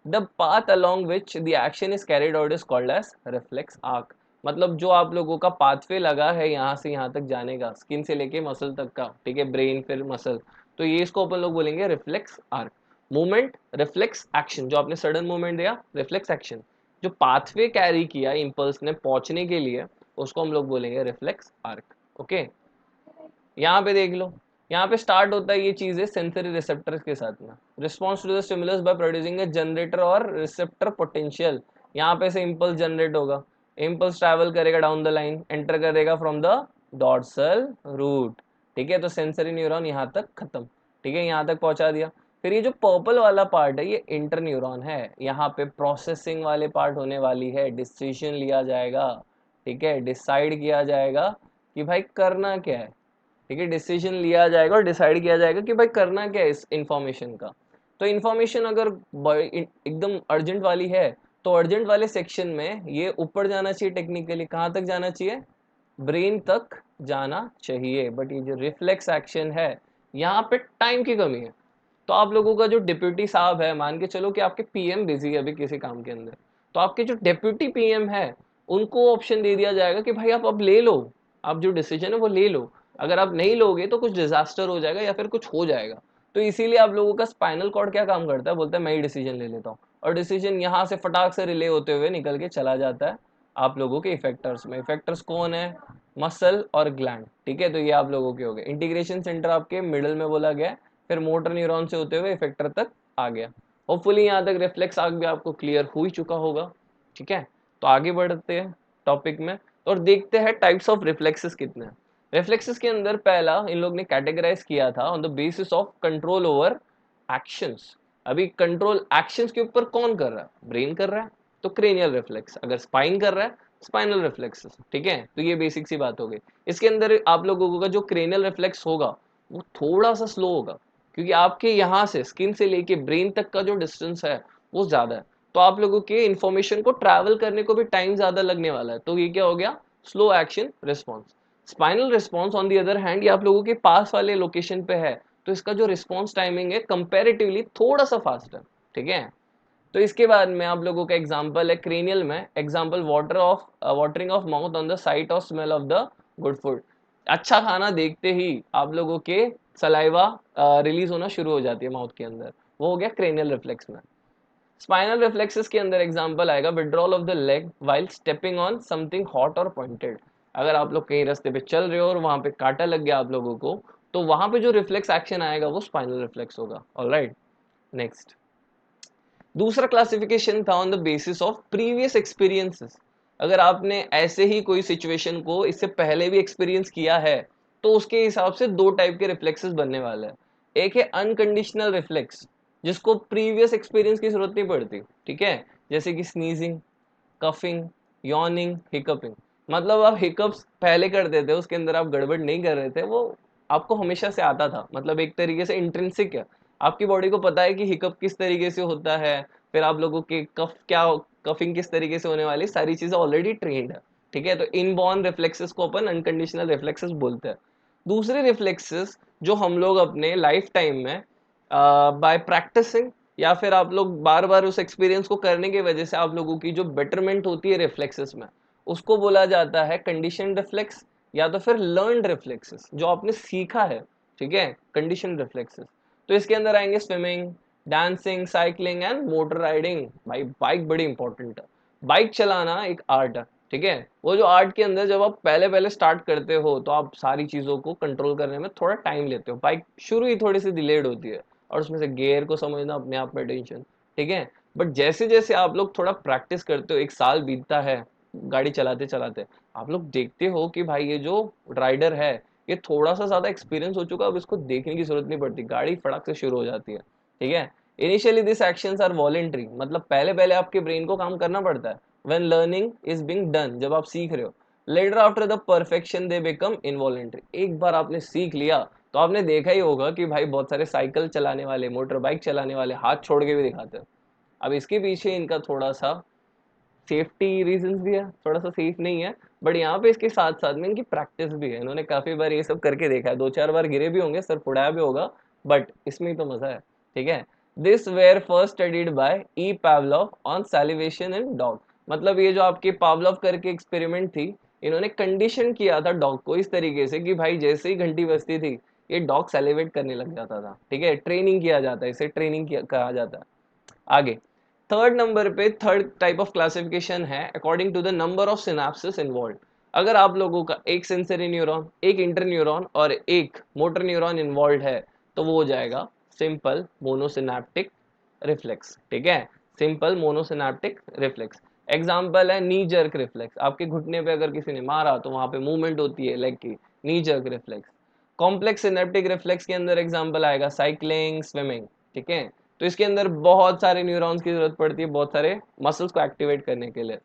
The path along which the action is carried out is called as reflex arc. मतलब जो आप लोगों का पाथवे लगा है यहाँ से यहाँ तक जाने का, स्किन से लेके मसल तक का, ठीक है, ब्रेन फिर मसल, तो ये इसको अपन लोग बोलेंगे reflex arc. Movement, reflex action, जो आपने सडन मूवमेंट दिया, रिफ्लेक्स एक्शन। जो पाथवे कैरी किया इम्पल्स ने पहुंचने के लिए, उसको हम लोग बोलेंगे रिफ्लेक्स आर्क। ओके, यहाँ पे देख लो, यहाँ पे स्टार्ट होता है ये चीजें सेंसरी रिसेप्टर्स के साथ में। Response to the stimulus by producing a generator और रिसेप्टर पोटेंशियल। यहाँ पे से इम्पल्स जनरेट होगा, इम्पल्स ट्रैवल करेगा डाउन द लाइन, एंटर करेगा फ्रॉम द डॉर्सल रूट, ठीक है। तो सेंसरी न्यूरॉन यहाँ तक खत्म, ठीक है, यहाँ तक पहुंचा दिया। फिर ये जो पर्पल वाला पार्ट है, ये इंटर न्यूरॉन है। यहाँ पे प्रोसेसिंग वाले पार्ट होने वाली है, डिसीजन लिया जाएगा, ठीक है, डिसाइड किया जाएगा कि भाई करना क्या है। ठीक है, डिसीजन लिया जाएगा और डिसाइड किया जाएगा कि भाई करना क्या है इस इंफॉर्मेशन का। तो इंफॉर्मेशन अगर एकदम अर्जेंट वाली है तो अर्जेंट वाले सेक्शन में ये ऊपर जाना चाहिए, टेक्निकली कहाँ तक जाना चाहिए, ब्रेन तक जाना चाहिए। बट ये जो रिफ्लेक्स एक्शन है यहाँ पे टाइम की कमी है। तो आप लोगों का जो डिप्यूटी साहब है, मान के चलो कि आपके पीएम बिजी है अभी किसी काम के अंदर, तो आपके जो डिप्यूटी पीएम है उनको ऑप्शन दे दिया जाएगा कि भाई आप अब ले लो, आप जो डिसीजन है वो ले लो। अगर आप नहीं लोगे तो कुछ डिजास्टर हो जाएगा या फिर कुछ हो जाएगा। तो इसीलिए आप लोगों का स्पाइनल कॉर्ड क्या काम करता है, बोलता है मैं ही डिसीजन ले लेता हूँ, और डिसीजन यहाँ से फटाक से रिले होते हुए निकल के चला जाता है आप लोगों के इफेक्टर्स में। इफेक्टर्स कौन है, मसल और ग्लैंड। ठीक है, तो ये आप लोगों के हो गए। इंटीग्रेशन सेंटर आपके मिडल में बोला गया, फिर मोटर न्यूरॉन से होते हुए इफेक्टर तक आ गया। होपफुली यहाँ तक रिफ्लेक्स आर्क भी आपको क्लियर हो ही चुका होगा। ठीक है, तो आगे बढ़ते हैं टॉपिक में और देखते हैं टाइप्स ऑफ रिफ्लेक्सेस कितने हैं। रिफ्लेक्सेस के अंदर पहला इन लोग ने कैटेगराइज किया था on the basis of control over actions. अभी कंट्रोल एक्शंस के ऊपर कौन कर रहा है, ब्रेन कर रहा है, तो क्रेनियल रिफ्लेक्स। अगर स्पाइन कर रहा है, स्पाइनल रिफ्लेक्सेस। ठीक है, तो ये बेसिक सी बात हो गई। इसके अंदर आप लोगों का जो क्रेनियल रिफ्लेक्स होगा वो थोड़ा सा स्लो होगा, क्योंकि आपके यहाँ से स्किन से लेके ब्रेन तक का जो डिस्टेंस है वो ज्यादा है, तो आप लोगों के इंफॉर्मेशन को ट्रैवल करने को भी टाइम ज्यादा लगने वाला है। तो ये क्या हो गया, slow action response. Spinal response on the other hand, ये आप लोगों के पास वाले लोकेशन पे है, तो इसका जो रिस्पॉन्स टाइमिंग है कंपेरेटिवली थोड़ा सा फास्ट है। ठीक है, तो इसके बाद में आप लोगों का एग्जांपल है क्रेनियल में, example watering of mouth on the site of smell of the good food. अच्छा खाना देखते ही आप लोगों के सलाइवा रिलीज होना शुरू हो जाती है माउथ के अंदर, वो हो गया क्रेनियल रिफ्लेक्स में। स्पाइनल रिफ्लेक्सेस के अंदर एग्जांपल आएगा withdrawal of the leg while stepping on something hot और पॉइंटेड। अगर आप लोग कहीं रास्ते पे चल रहे हो और वहां पे कांटा लग गया आप लोगों को, तो वहां पे जो रिफ्लेक्स एक्शन आएगा वो स्पाइनल रिफ्लेक्स होगा। ऑलराइट, नेक्स्ट दूसरा क्लासिफिकेशन था on the basis of previous experiences. अगर आपने ऐसे ही कोई सिचुएशन को इससे पहले भी एक्सपीरियंस किया है तो उसके हिसाब से दो टाइप के रिफ्लेक्सेस बनने वाले हैं। एक है अनकंडीशनल रिफ्लेक्स, जिसको प्रीवियस एक्सपीरियंस की जरूरत नहीं पड़ती। ठीक है, जैसे कि स्नीजिंग, कफिंग, यॉर्निंग, हिकअपिंग। मतलब आप हिकअप्स पहले करते थे, उसके अंदर आप गड़बड़ नहीं कर रहे थे, वो आपको हमेशा से आता था, मतलब एक तरीके से इंट्रिंसिक है। आपकी बॉडी को पता है कि हिकअप किस तरीके से होता है, फिर आप लोगों के कफिंग किस तरीके से होने वाली, सारी चीजें ऑलरेडी ट्रेंड है। ठीक है, तो इनबॉर्न रिफ्लेक्सेस को अपन अनकंडीशनल रिफ्लेक्सेस बोलते हैं। दूसरे रिफ्लेक्सेस जो हम लोग अपने लाइफ टाइम में बाय प्रैक्टिसिंग या फिर आप लोग बार बार उस एक्सपीरियंस को करने की वजह से आप लोगों की जो बेटरमेंट होती है रिफ्लेक्सेस में, उसको बोला जाता है कंडीशन रिफ्लेक्स या तो फिर लर्नड रिफ्लेक्सेस, जो आपने सीखा है। ठीक है, कंडीशन रिफ्लेक्सेस। तो इसके अंदर आएंगे swimming, dancing, cycling and motor riding. भाई बाइक बड़ी इंपॉर्टेंट है, बाइक चलाना एक आर्ट है। ठीक है, वो जो आर्ट के अंदर जब आप पहले पहले स्टार्ट करते हो तो आप सारी चीजों को कंट्रोल करने में थोड़ा टाइम लेते हो, बाइक शुरू ही थोड़ी सी डिलेड होती है, और उसमें से गियर को समझना अपने आप में टेंशन। ठीक है, बट जैसे जैसे आप लोग थोड़ा प्रैक्टिस करते हो, एक साल बीतता है गाड़ी चलाते चलाते, आप लोग देखते हो कि भाई ये जो राइडर है ये थोड़ा सा ज्यादा एक्सपीरियंस हो चुका है, अब इसको देखने की जरूरत नहीं पड़ती, गाड़ी फटाक से शुरू हो जाती है। ठीक है, initially this actions are voluntary, मतलब पहले पहले आपके ब्रेन को काम करना पड़ता है। When learning is being done, जब आप सीख रहे हो। Later after the perfection they become involuntary. एक बार आपने सीख लिया तो आपने देखा ही होगा कि भाई बहुत सारे साइकिल चलाने वाले, मोटर बाइक चलाने वाले हाथ छोड़ के भी दिखाते हैं। अब इसके पीछे इनका थोड़ा सा सेफ्टी रीजंस भी है, थोड़ा सा सेफ नहीं है, बट यहाँ पे इसके साथ साथ में इनकी प्रैक्टिस भी है, इन्होंने काफी बार ये सब करके देखा है, दो चार बार गिरे भी होंगे, सर फुड़ाया भी होगा, बट इसमें ही तो मजा है। ठीक है, this were first studied by E Pavlov on salivation in dog. मतलब ये जो आपके पावलोव करके एक्सपेरिमेंट थी, इन्होंने कंडीशन किया था डॉग को इस तरीके से कि भाई जैसे ही घंटी बजती थी ये डॉग सेलिब्रेट करने लग जाता था। ठीक है, ट्रेनिंग किया जाता है, इसे ट्रेनिंग कहा जाता है। आगे थर्ड नंबर पे थर्ड टाइप ऑफ क्लासिफिकेशन है according to the number of synapses involve. अगर आप लोगों का एक सेंसरी न्यूरॉन, एक इंटर न्यूरॉन और एक मोटर न्यूरॉन इन्वॉल्व है, तो वो हो जाएगा सिंपल मोनोसिनेप्टिक रिफ्लेक्स। ठीक है, सिंपल मोनोसिनेप्टिक रिफ्लेक्स। एग्जाम्पल है नी जर्क रिफ्लेक्स, आपके घुटने पे अगर किसी ने मारा तो वहां पे मूवमेंट होती है लेग की, नी jerk reflex. Complex synaptic reflex के अंदर एग्जाम्पल आएगा साइकिलिंग, स्विमिंग। ठीक है, तो इसके अंदर बहुत सारे न्यूरॉन्स की जरूरत पड़ती है, बहुत सारे मसल्स को एक्टिवेट करने के लिए।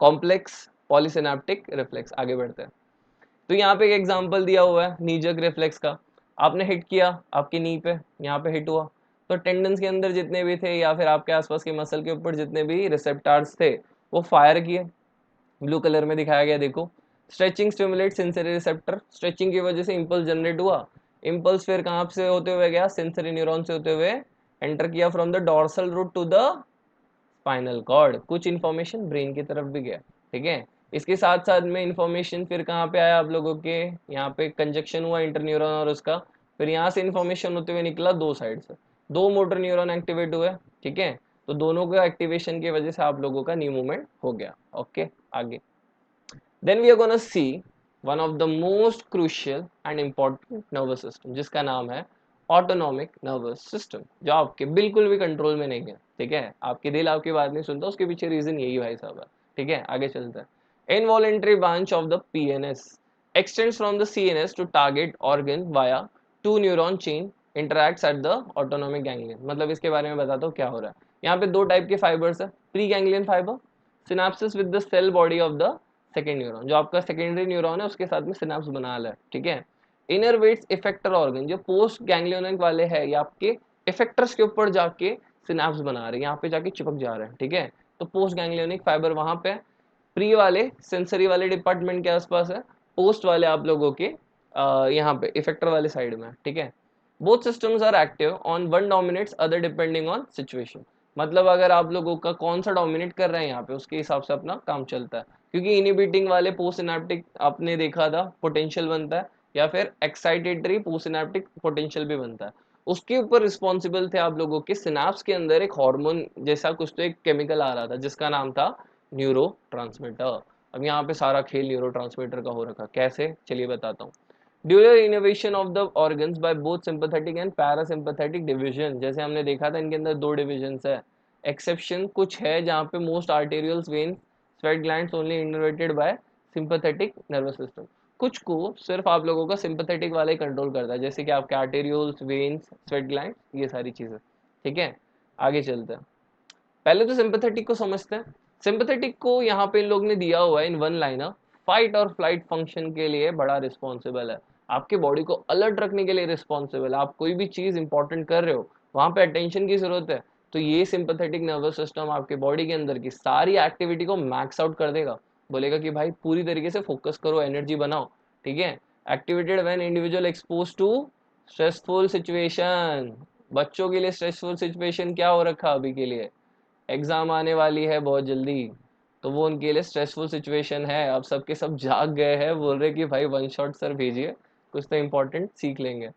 Complex polysynaptic reflex. आगे बढ़ते हैं। तो यहाँ पे एक एग्जांपल दिया हुआ है नी जर्क रिफ्लेक्स का। आपने हिट किया आपकी नी पे, यहाँ पे हिट हुआ तो टेंडन्स के अंदर जितने भी थे या फिर आपके आसपास के मसल के ऊपर जितने भी रिसेप्टर्स थे वो फायर किए। ब्लू कलर में दिखाया गया देखो। Stretching stimulate sensory receptor, stretching की वजह से इंपल्स जनरेट हुआ। इंपल्स फिर कहाँ से होते हुए गया, सेंसरी न्यूरॉन से होते हुए एंटर किया from the dorsal root to the spinal cord. कुछ इन्फॉर्मेशन ब्रेन की तरफ भी गया, ठीक है। इसके साथ साथ में इन्फॉर्मेशन फिर कहाँ पे आया आप लोगों के, यहाँ पे कंजक्शन हुआ इंटरन्यूरॉन और उसका, फिर यहाँ से इन्फॉर्मेशन होते हुए निकला दो साइड से, दो मोटर न्यूरॉन एक्टिवेट हुए, ठीक है। तो दोनों का एक्टिवेशन की वजह से आप लोगों का नी मूवमेंट हो गया। ओके आगे। Then we are gonna see one of the most crucial and important nervous system जिसका नाम है ऑटोनॉमिक नर्वस सिस्टम, जो आपके बिल्कुल भी कंट्रोल में नहीं है, ठीक है। आपके दिल आपकी बात नहीं सुनता, उसके पीछे रीजन यही भाई साहब है, ठीक है। आगे चलते हैं। Involuntary branch of the PNS extends from the CNS to target organ via two neuron chain interacts at the autonomic ganglion। मतलब इसके बारे में बताता हूँ क्या हो रहा है। यहाँ पे दो टाइप के फाइबर्स है, pre ganglion fibre synapsis with the cell body of the second neuron, जो आपका सेकेंडरी न्यूरॉन है उसके साथ में सिनाप्स बना रहा है, ठीक है। इनरवेट्स इफेक्टर ऑर्गन, जो पोस्ट गैंग्लियोनिक वाले हैं ये आपके इफेक्टर्स के ऊपर जाके सिनाप्स बना रहे हैं, यहाँ पे जाके चिपक जा रहे हैं, ठीक है। तो पोस्ट गैंग्लियोनिक फाइबर वहां पे, प्री वाले सेंसरी वाले डिपार्टमेंट के आसपास है, पोस्ट वाले आप लोगों के यहाँ पे इफेक्टर वाले साइड में, ठीक है। Both systems are active on one dominates other depending on situation. मतलब अगर आप लोगों का कौन सा डोमिनेट कर रहे हैं यहाँ पे उसके हिसाब से अपना काम चलता है। क्योंकि इनिबिटिंग वाले पोस्ट सिनेप्टिक आपने देखा था पोटेंशियल बनता है, या फिर एक्साइटेटरी पोस्ट सिनेप्टिक पोटेंशियल भी बनता है। उसके ऊपर रिस्पॉन्सिबल थे आप लोगों के सिनाप्स के अंदर एक हार्मोन जैसा कुछ तो एक केमिकल आ रहा था जिसका नाम था न्यूरो ट्रांसमीटर। अब यहाँ पे सारा खेल न्यूरो ट्रांसमीटर का हो रखा, कैसे चलिए बताता हूँ। ड्यूरल innovation of the organs by both sympathetic and parasympathetic division, जैसे हमने देखा था इनके अंदर दो डिविजन्स है। एक्सेप्शन कुछ है जहाँ पे most arterioles vein sweat glands only innervated by sympathetic nervous system. कुछ को सिर्फ आप लोगों का सिंपैथेटिक वाला ही कंट्रोल करता है, जैसे कि आपके आर्टेरियल्स वेन्स स्वेट ग्लैंड ये सारी चीजें, ठीक है। आगे चलते हैं। पहले तो सिंपैथेटिक को समझते हैं। सिंपैथेटिक को यहाँ पे इन लोग ने दिया हुआ है इन वन लाइनर, फाइट और फ्लाइट फंक्शन के लिए बड़ा रिस्पॉन्सिबल है, आपके बॉडी को अलर्ट रखने के लिए रिस्पॉन्सिबल है। आप कोई भी चीज इंपॉर्टेंट कर रहे हो वहां पे अटेंशन की जरूरत है, तो ये सिंपैथेटिक नर्वस सिस्टम आपके बॉडी के अंदर की सारी एक्टिविटी को मैक्स आउट कर देगा, बोलेगा कि भाई पूरी तरीके से फोकस करो, एनर्जी बनाओ, ठीक है। Activated when individual expose to stressful situation. बच्चों के लिए स्ट्रेसफुल सिचुएशन क्या हो रखा अभी के लिए, एग्जाम आने वाली है बहुत जल्दी, तो वो उनके लिए स्ट्रेसफुल सिचुएशन है। अब सबके सब जाग गए हैं, बोल रहे कि भाई वन शॉट सर भेजिए, कुछ तो इंपॉर्टेंट सीख लेंगे।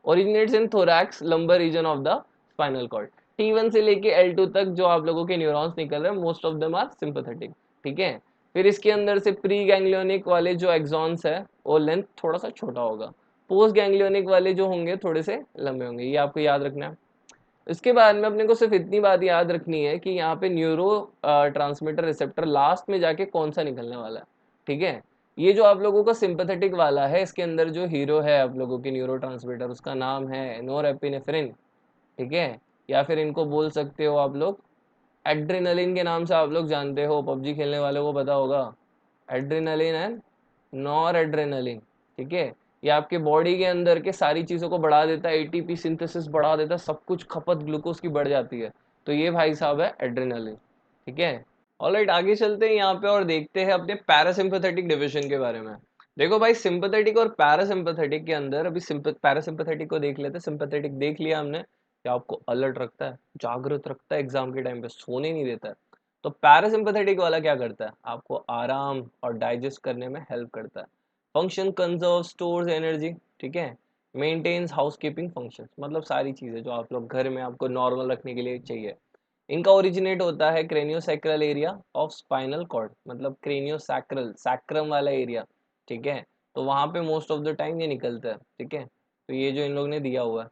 Originates in thorax lumbar region of the spinal cord. T1 से लेके L2 तक जो आप लोगों के न्यूरॉन्स निकल रहे हैं most of them are sympathetic, ठीक है। फिर इसके अंदर से प्री गैंग्लियोनिक वाले जो एक्सॉन्स है वो लेंथ थोड़ा सा छोटा होगा, पोस्ट गैंग्लियोनिक वाले जो होंगे थोड़े से लंबे होंगे, ये आपको याद रखना है। इसके बाद में अपने को सिर्फ इतनी बात याद रखनी है कि यहाँ पे न्यूरो ट्रांसमीटर रिसेप्टर लास्ट में जाके कौन सा निकलने वाला है, ठीक है। ये जो आप लोगों का सिंपैथेटिक वाला है इसके अंदर जो हीरो है आप लोगों के न्यूरो ट्रांसमीटर उसका नाम है नोरेपिनेफ्रिन, ठीक है। या फिर इनको बोल सकते हो आप लोग एड्रेनलिन के नाम से आप लोग जानते हो, पबजी खेलने वालों को पता होगा एड्रेनलिन एंड नॉर एड्रेनलिन, ठीक है। ये आपके बॉडी के अंदर के सारी चीजों को बढ़ा देता है, एटीपी सिंथेसिस बढ़ा देता है, सब कुछ खपत ग्लूकोज की बढ़ जाती है, तो ये भाई साहब है एड्रेनलिन, ठीक है। ऑलराइट आगे चलते हैं यहाँ पे और देखते हैं अपने पैरासिम्पैथेटिक डिवीजन के बारे में। देखो भाई सिंपैथेटिक और पैरासिम्पैथेटिक के अंदर अभी पैरासिम्पैथेटिक को देख लेते हैं। सिंपैथेटिक देख लिया हमने कि आपको अलर्ट रखता है, जागृत रखता है, एग्जाम के टाइम पे सोने नहीं देता है। तो पैरासिम्पैथेटिक वाला क्या करता है, आपको आराम और डाइजेस्ट करने में हेल्प करता है। फंक्शन कंजर्व स्टोर्स एनर्जी, ठीक है। मेंटेन्स हाउसकीपिंग फंक्शंस, मतलब सारी चीजें जो आप लोग घर में आपको नॉर्मल रखने के लिए चाहिए। इनका ओरिजिनेट होता है क्रेनियोसैक्रल एरिया ऑफ स्पाइनल कॉर्ड, मतलब क्रेनियोसैक्रल सैक्रम वाला एरिया, ठीक है। तो वहां पे मोस्ट ऑफ द टाइम ये निकलता है, ठीक है। तो ये जो इन लोग ने दिया हुआ है।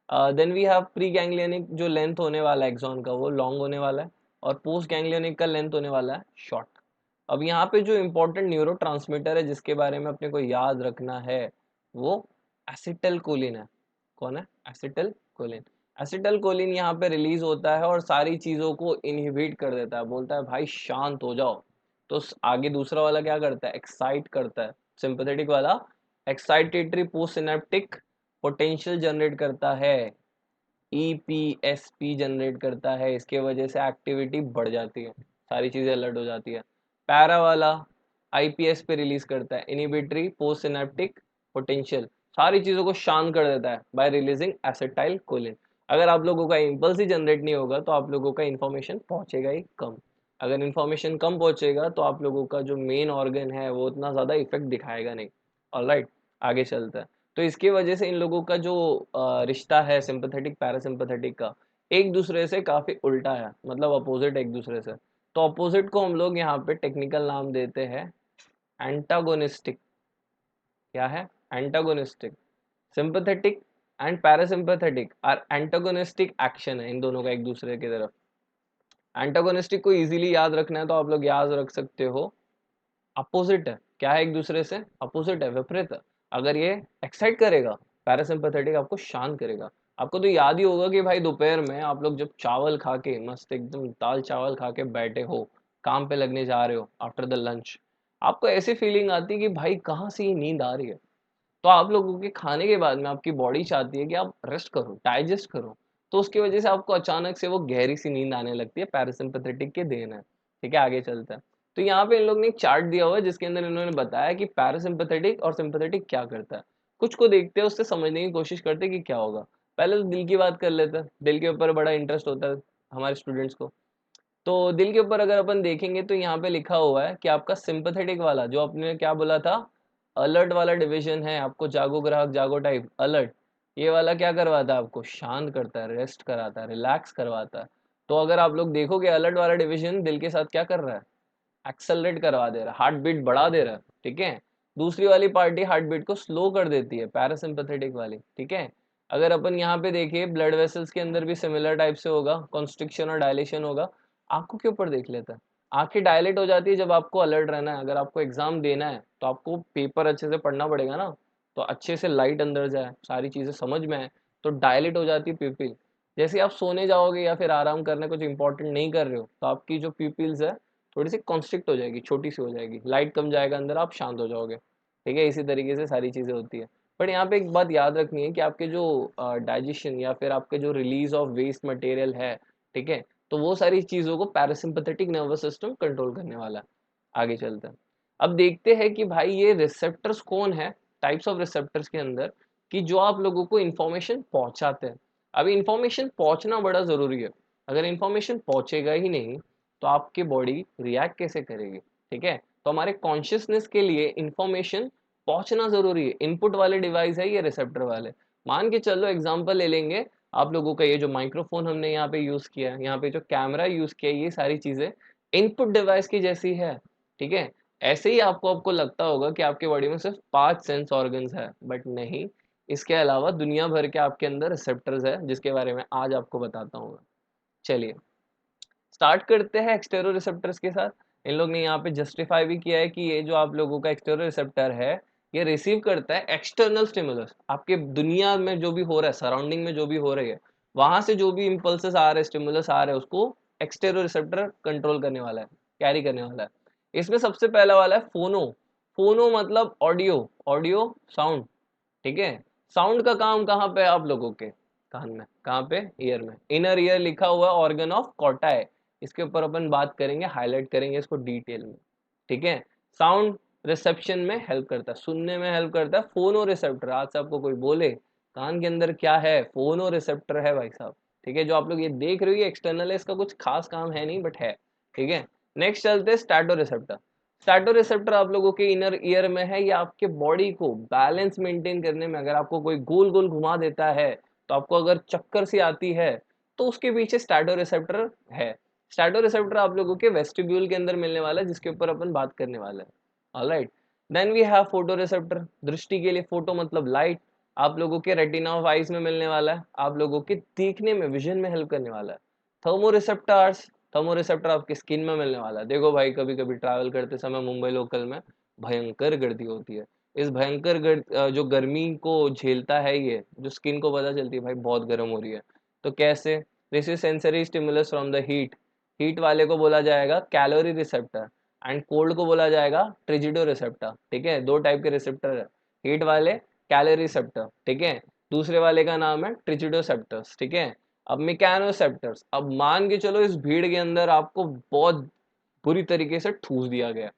Then we have pre ganglionic, जो लेंथ होने वाला है एक्सॉन का वो लॉन्ग होने वाला है, और पोस्ट गैंग्लियनिक का लेंथ होने वाला है शॉर्ट। अब यहाँ पे जो इंपॉर्टेंट न्यूरो ट्रांसमीटर है जिसके बारे में अपने को याद रखना है वो एसिटल कोलिन है। कौन है, एसिटल कोलिन। एसिटल कोलिन यहाँ पे रिलीज होता है और सारी चीजों को इनहिबिट कर देता है, बोलता है भाई शांत हो जाओ, तो आगे दूसरा वाला क्या करता है, एक्साइट करता है। सिंपैथेटिक वाला excitatory post synaptic potential generate करता है, ईपीएसपी जनरेट करता है, इसके वजह से एक्टिविटी बढ़ जाती है, सारी चीजें अलर्ट हो जाती है। पैरा वाला आईपीएस पे रिलीज करता है, इनिबिटरी पोस्ट सिनेप्टिक पोटेंशियल, सारी चीजों को शांत कर देता है बाय रिलीजिंग एसिटाइल कोलिन। अगर आप लोगों का इम्पल्स ही जनरेट नहीं होगा तो आप लोगों का इन्फॉर्मेशन पहुंचेगा ही कम। अगर इन्फॉर्मेशन कम पहुंचेगा तो आप लोगों का जो मेन ऑर्गन है वो उतना ज्यादा इफेक्ट दिखाएगा नहीं। ऑलराइट, आगे चलता है। तो इसकी वजह से इन लोगों का जो रिश्ता है सिंपैथेटिक पैरासिम्पैथेटिक का, एक दूसरे से काफी उल्टा है, मतलब अपोजिट एक दूसरे से। तो अपोजिट को हम लोग यहाँ पे टेक्निकल नाम देते हैं एंटागोनिस्टिक। क्या है, antagonistic. Sympathetic and parasympathetic are antagonistic action है इन दोनों का एक दूसरे की तरफ। एंटागोनिस्टिक को इजीली याद रखना है तो आप लोग याद रख सकते हो, अपोजिट है, क्या है एक दूसरे से, अपोजिट है, विपरीत है। अगर ये एक्साइट करेगा, पैरासिम्पैथेटिक आपको शांत करेगा। आपको तो याद ही होगा कि भाई दोपहर में आप लोग जब चावल खा के मस्त एकदम दाल चावल खा के बैठे हो, काम पे लगने जा रहे हो आफ्टर द लंच, आपको ऐसी फीलिंग आती है कि भाई कहाँ से ये नींद आ रही है। तो आप लोगों के खाने के बाद में आपकी बॉडी चाहती है कि आप रेस्ट करो, डाइजेस्ट करो। तो उसकी वजह से आपको अचानक से वो गहरी सी नींद आने लगती है, पैरासिम्पैथेटिक के देन है। ठीक है, आगे चलता है। तो यहाँ पे इन लोग ने एक चार्ट दिया हुआ है जिसके अंदर इन्होंने बताया कि पैरासिम्पैथेटिक और सिंपैथेटिक क्या करता है। कुछ को देखते हैं, उससे समझने की कोशिश करते हैं कि क्या होगा। पहले तो दिल की बात कर लेते हैं, दिल के ऊपर बड़ा इंटरेस्ट होता है हमारे स्टूडेंट्स को। तो दिल के ऊपर अगर अपन देखेंगे तो यहाँ पे लिखा हुआ है कि आपका सिंपैथेटिक वाला, जो आपने क्या बोला था, अलर्ट वाला डिवीजन है, आपको जागो ग्राहक जागो टाइप अलर्ट, ये वाला क्या करवाता है, आपको शांत करता है, रेस्ट कराता है, रिलैक्स करवाता है। तो अगर आप लोग देखोगे अलर्ट वाला डिवीजन दिल के साथ क्या कर रहा है, एक्सेलरेट करवा दे रहा है, हार्ट बीट बढ़ा दे रहा है। ठीक है, दूसरी वाली पार्टी हार्ट बीट को स्लो कर देती है, पैरासिम्पैथेटिक वाली। ठीक है, अगर अपन यहाँ पे देखिए ब्लड वेसल्स के अंदर भी सिमिलर टाइप से होगा, कॉन्स्ट्रिक्शन और डायलेशन होगा। आंखों के ऊपर देख लेता है, आंखें डायलेट हो जाती है जब आपको अलर्ट रहना है। अगर आपको एग्जाम देना है तो आपको पेपर अच्छे से पढ़ना पड़ेगा ना, तो अच्छे से लाइट अंदर जाए, सारी चीजें समझ में आए, तो डायलेट हो जाती है प्यूपिल। जैसे आप सोने जाओगे या फिर आराम करने कुछ इंपॉर्टेंट नहीं कर रहे हो तो आपकी जो प्यूपिल्स है थोड़ी सी कॉन्स्ट्रिक्ट हो जाएगी, छोटी सी हो जाएगी, लाइट कम जाएगा अंदर, आप शांत हो जाओगे। ठीक है, इसी तरीके से सारी चीजें होती है। बट यहाँ पे एक बात याद रखनी है कि आपके जो डाइजेशन या फिर आपके जो रिलीज ऑफ वेस्ट मटेरियल है, ठीक है, तो वो सारी चीजों को पैरासिम्पैथेटिक नर्वस सिस्टम कंट्रोल करने वाला है। आगे चलते हैं, अब देखते हैं कि भाई ये रिसेप्टर्स कौन है, टाइप्स ऑफ रिसेप्टर्स के अंदर, कि जो आप लोगों को इन्फॉर्मेशन पहुंचाते हैं। अभी इन्फॉर्मेशन पहुंचना बड़ा जरूरी है, अगर इन्फॉर्मेशन पहुंचेगा ही नहीं तो आपकी बॉडी रिएक्ट कैसे करेगी। ठीक है, तो हमारे कॉन्शियसनेस के लिए इंफॉर्मेशन पहुंचना जरूरी है। इनपुट वाले डिवाइस है ये रिसेप्टर वाले। मान के चलो एग्जांपल ले लेंगे, आप लोगों का ये जो माइक्रोफोन हमने यहाँ पे यूज किया है, यहाँ पे जो कैमरा यूज किया है, ये सारी चीजें इनपुट डिवाइस की जैसी है। ठीक है, ऐसे ही आपको आपको लगता होगा कि आपके बॉडी में सिर्फ 5 सेंस ऑर्गन्स है, बट नहीं, इसके अलावा दुनिया भर के आपके अंदर रिसेप्टर्स है जिसके बारे में आज आपको बताता हूँ। चलिए स्टार्ट करते हैं एक्सटेरो रिसेप्टर्स के साथ। इन लोग ने यहाँ पे जस्टिफाई भी किया है कि ये जो आप लोगों का एक्सटेरो रिसेप्टर है, ये रिसीव करता है एक्सटर्नल स्टिमुलस, आपके दुनिया में जो भी हो रहा है, सराउंडिंग में जो भी हो रही है, वहां से जो भी इम्पल्सेस आ रहे हैं, स्टिमुलस आ रहे हैं, उसको एक्सटेरो रिसेप्टर कंट्रोल करने वाला है, कैरी करने वाला है। इसमें सबसे पहला वाला है फोनो। फोनो मतलब ऑडियो, ऑडियो साउंड। ठीक है, साउंड का काम कहाँ पे है आप लोगों के, कान में, कहाँ पे, ईयर में। इनर ईयर लिखा हुआ है, ऑर्गन ऑफ कॉटाई, इसके ऊपर अपन बात करेंगे, हाईलाइट करेंगे इसको डिटेल में। ठीक है, साउंड रिसेप्शन में हेल्प करता है, सुनने में हेल्प करता है फोनो रिसेप्टर। आज से आपको कोई बोले कान के अंदर क्या है, फोनो रिसेप्टर है भाई साहब। ठीक है, जो आप लोग ये देख रहे हो ये एक्सटर्नल है, इसका कुछ खास काम है नहीं, बट है। ठीक है, नेक्स्ट चलते हैं स्टैटो रिसेप्टर। स्टैटो रिसेप्टर आप लोगों के इनर ईयर में है, ये आपके बॉडी को बैलेंस मेंटेन करने में, अगर आपको कोई गोल गोल घुमा देता है, तो आपको अगर चक्कर सी आती है, तो उसके पीछे स्टैटो रिसेप्टर है। स्टैटो रिसेप्टर आप लोगों के वेस्टिब्यूल के अंदर मिलने वाला है, जिसके ऊपर अपन बात करने वाला है। Alright, then we have photo receptor, दृष्टि के लिए, फोटो मतलब लाइट, आप लोगों के रेटिना ऑफ आइज में मिलने वाला है, आप लोगों के देखने में, विजन में हेल्प करने वाला है। थर्मो रिसेप्टर्स, थर्मो रिसेप्टर आपकी स्किन में मिलने वाला है। देखो भाई कभी कभी ट्रैवल करते समय मुंबई लोकल में भयंकर गर्दी होती है, इस भयंकर जो गर्मी को झेलता है, ये जो स्किन को पता चलती है भाई बहुत गर्म हो रही है, तो कैसे, this is sensory stimulus from the heat. Heat वाले को बोला जाएगा कैलोरी रिसेप्टर। एंड कोल्ड को बोला जाएगा ट्रिजिडो रिसेप्टर, ठीक है। दो टाइप के रिसेप्टर है, हीट वाले कैलोरी रिसेप्टर, ठीक है, दूसरे वाले का नाम है ट्रिजिडोसेप्टर्स, ठीक है। अब मैकेनोसेप्टर्स, अब मान के चलो इस भीड़ के अंदर आपको बहुत बुरी तरीके से ठूस दिया गया,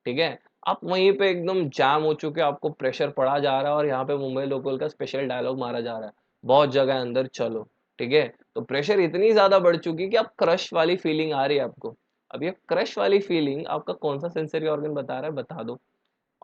ठीक है, आप वहीं पे एकदम जाम हो चुके, आपको प्रेशर पड़ा जा रहा है और यहाँ पे मुंबई लोकल का स्पेशल डायलॉग मारा जा रहा है, बहुत जगह अंदर चलो, ठीक है। तो प्रेशर इतनी ज्यादा बढ़ चुकी कि आप क्रश वाली फीलिंग आ रही है आपको। अब ये क्रश वाली फीलिंग आपका कौन सा सेंसरी ऑर्गन बता रहा है, बता दो।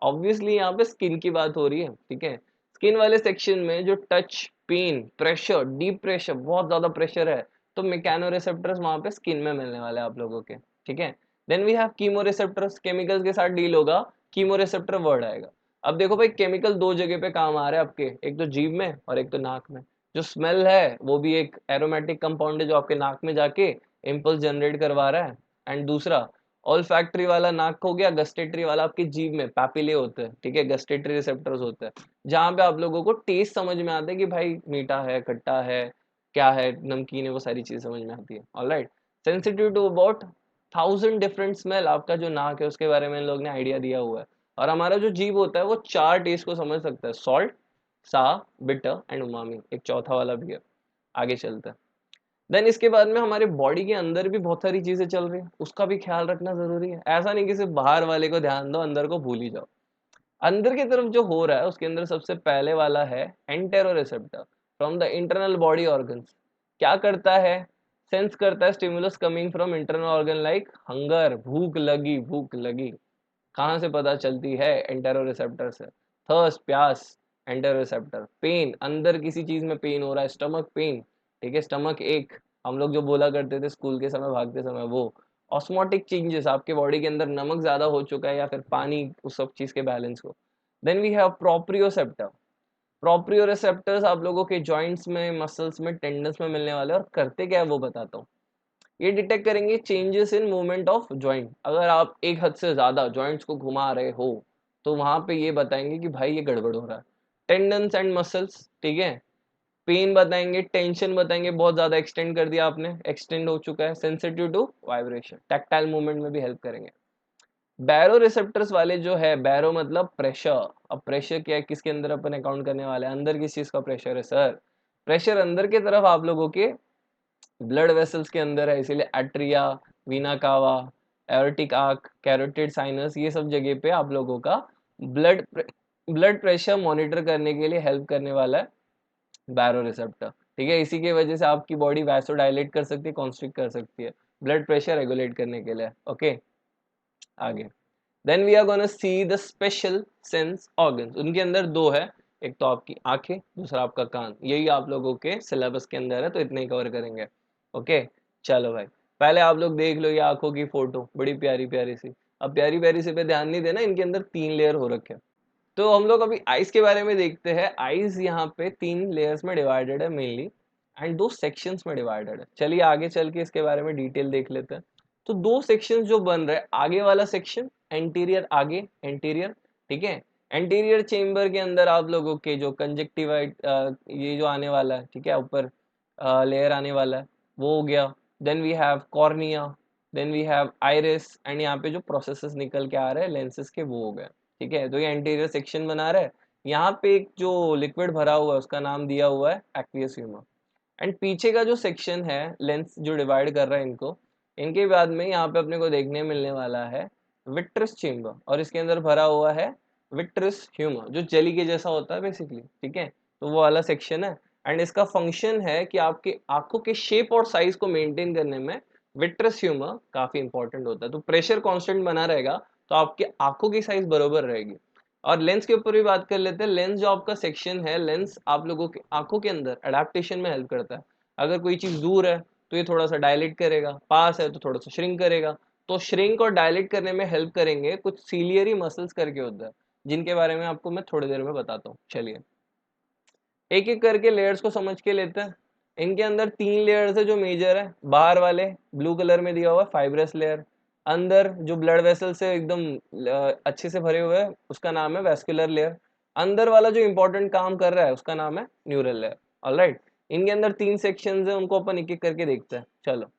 ऑब्वियसली यहाँ पे स्किन की बात हो रही है, ठीक है। स्किन वाले सेक्शन में जो touch, pain, pressure, deep pressure, बहुत ज्यादा प्रेशर है, तो मैकेनो रिसेप्टर्स वहां पे स्किन में मिलने वाले हैं आप लोगों के, ठीक है। Then we have chemo receptors, chemicals के साथ डील होगा, कीमो रिसेप्टर वर्ड आएगा। अब देखो भाई, केमिकल दो जगह पे काम आ रहा है आपके, एक तो जीभ में और एक तो नाक में। जो स्मेल है वो भी एक एरोमेटिक कंपाउंड है जो आपके नाक में जाके इम्पल्स जनरेट करवा रहा है। एंड दूसरा ऑल्फैक्टरी वाला नाक हो गया, गस्टेटरी वाला आपकी जीभ में पैपिले होते हैं, ठीक है, गस्टेटरी रिसेप्टर्स होते हैं, जहां पे आप लोगों को टेस्ट समझ में आता है कि भाई मीठा है, खट्टा है, क्या है, नमकीन है, वो सारी चीज समझ में आती है। Alright, sensitive to about 1000 different smell, आपका जो नाक है उसके बारे में इन लोग ने आइडिया दिया हुआ है। और हमारा जो जीभ होता है वो चार टेस्ट को समझ सकता है, सॉल्ट, सा, बिटर एंड उमामी, एक चौथा वाला भी है। आगे चलते हैं। देन इसके बाद में हमारे बॉडी के अंदर भी बहुत सारी चीजें चल रही है, उसका भी ख्याल रखना जरूरी है। ऐसा नहीं कि सिर्फ बाहर वाले को ध्यान दो, अंदर को भूल ही जाओ। अंदर की तरफ जो हो रहा है उसके अंदर सबसे पहले वाला है entero receptor from the internal body organs. क्या करता है, सेंस करता है stimulus coming from internal organ like hunger, भूख लगी, भूख लगी। कहाँ से पता चलती है, एंटेरो रिसेप्टर से। थर्स्ट, प्यास, एंटेरो रिसेप्टर। पेन, अंदर किसी चीज में पेन हो रहा है, स्टमक पेन, ठीक है, स्टमक एक, हम लोग जो बोला करते थे स्कूल के समय भागते समय वो। ऑस्मोटिक चेंजेस, आपके बॉडी के अंदर नमक ज्यादा हो चुका है या फिर पानी, उस सब चीज के बैलेंस को। Then we have proprioceptor. Proprioceptors आप लोगों के जॉइंट्स में, मसल्स में, टेंडन्स में मिलने वाले, और करते क्या है वो बताता हूँ। ये डिटेक्ट करेंगे changes in movement of joint. अगर आप एक हद से ज्यादा जॉइंट्स को घुमा रहे हो तो वहां पे ये बताएंगे कि भाई ये गड़बड़ हो रहा है। टेंडन्स एंड मसल्स, ठीक है, पेन बताएंगे, टेंशन बताएंगे, बहुत ज्यादा एक्सटेंड कर दिया आपने, एक्सटेंड हो चुका है। Sensitive to vibration, tactile movement में भी हेल्प करेंगे। बैरो रिसेप्टर्स वाले जो है, बैरो मतलब प्रेशर। अब प्रेशर क्या है, किसके अंदर अपन अकाउंट करने वाले हैं, अंदर किस चीज का प्रेशर है सर, प्रेशर अंदर की तरफ आप लोगों के ब्लड वेसल्स के अंदर है, इसीलिए एट्रिया, वीना कावा, एरोटिक आर्क, कैरोटिड साइनस, ये सब जगह पे आप लोगों का ब्लड ब्लड प्रेशर मॉनिटर करने के लिए हेल्प करने वाला है बैरो रिसेप्टर, ठीक है। इसी की वजह से आपकी बॉडी वैसोडाइलेट कर सकती है, कॉन्स्ट्रिक्ट कर सकती है, ब्लड प्रेशर रेगुलेट करने के लिए, ओके। आगे, then we are gonna see the special sense organs. उनके अंदर दो है, एक तो आपकी आंखें, दूसरा आपका कान। यही आप लोगों के सिलेबस के अंदर है, तो इतने ही कवर करेंगे, ओके। चलो भाई, पहले आप लोग देख लो ये आंखों की फोटो, बड़ी प्यारी प्यारी सी। अब प्यारी प्यारी सी पे ध्यान नहीं देना, इनके अंदर 3 लेयर हो रखे हैं। तो हम लोग अभी आइस के बारे में देखते हैं। आइस यहाँ पे 3 लेयर्स में डिवाइडेड है मेनली, एंड 2 सेक्शंस में डिवाइडेड है। चलिए आगे चल के इसके बारे में डिटेल देख लेते हैं। तो 2 सेक्शंस जो बन रहे हैं, आगे वाला सेक्शन एंटीरियर, आगे एंटीरियर, ठीक है। एंटीरियर चेम्बर के अंदर आप लोगों के जो कंजक्टिवाइट, ये जो आने वाला है, ठीक है, ऊपर लेयर आने वाला है, वो हो गया। Then we have cornea, then we have iris, and यहाँ पे जो प्रोसेसेस निकल के आ रहे हैं लेंसेज के, वो हो गए, ठीक है। तो ये एंटीरियर सेक्शन बना रहा है। यहाँ पे एक जो लिक्विड भरा हुआ है उसका नाम दिया हुआ है एक्वियस ह्यूमर। एंड पीछे का जो सेक्शन है, लेंस जो डिवाइड कर रहा है इनको, इनके बाद में यहाँ पे अपने को देखने मिलने वाला है विट्रस चेम्बर, और इसके अंदर भरा हुआ है विट्रस ह्यूमर, जो जेली के जैसा होता है बेसिकली, ठीक है। तो वो वाला सेक्शन है। एंड इसका फंक्शन है कि आपके आंखों के शेप और साइज को मेंटेन करने में विट्रस ह्यूमर काफी इंपॉर्टेंट होता है। तो प्रेशर कांस्टेंट बना रहेगा तो आपकी आंखों की साइज बरोबर रहेगी। और लेंस के ऊपर भी बात कर लेते हैं। लेंस जो आपका सेक्शन है, लेंस आप लोगों के आंखों के अंदर अडेप्टेशन में हेल्प करता है। अगर कोई चीज दूर है तो ये थोड़ा सा डायलेट करेगा, पास है तो थोड़ा सा श्रिंक करेगा। तो श्रिंक और डायलेट करने में हेल्प करेंगे कुछ सीलियरी मसल्स करके होता है, जिनके बारे में आपको मैं थोड़ी देर में बताता हूँ। चलिए एक एक करके लेयर्स को समझ के लेते हैं। इनके अंदर 3 लेयर्स है जो मेजर है। बाहर वाले ब्लू कलर में दिया हुआ है फाइब्रस लेयर। अंदर जो ब्लड वेसल से एकदम अच्छे से भरे हुए हैं उसका नाम है वेस्कुलर लेयर। अंदर वाला जो इंपॉर्टेंट काम कर रहा है उसका नाम है न्यूरल लेयर। ऑलराइट, इनके अंदर 3 सेक्शंस है, उनको अपन एक एक करके देखते हैं। चलो,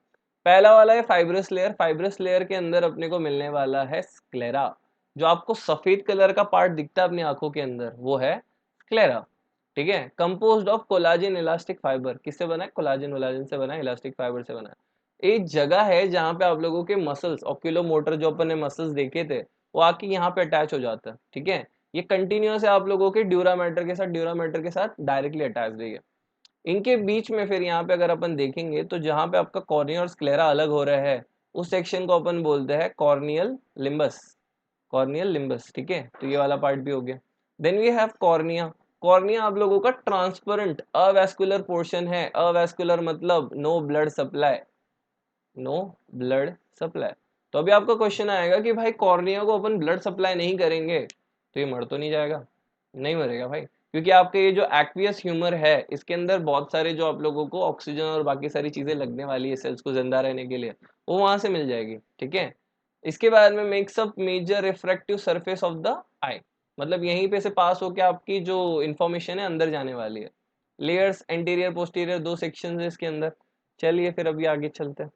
पहला वाला है फाइब्रस लेयर। फाइब्रस लेयर के अंदर अपने को मिलने वाला है स्क्लेरा। जो आपको सफेद कलर का पार्ट दिखता है अपनी आंखों के अंदर वो है स्क्लेरा। ठीक है, composed of collagen elastic fibre. किससे बना है? कोलाजन वोलाजन से बना है, इलास्टिक फाइबर से बना है। एक जगह है जहां पे आप लोगों के मसल्स, ऑक्यूलोमोटर जो अपन ने मसल्स देखे थे, वो आके यहाँ पे अटैच हो जाता है। ठीक है, ये कंटिन्यूअस है आप लोगों के ड्यूरामेटर के साथ डायरेक्टली अटैच है। इनके बीच में फिर यहाँ पे अगर अपन देखेंगे तो जहाँ पे आपका कॉर्निया और स्क्लेरा अलग हो रहा है उस सेक्शन को अपन बोलते हैं कॉर्नियल लिम्बस। कॉर्नियल लिम्बस, ठीक है, तो ये वाला पार्ट भी हो गया। Then we have cornea. Cornea आप लोगों का ट्रांसपेरेंट अवैस्कुलर पोर्शन है। अवैस्कुलर मतलब no blood supply, no blood supply. तो अभी आपका क्वेश्चन आएगा कि भाई कॉर्निया को अपन ब्लड सप्लाई नहीं करेंगे तो ये मर तो नहीं जाएगा? नहीं मरेगा भाई, क्योंकि आपके ये जो एक्वियस ह्यूमर है इसके अंदर बहुत सारे जो आप लोगों को ऑक्सीजन और बाकी सारी चीजें लगने वाली है सेल्स को जिंदा रहने के लिए, वो वहां से मिल जाएगी। ठीक है, इसके बाद में makes up major refractive surface of the eye. मतलब यहीं पे से पास होकर आपकी जो इंफॉर्मेशन है अंदर जाने वाली है। लेयर्स एंटीरियर पोस्टीरियर दो सेक्शन है इसके अंदर। चलिए फिर अभी आगे चलते हैं।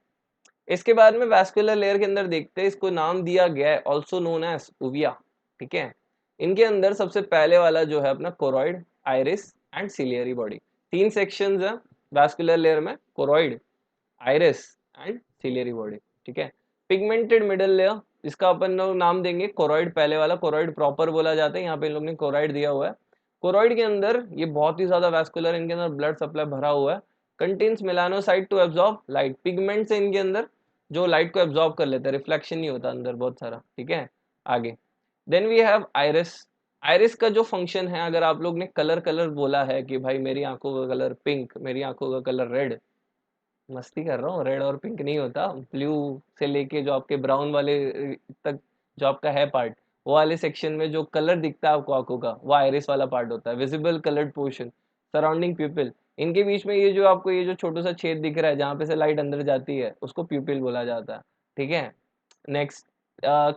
इसके बाद में वैस्कुलर लेयर के अंदर देखते हैं, इसको नाम दिया गया है ऑल्सो नोन एज उविया। ठीक है, इनके अंदर सबसे पहले वाला जो है अपना choroid, iris and ciliary body. तीन सेक्शंस है वैस्कुलर लेयर में, choroid, iris and ciliary body. ठीक है, पिगमेंटेड मिडल लेयर, इसका अपन लोग नाम देंगे कोरॉइड। पहले वाला कोरॉइड प्रॉपर बोला जाता है, यहाँ पे इन लोग ने कोरॉइड दिया हुआ है। कोरॉइड के अंदर ये बहुत ही ज्यादा वैस्कुलर, इनके अंदर ब्लड सप्लाई भरा हुआ है। Contains melanocyte to absorb light. Pigments है इनके अंदर जो लाइट को एब्जॉर्ब कर लेता है, रिफ्लेक्शन नहीं होता अंदर बहुत सारा। ठीक है, आगे then we have iris. Iris का जो फंक्शन है, अगर आप लोग ने कलर कलर बोला है कि भाई मेरी आंखों का कलर पिंक, मेरी आंखों का कलर रेड, मस्ती कर रहा हूँ, रेड और पिंक नहीं होता। ब्लू से लेके जो आपके ब्राउन वाले तक जो आपका है पार्ट, वो वाले सेक्शन में जो कलर दिखता है आपको आंखों का, वो आइरिस वाला पार्ट होता है। Visible coloured portion surrounding प्यूपिल। इनके बीच में ये जो आपको ये जो छोटा सा छेद दिख रहा है जहाँ पे से लाइट अंदर जाती है उसको प्यूपिल बोला जाता है। ठीक है, next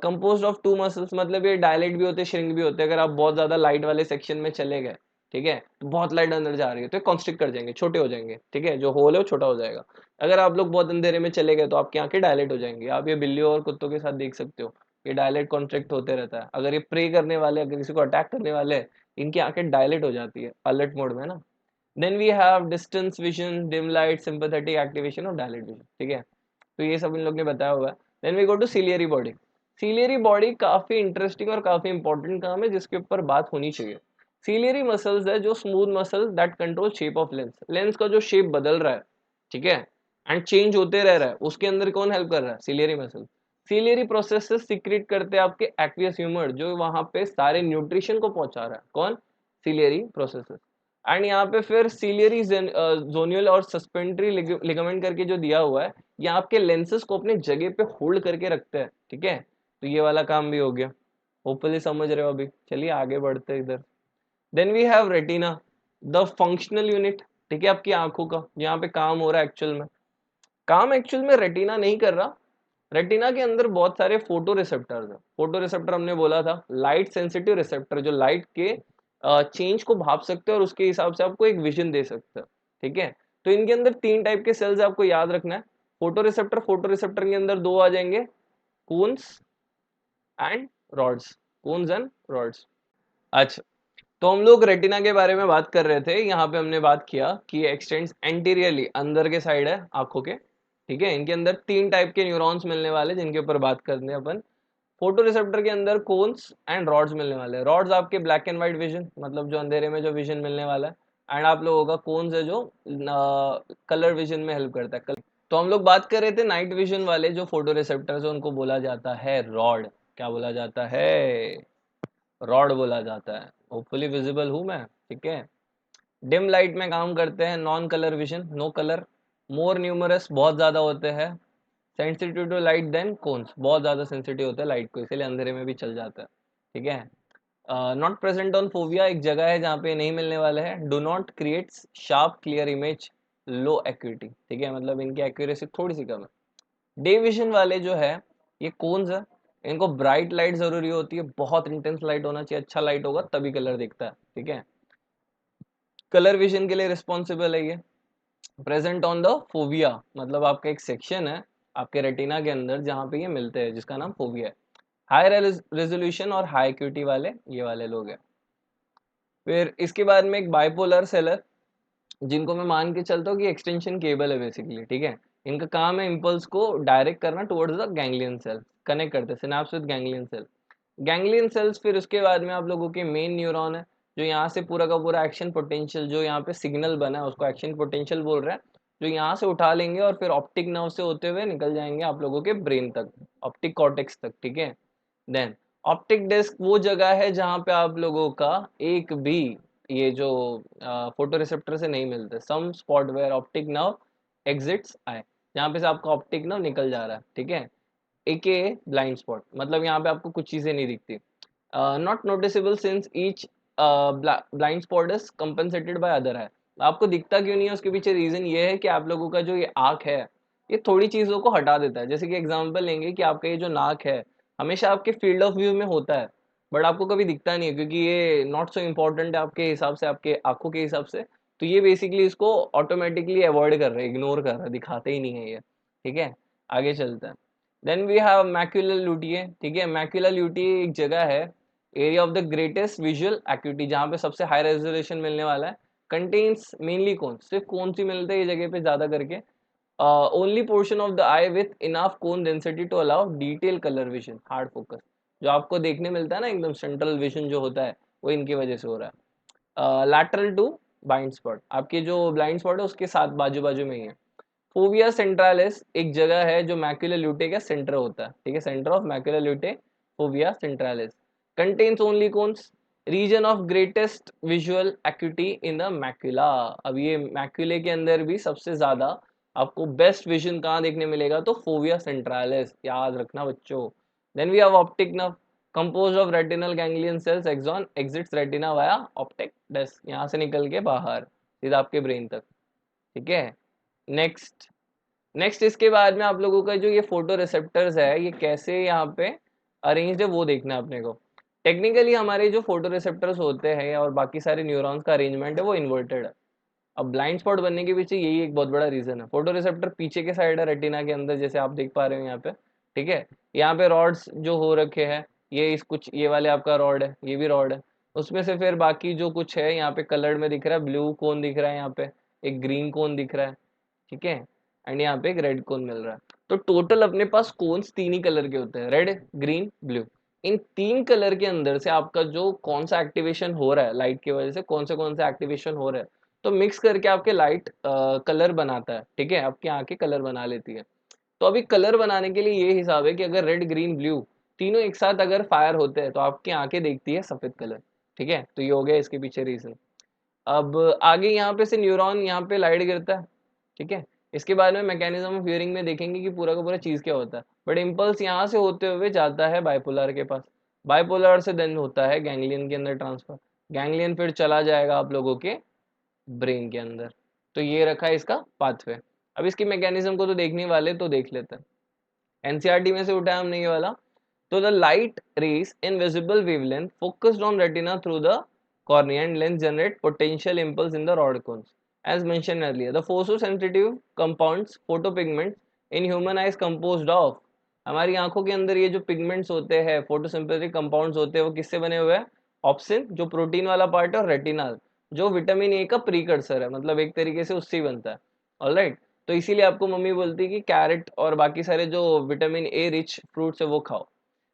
composed of two muscles. मतलब ये डायलेट भी होते हैं, श्रिंक भी होते हैं। अगर आप बहुत ज्यादा लाइट वाले सेक्शन में चले गए, ठीक है, तो बहुत लाइट अंदर जा रही है तो कॉन्स्ट्रिक्ट कर जाएंगे, छोटे हो जाएंगे। ठीक है, जो होल है वो छोटा हो जाएगा। अगर आप लोग बहुत अंधेरे में चले गए तो आपकी आंखें डायलेट हो जाएंगी। आप ये बिल्लियों और कुत्तों के साथ देख सकते हो, ये डायलेट कॉन्ट्रैक्ट होते रहता है। अगर ये प्रे करने वाले, अगर किसी को अटैक करने वाले हैं, इनकी आंखें डायलेट हो जाती है अलर्ट मोड में ना। Then we have distance vision, dim light, sympathetic activation और डायलेट विजन। ठीक है, तो ये सब इन लोग ने बताया हुआ है। Then we go to ciliary body. Ciliary body काफी इंटरेस्टिंग और काफी इंपॉर्टेंट काम है जिसके ऊपर बात होनी चाहिए। सिलियरी मसल्स है जो smooth muscle that control shape of lens. Lens का जो शेप बदल रहा है, ठीक है, एंड चेंज होते रह रहा है, उसके अंदर कौन हेल्प कर रहा है? Ciliary muscle. सिलियरी प्रोसेस से सीक्रेट करते हैं आपके एक्वियस ह्यूमर जो वहां पे सारे न्यूट्रिशन को पहुंचा रहा है। कौन? Ciliary process. एंड यहाँ पे फिर सिलियरी जोनियल और सस्पेंडरी लिगामेंट करके जो दिया हुआ है, ये आपके लेंसेस को अपने जगह पे होल्ड करके रखते हैं। ठीक है, तो ये वाला काम भी हो गया। होपफुली समझ रहे हो अभी। चलिए आगे बढ़ते हैं इधर। Then we have retina, the functional unit. ठीक है, आपकी आंखों का यहाँ पे काम हो रहा है एक्चुअल में। काम एक्चुअल में रेटिना नहीं कर रहा। रेटिना के अंदर बहुत सारे फोटो रिसेप्टर्स हैं। फोटो रिसेप्टर हमने बोला था लाइट सेंसिटिव रिसेप्टर, जो लाइट के चेंज को भाप सकते हैं और उसके हिसाब से आपको एक विजन दे सकते हैं। ठीक है, तो इनके अंदर तीन टाइप के सेल्स आपको याद रखना है। फोटो रिसेप्टर, फोटो रिसेप्टर के अंदर दो आ जाएंगे, cones and rods. Cones and rods. अच्छा, तो हम लोग रेटिना के बारे में बात कर रहे थे। यहाँ पे हमने बात किया कि एक्सटेंड्स एंटीरियरली, अंदर के साइड है आंखों के। ठीक है, इनके अंदर तीन टाइप के न्यूरॉन्स मिलने वाले जिनके ऊपर बात करते हैं अपन। फोटो रिसेप्टर के अंदर कोन्स एंड रॉड्स मिलने वाले हैं। रॉड्स आपके ब्लैक एंड व्हाइट विजन, मतलब जो अंधेरे में जो विजन मिलने वाला है। एंड आप लोगों का कोन्स है जो कलर विजन में हेल्प करता है। तो हम लोग बात कर रहे थे नाइट विजन वाले जो फोटो रिसेप्टर्स है उनको बोला जाता है रॉड। क्या बोला जाता है? रॉड बोला जाता है। होपफुली विजिबल हूं मैं। ठीक है, डिम लाइट में काम करते हैं, non colour vision, no colour. More numerous, बहुत ज्यादा होते हैं। Sensitive to light than cones, बहुत ज्यादा सेंसिटिव होता है लाइट को, इसलिए अंधेरे में भी चल जाता है। ठीक है, नॉट प्रेजेंट ऑन फोविया, एक जगह है जहाँ पे नहीं मिलने वाले हैं। Do not creates sharp clear image, low acuity. ठीक है, मतलब इनकी एक्यूरेसी थोड़ी सी कम है। डे विजन वाले जो है ये कोन्स है, इनको ब्राइट लाइट जरूरी होती है, बहुत इंटेंस लाइट होना चाहिए, अच्छा लाइट होगा तभी कलर दिखता है। ठीक है, कलर विजन के लिए रिस्पॉन्सिबल है ये। प्रेजेंट ऑन द फोविया, मतलब आपका एक सेक्शन है आपके रेटिना के अंदर जहाँ पे ये मिलते हैं, जिसका नाम फोविया है। हाई रेजोल्यूशन और हाई एक्यूटी वाले ये वाले लोग हैं। फिर इसके बाद में एक बाइपोलर सेल है, जिनको मैं मान के चलता हूँ कि एक्सटेंशन केबल है बेसिकली, ठीक है। इनका काम है इम्पल्स को डायरेक्ट करना towards the ganglion cell, connect करते हैं synapse with ganglion cell. Ganglion cells फिर उसके बाद में आप लोगों के मेन न्यूरॉन है, जो यहाँ से पूरा का पूरा एक्शन पोटेंशियल जो यहाँ पे सिग्नल बना है उसको एक्शन पोटेंशियल बोल रहे हैं, जो यहाँ से उठा लेंगे और फिर ऑप्टिक नर्व से होते हुए निकल जाएंगे आप लोगों के ब्रेन तक, ऑप्टिक कॉर्टेक्स तक, ठीक है। देन ऑप्टिक डिस्क वो जगह है जहाँ पे आप लोगों का एक भी ये जो फोटो रिसेप्टर से नहीं मिलते, some spot where optic nerve exits आए, जहाँ पे से आपका ऑप्टिक नर्व निकल जा रहा है, ठीक है। एके ब्लाइंड स्पॉट, मतलब यहाँ पे आपको कुछ चीजें नहीं दिखती, not noticeable since each blind spot is compensated by other है। आपको दिखता क्यों नहीं है, उसके पीछे रीजन ये है कि आप लोगों का जो ये आंख है, ये थोड़ी चीजों को हटा देता है। जैसे कि एग्जांपल लेंगे कि आपका ये जो नाक है हमेशा आपके फील्ड ऑफ व्यू में होता है, बट आपको कभी दिखता नहीं है, क्योंकि ये नॉट सो इम्पोर्टेंट है आपके हिसाब से, आपके आंखों के हिसाब से। तो ये बेसिकली इसको ऑटोमेटिकली अवॉइड कर रहे हैं, इग्नोर कर रहे हैं, दिखाते ही नहीं है ये, ठीक है। आगे चलते हैं। देन वी हैव मैक्यूलर ल्यूटिए, ठीक है। मैक्यूलर ल्यूटिए एक जगह है, area of the greatest visual acuity, जहाँ पे सबसे हाई रेजोल्यूशन मिलने वाला है। कंटेन्स मेनली कोन, सिर्फ कौन सी मिलते हैं ये जगह पे ज्यादा करके, only portion of the eye with enough cone density to allow detail colour vision, hard focus, जो आपको देखने मिलता है ना एकदम सेंट्रल विजन जो होता है, वो इनकी वजह से हो रहा है। लैटरल टू ब्लाइंड स्पॉट, आपके जो ब्लाइंड स्पॉट है उसके साथ बाजू बाजू में ही है। फोविया सेंट्रालिस एक जगह है जो मैक्यूलर ल्यूटे का सेंटर होता है, ठीक है, centre of macular lutea, fovea centralis. Contains only cones, region of greatest visual acuity in the macula. अब ये मैक्यूले के अंदर भी सबसे ज्यादा आपको बेस्ट विजन कहाँ देखने मिलेगा, तो फोविया सेंट्रालिस, याद रखना बच्चों। Then we have optic nerve, composed of retinal ganglion cells, axon exits retina via optic disc, यहाँ से निकल के बाहर सीधा आपके ब्रेन तक, ठीक है। नेक्स्ट नेक्स्ट इसके बाद में आप लोगों का जो ये फोटो रिसेप्टर्स है, ये कैसे यहाँ पे अरेंज्ड है वो देखना है अपने को। टेक्निकली हमारे जो फोटो रिसेप्टर्स होते हैं और बाकी सारे न्यूरॉन्स का अरेंजमेंट है वो इन्वर्टेड है। अब ब्लाइंड स्पॉट बनने के पीछे यही एक बहुत बड़ा रीजन है। फोटो रिसेप्टर पीछे के साइड है रेटिना के अंदर, जैसे आप देख पा रहे हो यहाँ पे, ठीक है। यहाँ पे रॉड्स जो हो रखे हैं, ये इस कुछ ये वाले आपका रॉड है, ये भी रॉड है, उसमें से फिर बाकी जो कुछ है यहाँ पे कलर्ड में दिख रहा है, ब्लू कोन दिख रहा है, यहाँ पे एक ग्रीन कोन दिख रहा है, ठीक है, एंड यहाँ पे एक रेड कोन मिल रहा है। तो टोटल अपने पास कोन्स तीन ही कलर के होते हैं, रेड ग्रीन ब्लू। इन तीन कलर के अंदर से आपका जो कौन सा एक्टिवेशन हो रहा है लाइट की वजह से, कौन से एक्टिवेशन हो रहा है, तो मिक्स करके आपके लाइट कलर बनाता है, ठीक है, आपकी आंखें कलर बना लेती है। तो अभी कलर बनाने के लिए ये हिसाब है कि अगर रेड ग्रीन ब्लू तीनों एक साथ अगर फायर होते हैं तो आपकी आंखें देखती है सफेद कलर, ठीक है। तो ये हो गया इसके पीछे रीजन। अब आगे यहाँ पे से न्यूरॉन यहाँ पे लाइट गिरता है, ठीक है। इसके बाद में मैकेनिज्म ऑफ हियरिंग में देखेंगे कि पूरा का पूरा चीज क्या होता है, बट इम्पल्स यहाँ से होते हुए जाता है बाइपोलर के पास, बाइपोलर से देन होता है गैंग्लियन के अंदर ट्रांसफर, गैंग्लियन फिर चला जाएगा आप लोगों के ब्रेन के अंदर। तो ये रखा है इसका पाथवे। अब इसकी मैकेनिज्म को तो देखने वाले तो देख लेते हैं, एनसीईआरटी में से उठाया हमने ये वाला। तो the light rays in visible wavelength focused on retina through the cornea and lens generate potential impulse in the rod cones. As mentioned earlier, the photosensitive compounds photopigments in human eyes composed of, हमारी आंखों के अंदर ये जो pigments होते हैं, photosynthetic compounds होते हैं, वो किससे बने हुए हैं, ऑप्सिन जो प्रोटीन वाला पार्ट है, और रेटिनल जो विटामिन ए का प्रीकर्सर है, मतलब एक तरीके से उससे ही बनता है। ऑलराइट, तो इसीलिए आपको मम्मी बोलती है कि कैरेट और बाकी सारे जो विटामिन ए रिच फ्रूट्स है वो खाओ।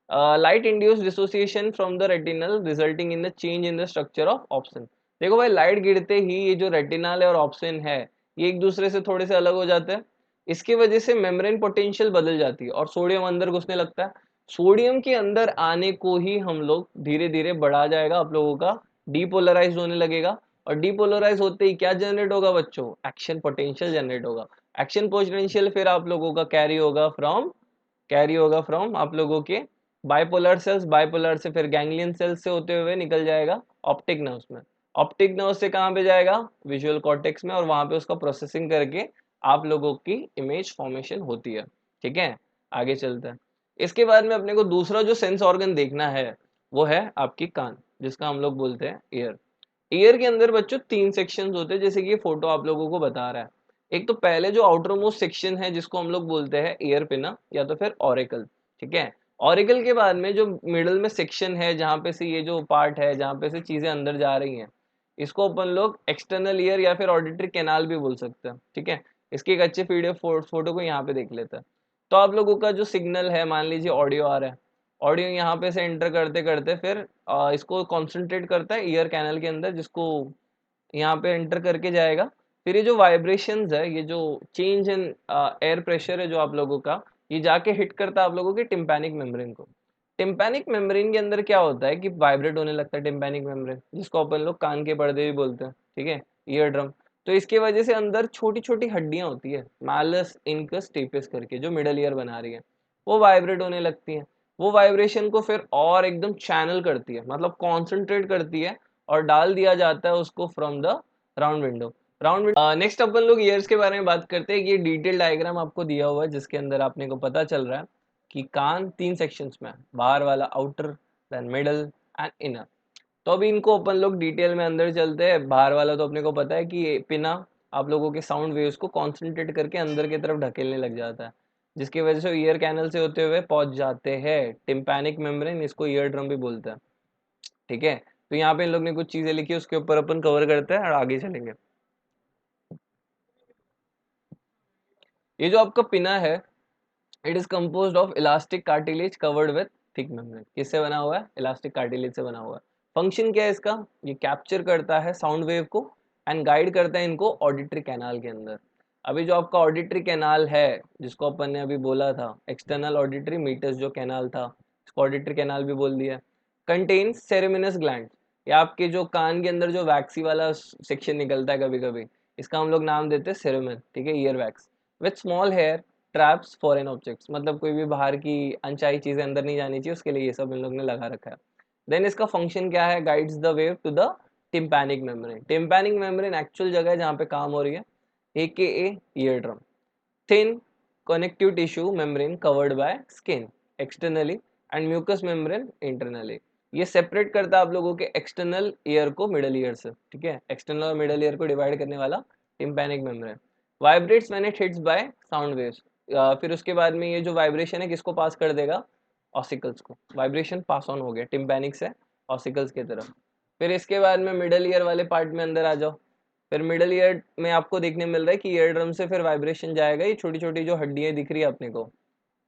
Light induce dissociation from the retinal resulting in the change in the structure of option. देखो भाई, लाइट गिरते ही ये जो रेटिनल है और ऑप्शन है, ये एक दूसरे से थोड़े से अलग हो जाते हैं। इसकी वजह से मेम्ब्रेन पोटेंशियल बदल जाती है और सोडियम अंदर घुसने लगता है। सोडियम के अंदर आने को ही हम लोग धीरे धीरे बढ़ा जाएगा आप लोगों का, डीपोलराइज होने लगेगा। और डीपोलराइज होते ही क्या जनरेट होगा बच्चों, एक्शन पोटेंशियल जनरेट होगा। एक्शन पोटेंशियल फिर आप लोगों का कैरी होगा फ्रॉम आप लोगों के बाइपोलर सेल्स, बाइपोलर से फिर गैंग्लियन सेल्स से होते हुए निकल जाएगा ऑप्टिक नर्व्स में। ऑप्टिक नर्व से कहाँ पे जाएगा, विजुअल कॉर्टेक्स में, और वहां पे उसका प्रोसेसिंग करके आप लोगों की इमेज फॉर्मेशन होती है, ठीक है। आगे चलते हैं। इसके बाद में अपने को दूसरा जो सेंस ऑर्गन देखना है वो है आपकी कान, जिसका हम लोग बोलते हैं ईयर। ईयर के अंदर बच्चों तीन सेक्शंस होते हैं, जैसे कि ये फोटो आप लोगों को बता रहा है। एक तो पहले जो आउटर मोस्ट सेक्शन है जिसको हम लोग बोलते हैं ईयर पिना या तो फिर ऑरिकल, ठीक है। ऑरिकल के बाद में जो मिडल में सेक्शन है जहाँ पे से ये जो पार्ट है जहाँ पे से चीजें अंदर जा रही हैं, इसको अपन लोग एक्सटर्नल ईयर या फिर ऑडिटरी कैनाल भी बोल सकते हैं, ठीक है। इसकी एक अच्छी पीडीएफ फोटो को यहाँ पे देख लेते हैं। तो आप लोगों का जो सिग्नल है, मान लीजिए ऑडियो आ रहा है, ऑडियो यहाँ पे से एंटर करते करते फिर इसको कॉन्सेंट्रेट करता है ईयर कैनल के अंदर, जिसको यहाँ पे एंटर करके जाएगा। फिर ये जो वाइब्रेशंस है, ये जो चेंज इन एयर प्रेशर है जो आप लोगों का, ये जाके हिट करता है आप लोगों के टिम्पैनिक मेम्ब्रेन को। टिम्पैनिक मेम्ब्रेन के अंदर क्या होता है कि वाइब्रेट होने लगता है टिम्पैनिक मेम्ब्रेन, जिसको अपन लोग कान के पर्दे भी बोलते हैं, ठीक है, ईयर ड्रम। तो इसके वजह से अंदर छोटी छोटी हड्डियां होती है, मालस इनकस टेपिस करके, जो मिडल ईयर बना रही है, वो वाइब्रेट होने लगती है। वो वाइब्रेशन को फिर और एकदम चैनल करती है, मतलब कॉन्सेंट्रेट करती है, और डाल दिया जाता है उसको from the round window. Next अपन लोग ईयर्स के बारे में बात करते हैं। ये डिटेल डायग्राम आपको दिया हुआ है जिसके अंदर आपने को पता चल रहा है कि कान 3 सेक्शंस में है, बाहर वाला outer, then middle and inner. तो अभी इनको अपन लोग डिटेल में अंदर चलते हैं। बाहर वाला तो अपने को पता है कि ये पिना आप लोगों के साउंड वेव्स को कॉन्सेंट्रेट करके अंदर की तरफ ढकेलने लग जाता है, जिसकी वजह से ईयर कैनल से होते हुए पहुंच जाते हैं टिम्पैनिक मेम्ब्रेन, इसको ईयर ड्रम भी बोलते हैं, ठीक है। तो यहाँ पे इन लोग ने कुछ चीजें लिखी, उसके ऊपर अपन कवर करते हैं और आगे चलेंगे। ये जो आपका पिना है, it is composed of elastic cartilage covered with thick membrane. किससे बना हुआ है? इलास्टिक कार्टिलेज से बना हुआ है। फंक्शन क्या है इसका? ये कैप्चर करता है साउंड वेव को एंड गाइड करता है इनको ऑडिटरी कैनाल के अंदर। अभी जो आपका ऑडिटरी कैनाल है, जिसको अपन ने अभी बोला था एक्सटर्नल ऑडिटरी मीटर्स जो कैनाल था, इसको ऑडिटरी कैनाल भी बोल दिया। कंटेन्स सेरेमिनस ग्लैंड, या आपके जो कान के अंदर जो वैक्सी वाला सेक्शन निकलता है कभी कभी, इसका हम लोग नाम देते हैं सेरेमिन, ठीक है, ear wax. With small hair traps foreign objects, मतलब कोई भी बाहर की अनचाही चीजें अंदर नहीं जानी चाहिए, उसके लिए ये सब इन लोग ने लगा रखा है। देन इसका फंक्शन क्या है? Guides the wave to the tympanic membrane. Tympanic membrane actual जगह है जहाँ पे काम हो रही है, AKA ear drum. Thin connective tissue membrane covered by skin externally and mucous membrane internally. ये सेपरेट करता है आप लोगों के एक्सटर्नल ईयर को मिडल ईयर से, ठीक है। एक्सटर्नल और मिडल ईयर को डिवाइड करने वाला tympanic membrane vibrates when it hits by sound waves. फिर उसके बाद में ये जो वाइब्रेशन है किसको पास कर देगा? ऑसिकल्स को। वाइब्रेशन पास ऑन हो गया टिम्पैनिक से ऑसिकल्स की तरफ। फिर इसके बाद में मिडल ईयर वाले पार्ट में अंदर आ जाओ। फिर मिडल ईयर में आपको देखने मिल रहा है कि ईयर ड्रम से फिर वाइब्रेशन जाएगा, ये छोटी छोटी जो हड्डियां दिख रही है अपने को,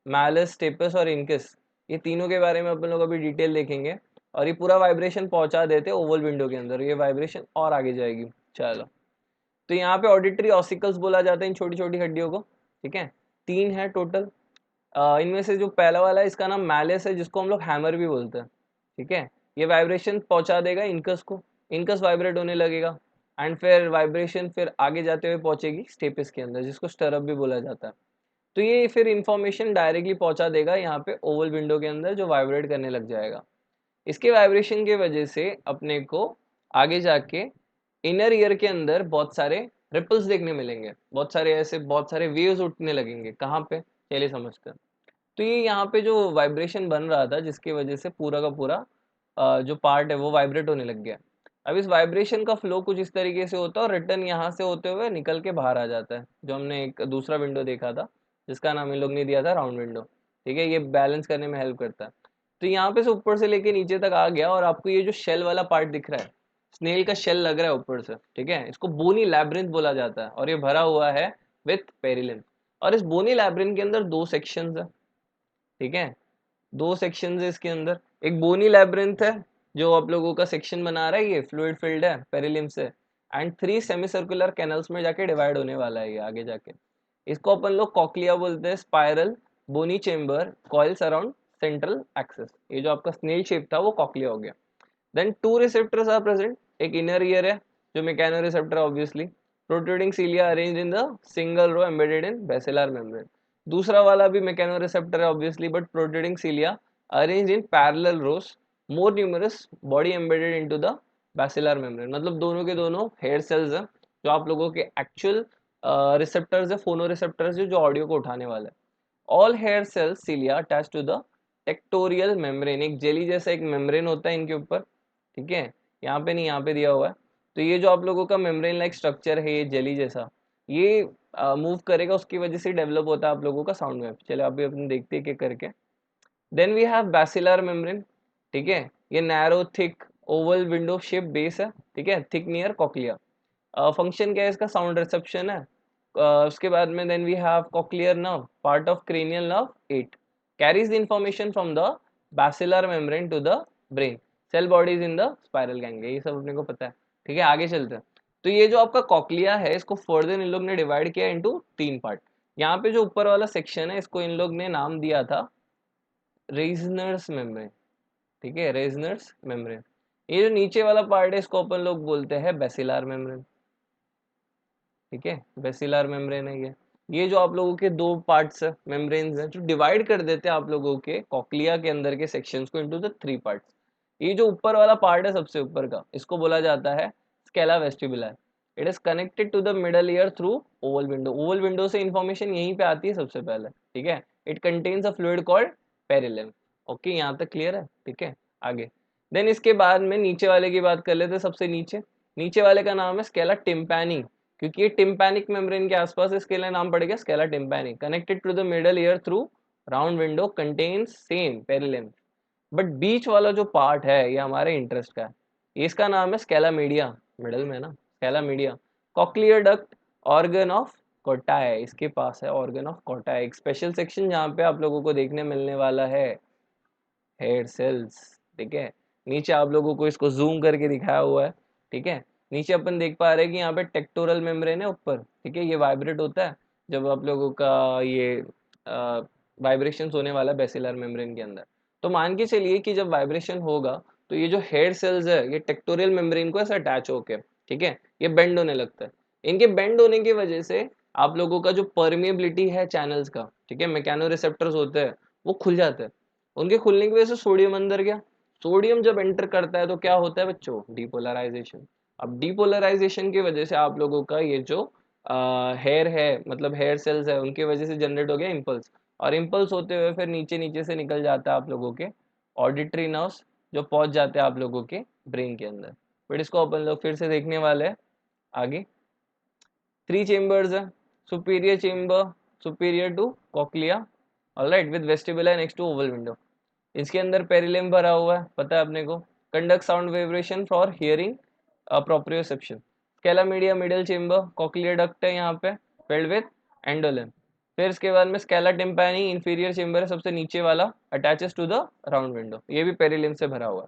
मैलस, टेपस और इनकस, ये तीनों के बारे में अपन लोग अभी डिटेल देखेंगे। और ये पूरा वाइब्रेशन पहुंचा देते ओवल विंडो के अंदर, ये वाइब्रेशन और आगे जाएगी। चलो, तो यहाँ पे ऑडिटरी ऑसिकल्स बोला जाता है इन छोटी छोटी हड्डियों को, ठीक है। 3 है टोटल। इनमें से जो पहला वाला है इसका नाम मैलेस है, जिसको हम लोग हैमर भी बोलते हैं, ठीक है। ये वाइब्रेशन पहुंचा देगा इनकस को, इनकस वाइब्रेट होने लगेगा, एंड फिर वाइब्रेशन फिर आगे जाते हुए पहुंचेगी स्टेपिस के अंदर, जिसको स्टरअप भी बोला जाता है। तो ये फिर इंफॉर्मेशन डायरेक्टली पहुंचा देगा यहाँ पे ओवल विंडो के अंदर, जो वाइब्रेट करने लग जाएगा। इसके वाइब्रेशन के वजह से अपने को आगे जाके इनर ईयर के अंदर बहुत सारे रिपल्स देखने मिलेंगे, बहुत सारे ऐसे बहुत सारे वेव्स उठने लगेंगे। कहाँ पे? चलिए समझते हैं। तो ये यहाँ पे जो वाइब्रेशन बन रहा था, जिसकी वजह से पूरा का पूरा जो पार्ट है वो वाइब्रेट होने लग गया। अब इस वाइब्रेशन का फ्लो कुछ इस तरीके से होता है और रिटर्न यहाँ से होते हुए निकल के बाहर आ जाता है, जो हमने एक दूसरा विंडो देखा था जिसका नाम इन लोग ने दिया था राउंड विंडो, ठीक है। ये बैलेंस करने में हेल्प करता है। तो यहाँ पे से ऊपर से लेके नीचे तक आ गया, और आपको ये जो शेल वाला पार्ट दिख रहा है, स्नेल का शेल लग रहा है ऊपर से, ठीक है, इसको बोनी लैब्रिंथ बोला जाता है, और ये भरा हुआ है विथ पेरिलिन। और इस बोनी लैब्रिंथ के अंदर 2 सेक्शंस है, ठीक है, 2 सेक्शंस है इसके अंदर। एक बोनी लैब्रिंथ है जो आप लोगों का सेक्शन बना रहा है, ये फ्लूइड फिल्ड है पेरिलिम से, एंड 3 सेमी सर्कुलर कैनल्स में जाके डिवाइड होने वाला है ये आगे जाके। इसको अपन लोग कॉक्लिया बोलते हैं, spiral bony chamber coils around central axis. ये जो आपका स्नेल शेप था वो कॉक्लिया हो गया। Then 2 receptors are present. एक इनर ईयर है जो mechanoreceptor obviously, protruding cilia arranged in the single row embedded in basilar membrane. दूसरा वाला भी मैकेनो रिसेप्टर है obviously, but protruding cilia arranged in parallel rows, more numerous body embedded into the basilar membrane. मतलब दोनों के दोनों hair cells हैं जो आप लोगों के एक्चुअल रिसेप्टर्स है, फोनो रिसेप्टर्स जो ऑडियो को उठाने वाले हैं। All hair cells cilia attach to the tectorial membrane. एक जेली जैसा एक मेम्ब्रेन होता है इनके ऊपर, ठीक है, यहाँ पे नहीं, यहाँ पे दिया हुआ है। तो ये जो आप लोगों का मेम्ब्रेन लाइक स्ट्रक्चर है, ये जेली जैसा, ये मूव करेगा, उसकी वजह से डेवलप होता है आप लोगों का साउंड वेव। चलो अभी अपन देखते हैं क्या करके। देन वी हैव बैसिलर मेम्ब्रेन, ठीक है, ये narrow thick Oval window shape base है, ठीक है, थिक नियर कॉक्लिया। फंक्शन क्या है इसका, साउंड रिसेप्शन है। उसके बाद में then we have cochlear nerve, part of cranial nerve 8, carries the information from the basilar membrane to the brain, cell bodies in the spiral ganglia, ये सब अपने को पता है, ठीक है। आगे चलते हैं। तो ये जो आपका कॉक्लिया है, इसको फर्दर इन लोग ने डिवाइड किया इनटू 3 पार्ट। यहाँ पे जो ऊपर वाला सेक्शन है, इसको इन लोग ने नाम दिया था रेजनर्स मेम्ब्रेन, ठीक है, रेजनर्स मेम्ब्रेन। ये जो नीचे वाला पार्ट है, इसको अपन लोग बोलते हैं बेसिलर मेम्ब्रेन, ठीक है, बेसिलर मेम्ब्रेन है ये जो आप लोगों के दो पार्ट्स है, मेम्ब्रेन्स हैं, जो डिवाइड कर देते हैं आप लोगों के कॉक्लिया के अंदर के सेक्शंस को इनटू द 3 पार्ट्स। ये जो ऊपर वाला पार्ट है, सबसे ऊपर का, इसको बोला जाता है scala vestibular. It is connected to the middle ear through oval window. Oval window से इंफॉर्मेशन यहीं पे आती है सबसे पहले, ठीक है। It contains a fluid called perilymph. Okay, यहाँ तक क्लियर है, ठीक है। आगे देन इसके बाद में नीचे वाले की बात कर लेते हैं। सबसे नीचे, नीचे वाले का नाम है स्केला टिम्पैनी, क्योंकि ये टिम्पैनिक मेम्ब्रेन के आसपास, इसके लिए नाम पड़ेगा scala tympani. Connected to the middle ear through round window, contains same perilymph. But बीच वाला जो पार्ट है, ये हमारे इंटरेस्ट का है, इसका नाम है स्केला मीडिया, मिडल में ना, scala media. Cochlear duct, organ of Corti है, इसके पास है ऑर्गन ऑफ कोटा है, एक स्पेशल सेक्शन जहाँ पे आप लोगों को देखने मिलने वाला है हेयर सेल्स, ठीक है। नीचे आप लोगों को इसको जूम करके दिखाया हुआ है, ठीक है। नीचे अपन देख पा रहे हैं कि यहाँ पे टेक्टोरल मेम्ब्रेन है ऊपर, ठीक है, ये वाइब्रेट होता है जब आप लोगों का ये वाइब्रेशन होने वाला है बेसिलर मेम्ब्रेन के अंदर। तो मान के चलिए कि जब वाइब्रेशन होगा, तो ये जो हेयर सेल्स है, ये टेक्टोरियल मेम्ब्रेन को ऐसा अटैच होके, ठीक है, ये बेंड होने लगता है। इनके बेंड होने की वजह से आप लोगों का जो परमिएबिलिटी है चैनल्स का, ठीक है, मैकेनो रिसेप्टर्स होते हैं, वो खुल जाते हैं। उनके खुलने की वजह से सोडियम अंदर गया। सोडियम जब एंटर करता है तो क्या होता है बच्चों, डीपोलराइजेशन। अब डीपोलराइजेशन की वजह से आप लोगों का ये जो हेयर है, मतलब हेयर सेल्स है, उनकी वजह से जनरेट हो गया इम्पल्स। और इम्पल्स होते हुए फिर नीचे नीचे से निकल जाता है आप लोगों के ऑडिटरी नर्व्स, जो पहुंच जाते हैं आप लोगों के ब्रेन के अंदर। बट इसको अपन लोग फिर से देखने वाले हैं आगे। 3 चेम्बर्स है, superior chamber superior to cochlea, alright, with vestibule next to oval window. इसके अंदर पेरिलियम भरा हुआ है, पता है अपने को, conduct sound vibration for hearing proprioception. Scala media middle chamber, cochlear duct है यहाँ पे, फिल्ड विद एंडोलिम। फिर इसके बाद में स्केला टिम्पैनी इंफीरियर चेम्बर है, सबसे नीचे वाला, attaches to the round window, ये भी पेरिलियम से भरा हुआ है।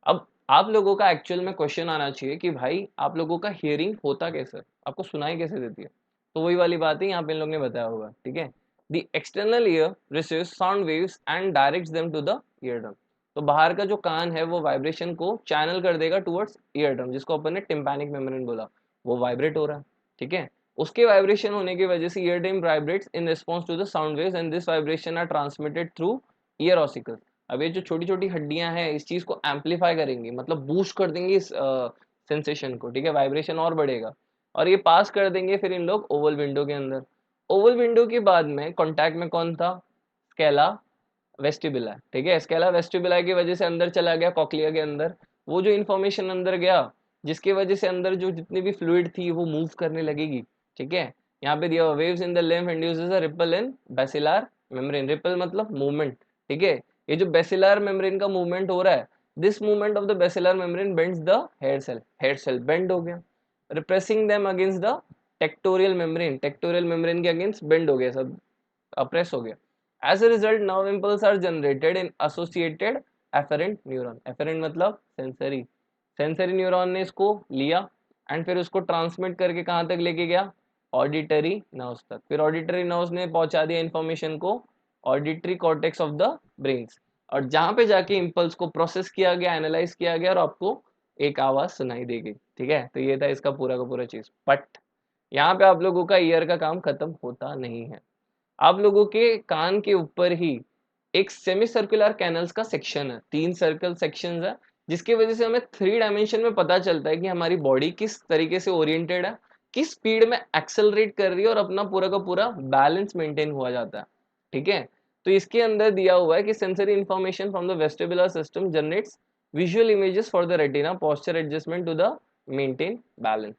अब आप लोगों का एक्चुअल में क्वेश्चन आना चाहिए कि भाई आप लोगों का हियरिंग होता कैसे, आपको सुनाई कैसे देती है। तो वही वाली बात है, यहाँ पे इन लोग ने बताया होगा, ठीक है। The external ear receives sound waves and directs them to the ear drum. तो बाहर का जो कान है, वो वाइब्रेशन को चैनल कर देगा टुवर्ड्स ईयर ड्रम, जिसको अपन ने टिम्पैनिक मेम्ब्रेन बोला। वो वाइब्रेट हो रहा है, ठीक है। उसके वाइब्रेशन होने की वजह से ear drum vibrates in response to the sound waves and this vibration are transmitted through ear ossicles. अब ये जो छोटी छोटी हड्डियां हैं, इस चीज को एम्पलीफाई करेंगी, मतलब बूस्ट कर देंगे इस सेंसेशन को, ठीक है, वाइब्रेशन और बढ़ेगा। और ये पास कर देंगे फिर इन लोग ओवल विंडो के अंदर। ओवल विंडो के बाद में कॉन्टैक्ट में कौन था, स्केला वेस्टिबुला, ठीक है। स्केला वेस्टिबुला की वजह से अंदर चला गया कॉक्लिया के अंदर। वो जो इन्फॉर्मेशन अंदर गया, जिसकी वजह से अंदर जो जितनी भी फ्लूइड थी वो मूव करने लगेगी, ठीक है। यहाँ पे दिया waves in the lymph induces a ripple in basilar membrane. Ripple मतलब मूवमेंट, ठीक है। ये जो बेसिलर मेम्ब्रेन का मूवमेंट हो रहा है, this movement of the basilar membrane bends the hair cell bend हो गया, repressing them against the tectorial membrane. Tectorial membrane के अगेंस्ट बेंड हो गया, सब प्रेस हो गया। As a result nerve impulse are generated in associated afferent neuron. Afferent मतलब sensory, sensory neuron ने इसको लिया एंड फिर उसको ट्रांसमिट करके कहाँ तक लेके गया, ऑडिटरी नर्व्स तक। फिर ऑडिटरी नर्व्स ने पहुंचा दिया इन्फॉर्मेशन को auditory cortex of the brains, और जहाँ पे जाके इम्पल्स को प्रोसेस किया गया, एनालाइज किया गया, और आपको एक आवाज सुनाई दी गई, ठीक है। तो ये था इसका पूरा का पूरा चीज। बट यहाँ पे आप लोगों का ईयर का काम खत्म होता नहीं है। आप लोगों के कान के ऊपर ही एक सेमी सर्कुलर कैनल्स का सेक्शन है, 3 सर्कल सेक्शंस है, जिसकी वजह से हमें 3 डायमेंशन में पता चलता है कि हमारी बॉडी किस तरीके से ओरिएंटेड है, किस स्पीड में एक्सेलरेट कर रही है, और अपना पूरा का पूरा बैलेंस मेंटेन हुआ जाता है, ठीक है। तो इसके अंदर दिया हुआ है कि sensory information from the vestibular system generates visual images for the retina posture adjustment to the maintain balance.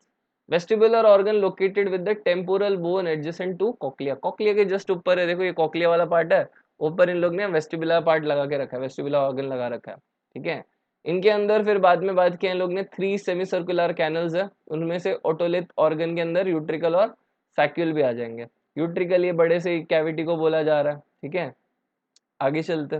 Vestibular organ located with the temporal bone adjacent to cochlea, cochlea के जस्ट ऊपर है, देखो ये कॉक्लिया वाला part है, ऊपर इन लोग ने वेस्टिबुलर पार्ट लगा के रखा है, वेस्टिबुलर ऑर्गन लगा रखा है, ठीक है। इनके अंदर फिर बाद में बात किया इन लोग ने 3 सेमी सर्कुलर कैनल्स है, उनमें से ओटोलिथ ऑर्गन के अंदर यूट्रिकल और सैक्यूल भी आ जाएंगे। यूट्रिकल ये बड़े से कैविटी को बोला जा रहा है, ठीक है। आगे चलते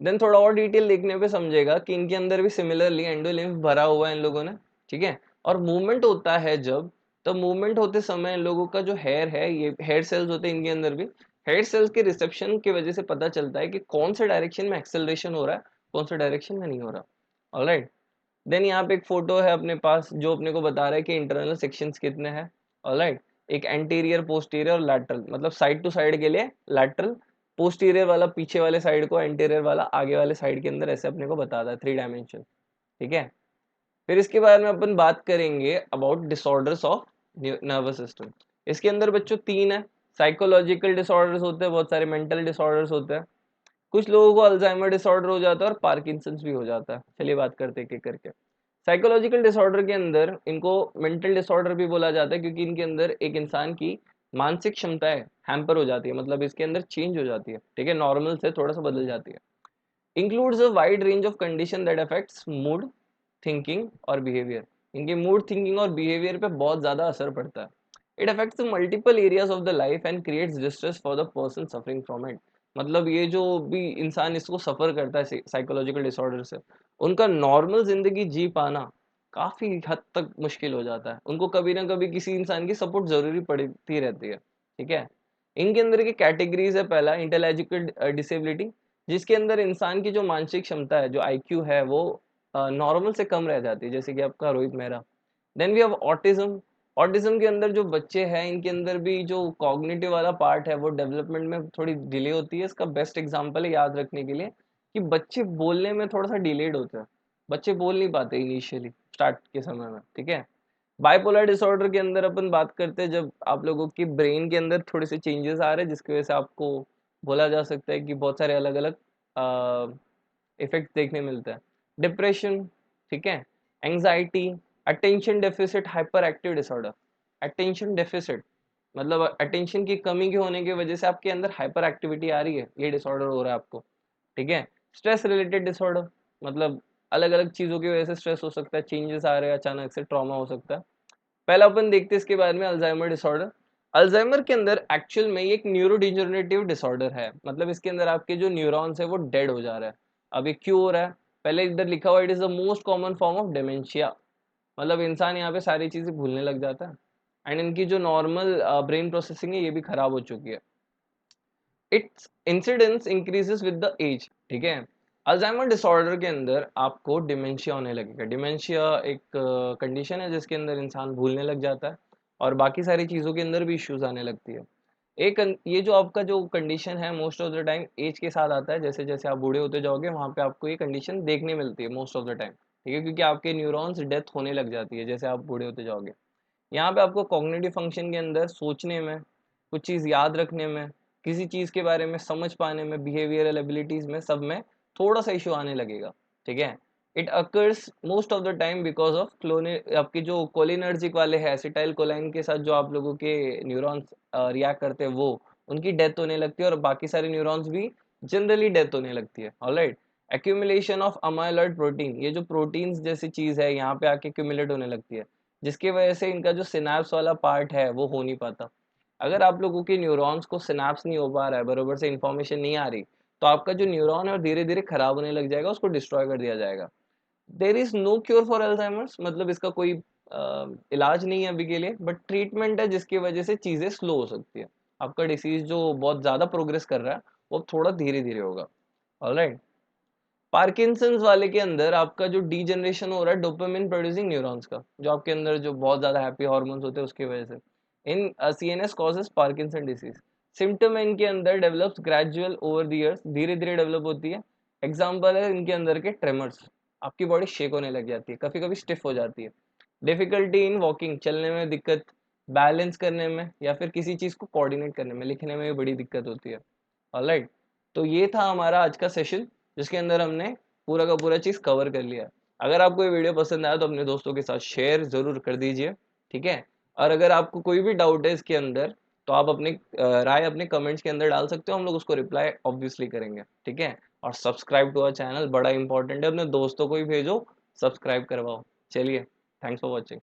देन थोड़ा और डिटेल देखने पे समझेगा कि इनके अंदर भी सिमिलरली एंडोलिम्फ भरा हुआ है इन लोगों ने, ठीक है। और मूवमेंट होता है जब, तो मूवमेंट होते समय इन लोगों का जो हेयर है, ये हेयर सेल्स होते हैं इनके अंदर भी, हेयर सेल्स के रिसेप्शन की वजह से पता चलता है कि कौन से डायरेक्शन में एक्सेलरेशन हो रहा है, कौन से डायरेक्शन में नहीं हो रहा। ऑलराइट, देन यहाँ पे एक फोटो है अपने पास जो अपने को बता रहा है कि इंटरनल सेक्शंस कितने हैं। ऑलराइट, एक एंटीरियर, पोस्टीरियर और लैटरल, मतलब साइड टू साइड के लिए लैटरल, पोस्टीरियर वाला पीछे वाले साइड को, एंटीरियर वाला आगे वाले साइड के अंदर, ऐसे अपने को बताता है 3 डायमेंशन, ठीक है। फिर इसके बारे में अपन बात करेंगे about disorders of nervous system. इसके अंदर बच्चों 3 है, साइकोलॉजिकल डिसऑर्डर्स होते हैं, बहुत सारे मेंटल डिसऑर्डर्स होते हैं, कुछ लोगों को अल्जाइमर डिसऑर्डर हो जाता है और पार्किंसंस भी हो जाता है। चलिए बात करते हैं एक एक करके। साइकोलॉजिकल डिसऑर्डर के अंदर इनको मेंटल डिसऑर्डर भी बोला जाता है, क्योंकि इनके अंदर एक इंसान की मानसिक क्षमताएं हैम्पर हो जाती है, मतलब इसके अंदर चेंज हो जाती है, ठीक है, नॉर्मल से थोड़ा सा बदल जाती है। Includes a wide range of condition that affects mood, thinking और बिहेवियर। इनके मूड, थिंकिंग और बिहेवियर पे बहुत ज्यादा असर पड़ता है। It affects multiple areas of the life and creates distress for the person suffering from it. मतलब ये जो भी इंसान इसको सफर करता है साइकोलॉजिकल डिसऑर्डर से, उनका नॉर्मल जिंदगी जी पाना काफी हद तक मुश्किल हो जाता है, उनको कभी ना कभी किसी इंसान की सपोर्ट जरूरी पड़ती रहती है, ठीक है। इनके अंदर की कैटेगरीज है, पहला इंटेलेक्चुअल डिसेबिलिटी, जिसके अंदर इंसान की जो मानसिक क्षमता है, जो आईक्यू है, वो नॉर्मल से कम रह जाती है, जैसे कि आपका Rohit Mehra. Then we have autism. Autism के अंदर जो बच्चे हैं, इनके अंदर भी जो कॉग्निटिव वाला पार्ट है वो डेवलपमेंट में थोड़ी डिले होती है। इसका बेस्ट एग्जांपल है याद रखने के लिए कि बच्चे बोलने में थोड़ा सा डिलेड होते हैं, बच्चे बोल नहीं पाते इनिशियली स्टार्ट के समय में, ठीक है। बाइपोलर डिसऑर्डर के अंदर अपन बात करते हैं जब आप लोगों की ब्रेन के अंदर थोड़े से चेंजेस आ रहे हैं, जिसकी वजह से आपको बोला जा सकता है कि बहुत सारे अलग अलग इफेक्ट देखने मिलते हैं। डिप्रेशन, ठीक है, anxiety, attention deficit hyper active disorder. Attention deficit मतलब अटेंशन की कमी के होने की वजह से आपके अंदर हाइपर एक्टिविटी आ रही है, ये डिसऑर्डर हो रहा है आपको, ठीक है। स्ट्रेस रिलेटेड डिसऑर्डर, मतलब अलग अलग चीजों की वजह से स्ट्रेस हो सकता है, चेंजेस आ रहे हैं अचानक से, ट्रॉमा हो सकता है। पहला अपन देखते हैं इसके बारे में अल्जाइमर डिसऑर्डर। अल्जाइमर के अंदर एक्चुअल में ये एक न्यूरोडिजेनरेटिव डिसऑर्डर है, मतलब इसके अंदर आपके जो न्यूरॉन्स है वो डेड हो जा रहा है। अब ये क्यों हो रहा है, पहले इधर लिखा हुआ it is the most common form of dementia, मतलब इंसान यहाँ पे सारी चीजें भूलने लग जाता है, एंड इनकी जो नॉर्मल ब्रेन प्रोसेसिंग है ये भी खराब हो चुकी है। Its incidence increases with the age, ठीक है। अल्जाइमर डिसऑर्डर के अंदर आपको डिमेंशिया होने लगेगा। डिमेंशिया एक कंडीशन है जिसके अंदर इंसान भूलने लग जाता है और बाकी सारी चीज़ों के अंदर भी इश्यूज आने लगती है। ये जो आपका जो कंडीशन है most of the time age के साथ आता है, जैसे जैसे आप बूढ़े होते जाओगे वहाँ पे आपको ये कंडीशन देखने मिलती है मोस्ट ऑफ द टाइम, ठीक है, क्योंकि आपके न्यूरॉन्स डेथ होने लग जाती है जैसे आप बूढ़े होते जाओगे। यहाँ पे आपको कॉग्निटिव फंक्शन के अंदर सोचने में, कुछ चीज़ याद रखने में, किसी चीज़ के बारे में समझ पाने में, बिहेवियरल एबिलिटीज़ में, सब में थोड़ा सा इशू आने लगेगा, ठीक है। It occurs most of the time because of क्लोने, आपकी जो कोलिनर्जिक वाले है एसिटाइल कोलाइन के साथ जो आप लोगों के न्यूरॉन्स रिएक्ट करते हैं वो, उनकी डेथ होने लगती है और बाकी सारे न्यूरॉन्स भी जनरली डेथ होने लगती है। Alright, accumulation of amyloid protein, ये जो प्रोटीन्स जैसी चीज़ है यहाँ पे आके एक्यूमुलेट होने लगती है, जिसकी वजह से इनका जो सिनेप्स वाला पार्ट है वो हो नहीं पाता। अगर आप लोगों के न्यूरॉन्स को सिनेप्स नहीं हो पा रहा है, बरोबर से इंफॉर्मेशन नहीं आ रही, तो आपका जो न्यूरॉन है वो धीरे धीरे खराब होने लग जाएगा, उसको डिस्ट्रॉय कर दिया जाएगा। There is no cure for Alzheimer's, मतलब इसका कोई इलाज नहीं है अभी के लिए, बट ट्रीटमेंट है जिसकी वजह से चीजें स्लो हो सकती है। आपका डिसीज जो बहुत ज्यादा प्रोग्रेस कर रहा है वो थोड़ा धीरे धीरे होगा। ऑलराइट, पार्किंसंस वाले के अंदर आपका जो डीजनरेशन हो रहा है डोपामिन प्रोड्यूसिंग न्यूरॉन्स का, जो आपके अंदर जो बहुत ज्यादा हैप्पी हार्मोन्स होते हैं उसकी वजह से, in CNS causes Parkinson disease. Symptom इनके अंदर develops gradual over the years, धीरे धीरे डेवलप होती है। एग्जांपल है इनके अंदर के ट्रेमर्स, आपकी बॉडी शेक होने लग जाती है, कभी कभी स्टिफ हो जाती है। डिफिकल्टी इन वॉकिंग, चलने में दिक्कत, बैलेंस करने में या फिर किसी चीज को कोऑर्डिनेट करने में, लिखने में भी बड़ी दिक्कत होती है। ऑलराइट, तो ये था हमारा आज का सेशन जिसके अंदर हमने पूरा का पूरा चीज कवर कर लिया। अगर आपको ये वीडियो पसंद आया तो अपने दोस्तों के साथ शेयर ज़रूर कर दीजिए, ठीक है? और अगर आपको कोई भी डाउट है इसके अंदर, तो आप अपनी राय अपने कमेंट्स के अंदर डाल सकते हो, हम लोग उसको रिप्लाई ऑब्वियसली करेंगे, ठीक है? और सब्सक्राइब टू आवर चैनल बड़ा इंपॉर्टेंट है, अपने दोस्तों को भी भेजो, सब्सक्राइब करवाओ। चलिए, थैंक्स फॉर वॉचिंग।